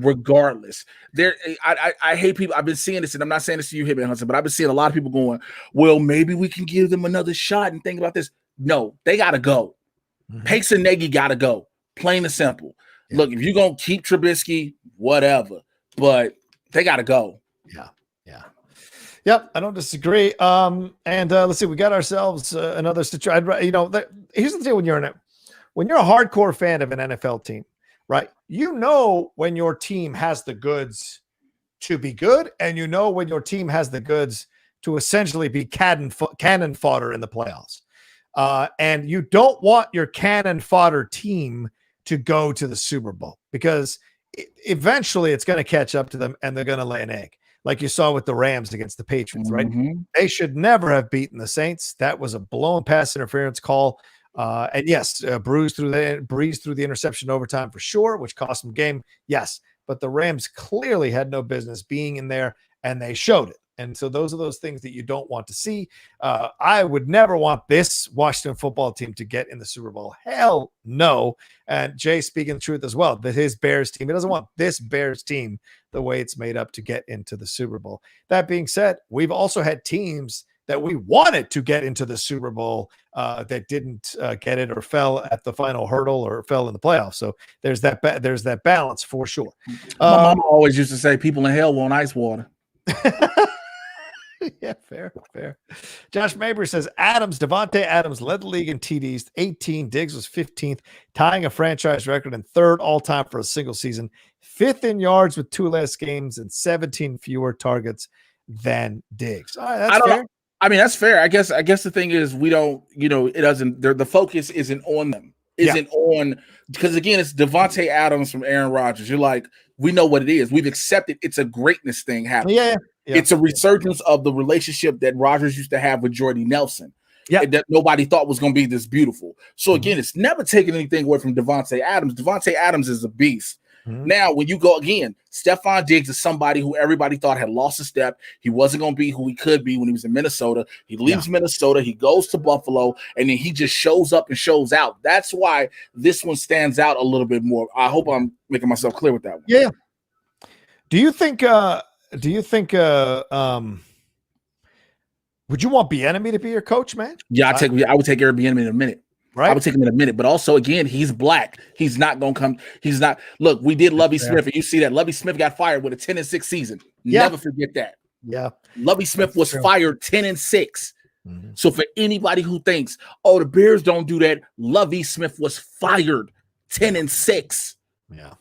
regardless. I hate people. I've been seeing this, and I'm not saying this to you, Hitman Hudson, but I've been seeing a lot of people going, well, maybe we can give them another shot and think about this. No, they got to go. Pace and Nagy got to go. Plain and simple. Look, if you're going to keep Trubisky, whatever. but they got to go. Yeah. Yep, I don't disagree. And let's see, we got ourselves another situation. Here's the thing: when you're a hardcore fan of an NFL team, right? You know when your team has the goods to be good, and you know when your team has the goods to essentially be cannon fodder in the playoffs. And you don't want your cannon fodder team to go to the Super Bowl because eventually it's going to catch up to them and they're going to lay an egg, like you saw with the Rams against the Patriots, right? They should never have beaten the Saints. That was a blown pass interference call. And yes, breezed through the interception overtime for sure, which cost them game. Yes, but the Rams clearly had no business being in there, and they showed it. And so those are those things that you don't want to see. I would never want this Washington football team to get in the Super Bowl. Hell no. And Jay speaking the truth as well, that his Bears team, he doesn't want this Bears team the way it's made up to get into the Super Bowl. That being said, we've also had teams that we wanted to get into the Super Bowl that didn't get it or fell at the final hurdle or fell in the playoffs. So there's that balance for sure. My mom always used to say people in hell want ice water. Yeah, fair. Josh Mabry says Devontae Adams led the league in TDs, 18. Diggs was 15th, tying a franchise record and third all-time for a single season, 5th in yards with 2 less games and 17 fewer targets than Diggs. All right, that's fair. I mean, that's fair. I guess the thing is we don't, it doesn't, the focus isn't on them. Because again, it's Devontae Adams from Aaron Rodgers. You're like, we know what it is. We've accepted it's a greatness thing happening. Yeah. It's a resurgence of the relationship that Rodgers used to have with Jordy Nelson. Yeah. That nobody thought was going to be this beautiful. So again, it's never taking anything away from Devontae Adams. Devontae Adams is a beast. Now, when you go again, Stephon Diggs is somebody who everybody thought had lost a step. He wasn't going to be who he could be when he was in Minnesota. He leaves Minnesota. He goes to Buffalo, and then he just shows up and shows out. That's why this one stands out a little bit more. I hope I'm making myself clear with that one. Yeah. Do you think would you want Bieniemy to be your coach, man? Yeah, I would take Eric Bieniemy in a minute. Right. I would take him in a minute, but also again, he's black. He's not going to come. He's not. Look, we did Lovie Smith, and you see that Lovie Smith got fired with a 10-6 season. Never forget that. Yeah, Lovie Smith was fired 10-6. So for anybody who thinks, oh, the Bears don't do that, Lovie Smith was fired 10-6. Yeah,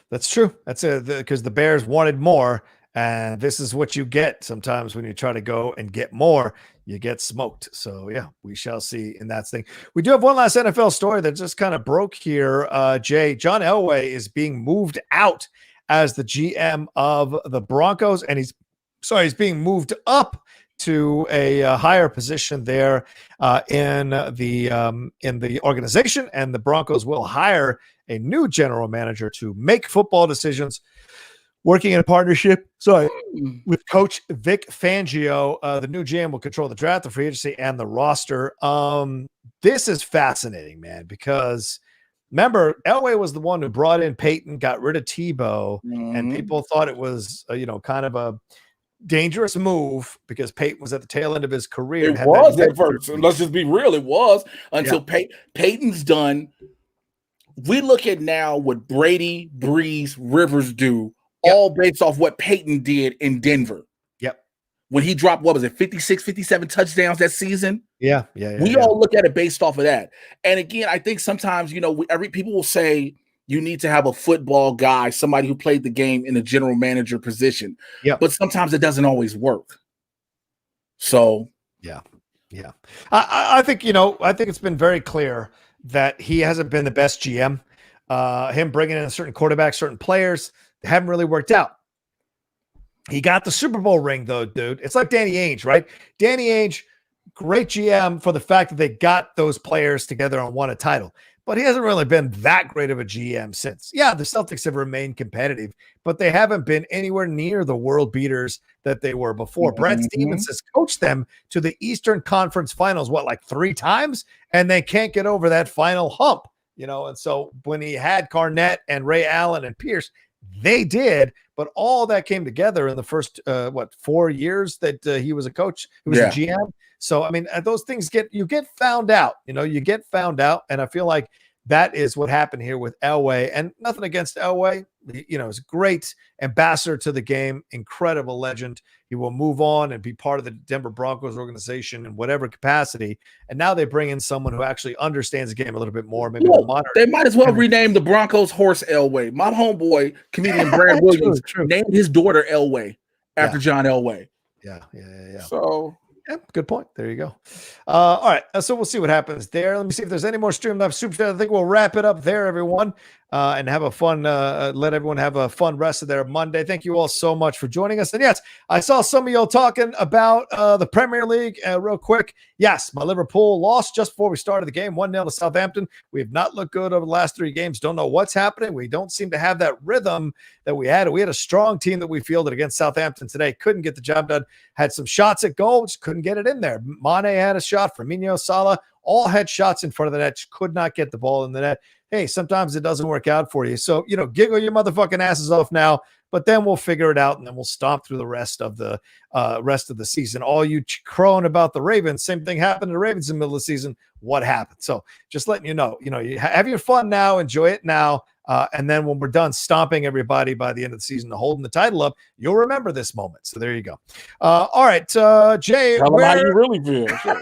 that's true. That's because the Bears wanted more, and this is what you get sometimes when you try to go and get more. You get smoked. So, yeah, we shall see in that thing. We do have one last NFL story that just kind of broke here, Jay. John Elway is being moved out as the GM of the Broncos, and he's being moved up to a higher position there in the organization, and the Broncos will hire a new general manager to make football decisions, working in a partnership, with Coach Vic Fangio. The new GM will control the draft, the free agency, and the roster. This is fascinating, man, because remember, Elway was the one who brought in Peyton, got rid of Tebow, and people thought it was, kind of a dangerous move because Peyton was at the tail end of his career. It was at first. Let's just be real. It was until Peyton's done. We look at now what Brady, Breeze, Rivers do. All based off what Peyton did in Denver. Yep. When he dropped, 56, 57 touchdowns that season? Yeah. We all look at it based off of that. And again, I think sometimes, people will say you need to have a football guy, somebody who played the game in a general manager position. Yeah. But sometimes it doesn't always work. So. Yeah. I think, I think it's been very clear that he hasn't been the best GM. Him bringing in a certain quarterback, certain players, haven't really worked out. He got the Super Bowl ring, though, dude. It's like Danny Ainge, right? Danny Ainge, great GM for the fact that they got those players together and won a title. But he hasn't really been that great of a GM since. Yeah, the Celtics have remained competitive, but they haven't been anywhere near the world beaters that they were before. Brad Stevens has coached them to the Eastern Conference Finals, 3 times? And they can't get over that final hump, And so when he had Garnett and Ray Allen and Pierce, they did, but all that came together in the first 4 years that he was a coach, he was a GM. So I mean, those things get found out. You get found out, and I feel like that is what happened here with Elway. And nothing against Elway. You know, he's a great ambassador to the game, incredible legend. He will move on and be part of the Denver Broncos organization in whatever capacity. And now they bring in someone who actually understands the game a little bit more. Maybe they might as well rename the Broncos horse Elway. My homeboy, comedian Brad Williams, named his daughter Elway after John Elway. Yeah. So, yeah, good point. There you go. All right. So we'll see what happens there. Let me see if there's any more StreamLabs Super Chat. I think we'll wrap it up there, everyone, and have a fun, let everyone have a fun rest of their Monday. Thank you all so much for joining us. And yes, I saw some of y'all talking about the Premier League real quick. Yes, my Liverpool lost just before we started the game, 1-0 to Southampton. We have not looked good over the last 3 games. Don't know what's happening. We don't seem to have that rhythm that we had. We had a strong team that we fielded against Southampton today. Couldn't get the job done. Had some shots at goal, just couldn't get it in there. Mane had a shot. Firmino, Salah, all had shots in front of the net. Could not get the ball in the net. Hey, sometimes it doesn't work out for you. So, giggle your motherfucking asses off now, but then we'll figure it out and then we'll stomp through the rest of the season. All you crowing about the Ravens, same thing happened to the Ravens in the middle of the season. What happened? So just letting you know, you have your fun now, enjoy it now. And then when we're done stomping everybody by the end of the season, holding the title up, you'll remember this moment. So there you go. All right, Jay. Tell them how you really feel. Sure.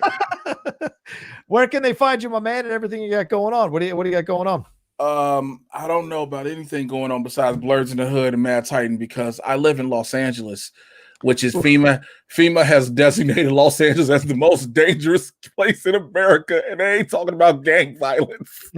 Where can they find you, my man, and everything you got going on? What do you got going on? I don't know about anything going on besides Blurs in the Hood and Mad Titan because I live in Los Angeles, which is FEMA. FEMA has designated Los Angeles as the most dangerous place in America, and they ain't talking about gang violence.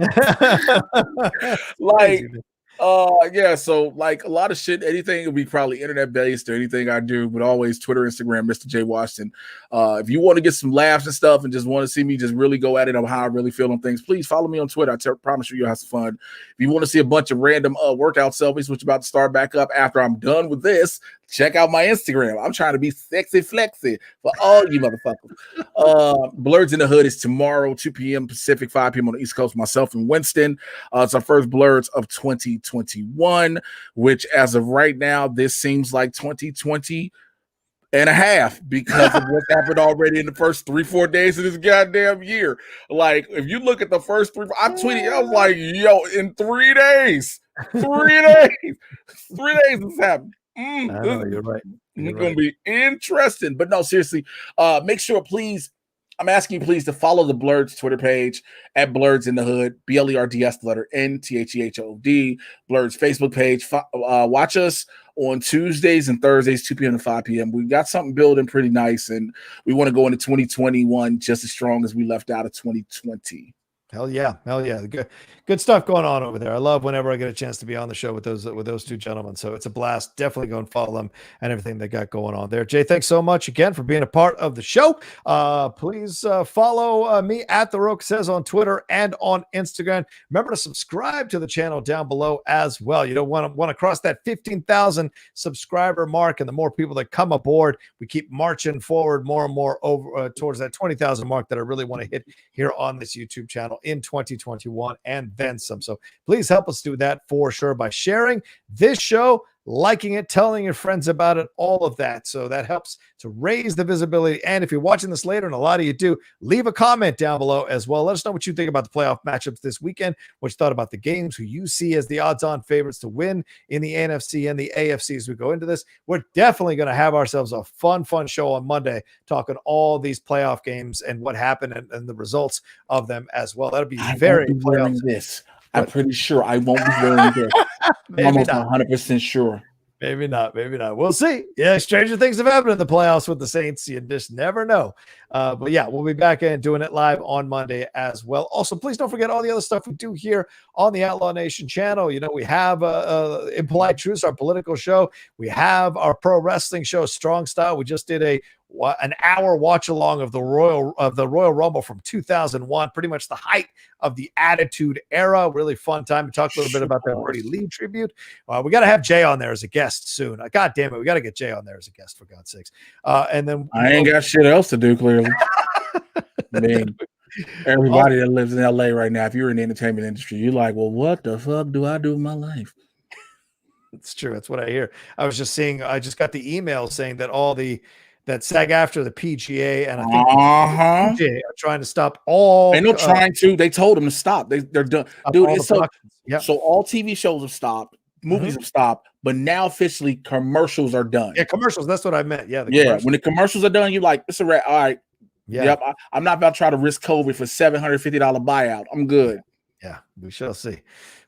So like a lot of shit, anything will be probably internet based or anything I do, but always Twitter, Instagram, Mr. J Washington. If you want to get some laughs and stuff and just want to see me just really go at it on how I really feel on things, please follow me on Twitter. I promise you'll have some fun. If you want to see a bunch of random workout selfies, which are about to start back up after I'm done with this, check out my Instagram. I'm trying to be sexy flexy for all you motherfuckers. Blurs in the Hood is tomorrow, 2 p.m. Pacific, 5 p.m. on the East Coast, myself and Winston. It's our first Blurs of 2021, which as of right now, this seems like 2020 and a half because of what's happened already in the first 3-4 days of this goddamn year. Like, if you look at the first 3, I tweeted, I was like, yo, in 3 days, 3 days, 3 days this happened. I know, you're right. It's going to be interesting. But no, seriously, make sure, please, I'm asking you, please, to follow the Blurds Twitter page at Blurds in the Hood, BLERDS, the letter NTHEHOD, Blurds Facebook page. Watch us on Tuesdays and Thursdays, 2 p.m. to 5 p.m. We've got something building pretty nice, and we want to go into 2021 just as strong as we left out of 2020. Hell yeah. Good stuff going on over there. I love whenever I get a chance to be on the show with those 2 gentlemen. So it's a blast. Definitely go and follow them and everything they got going on there. Jay, thanks so much again for being a part of the show. Please follow me at The Rocha Says on Twitter and on Instagram. Remember to subscribe to the channel down below as well. You don't want to cross that 15,000 subscriber mark, and the more people that come aboard, we keep marching forward more and more over towards that 20,000 mark that I really want to hit here on this YouTube channel in 2021 and then some. So please help us do that for sure by sharing this show, liking it, telling your friends about it, all of that. So that helps to raise the visibility. And if you're watching this later, and a lot of you do, leave a comment down below as well. Let us know what you think about the playoff matchups this weekend, what you thought about the games, who you see as the odds-on favorites to win in the NFC and the AFC as we go into this. We're definitely going to have ourselves a fun show on Monday, talking all these playoff games and what happened and the results of them as well. That'll be very wearing this. I'm pretty sure I won't be wearing this. I'm almost 100% sure. Maybe not. We'll see. Yeah, stranger things have happened in the playoffs with the Saints. You just never know. But yeah, we'll be back and doing it live on Monday as well. Also, please don't forget all the other stuff we do here on the Outlaw Nation channel. You know, we have Impolite Truths, our political show. We have our pro wrestling show, Strong Style. We just did an hour watch along of the Royal Rumble from 2001, pretty much the height of the Attitude Era. Really fun time to talk a little bit about that Brady Lee tribute. We got to have Jay on there as a guest soon. God damn it, we got to get Jay on there as a guest, for God's sakes. And then I ain't got shit else to do, clearly. I mean, everybody that lives in LA right now, if you're in the entertainment industry, you're like, well, what the fuck do I do with my life? It's true. That's what I hear. I was just seeing, I just got the email saying that all the that SAG after the PGA and I think the PGA are trying to stop all. They're not trying to. They told them to stop. They're done, dude. It's so all TV shows have stopped, movies have stopped, but now officially commercials are done. Yeah, commercials. That's what I meant. Yeah, when the commercials are done, you're like, it's a wrap. All right. Yeah. Yep. I'm not about to try to risk COVID for $750 buyout. I'm good. Yeah, we shall see.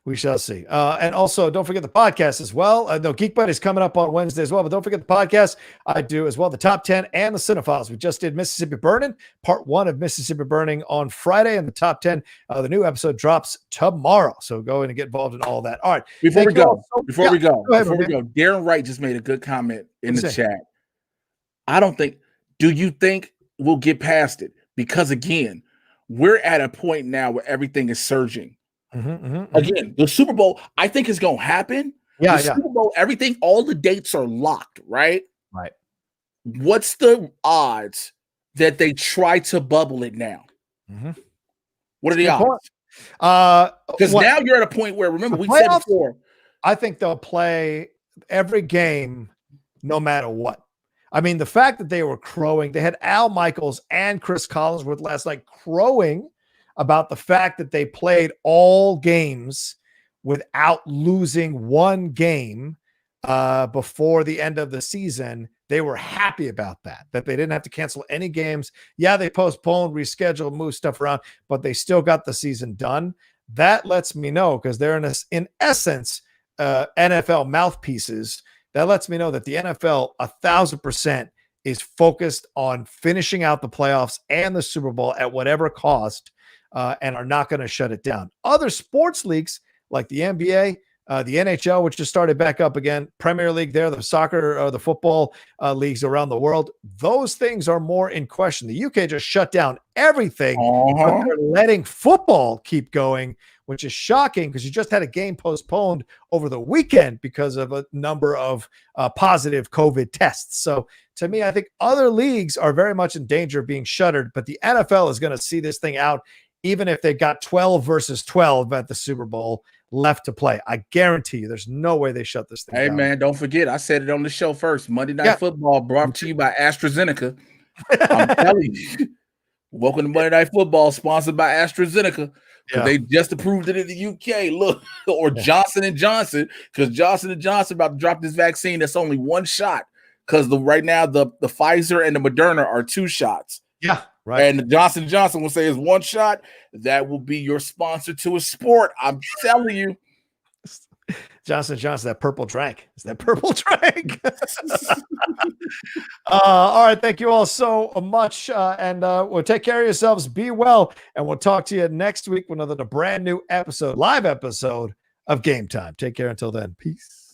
We shall see. And also, don't forget the podcast as well. No, Geek Buddy is coming up on Wednesday as well, but don't forget the podcast. I do as well, the top 10 and the Cinephiles. We just did Mississippi Burning, part 1 of Mississippi Burning on Friday, and the top 10. The new episode drops tomorrow. So go in and get involved in all that. All right. Before we go, Darren Wright just made a good comment in the chat. Do you think we'll get past it? Because again, we're at a point now where everything is surging. Again, the Super Bowl, I think is going to happen. The Super Bowl, everything, all the dates are locked, right? Right. What's the odds that they try to bubble it now? What are the odds? Because now you're at a point where, remember, we said before. I think they'll play every game no matter what. I mean, the fact that they were crowing, they had Al Michaels and Chris Collinsworth last night crowing about the fact that they played all games without losing one game before the end of the season. They were happy about that they didn't have to cancel any games. Yeah, they postponed, rescheduled, moved stuff around, but they still got the season done. That lets me know, because they're in essence NFL mouthpieces. That lets me know that the NFL 1,000% is focused on finishing out the playoffs and the Super Bowl at whatever cost. And are not going to shut it down. Other sports leagues like the NBA, the NHL, which just started back up again, Premier League there, the soccer, the football leagues around the world, those things are more in question. The UK just shut down everything, but they're letting football keep going, which is shocking because you just had a game postponed over the weekend because of a number of positive COVID tests. So to me, I think other leagues are very much in danger of being shuttered, but the NFL is going to see this thing out. Even if they got 12 versus 12 at the Super Bowl left to play, I guarantee you there's no way they shut this thing down. Hey, man, don't forget, I said it on the show first. Monday Night Football brought to you by AstraZeneca. I'm telling you. Welcome to Monday Night Football, sponsored by AstraZeneca. They just approved it in the UK. Look, or Johnson & Johnson, because Johnson & Johnson about to drop this vaccine that's only one shot, because right now the Pfizer and the Moderna are 2 shots. Yeah. Right. And the Johnson & Johnson will say it's 1 shot. That will be your sponsor to a sport. I'm telling you. Johnson & Johnson, that purple drink. It's that purple drink. All right. Thank you all so much. And we'll take care of yourselves. Be well. And we'll talk to you next week with another brand new episode, live episode of Game Time. Take care until then. Peace.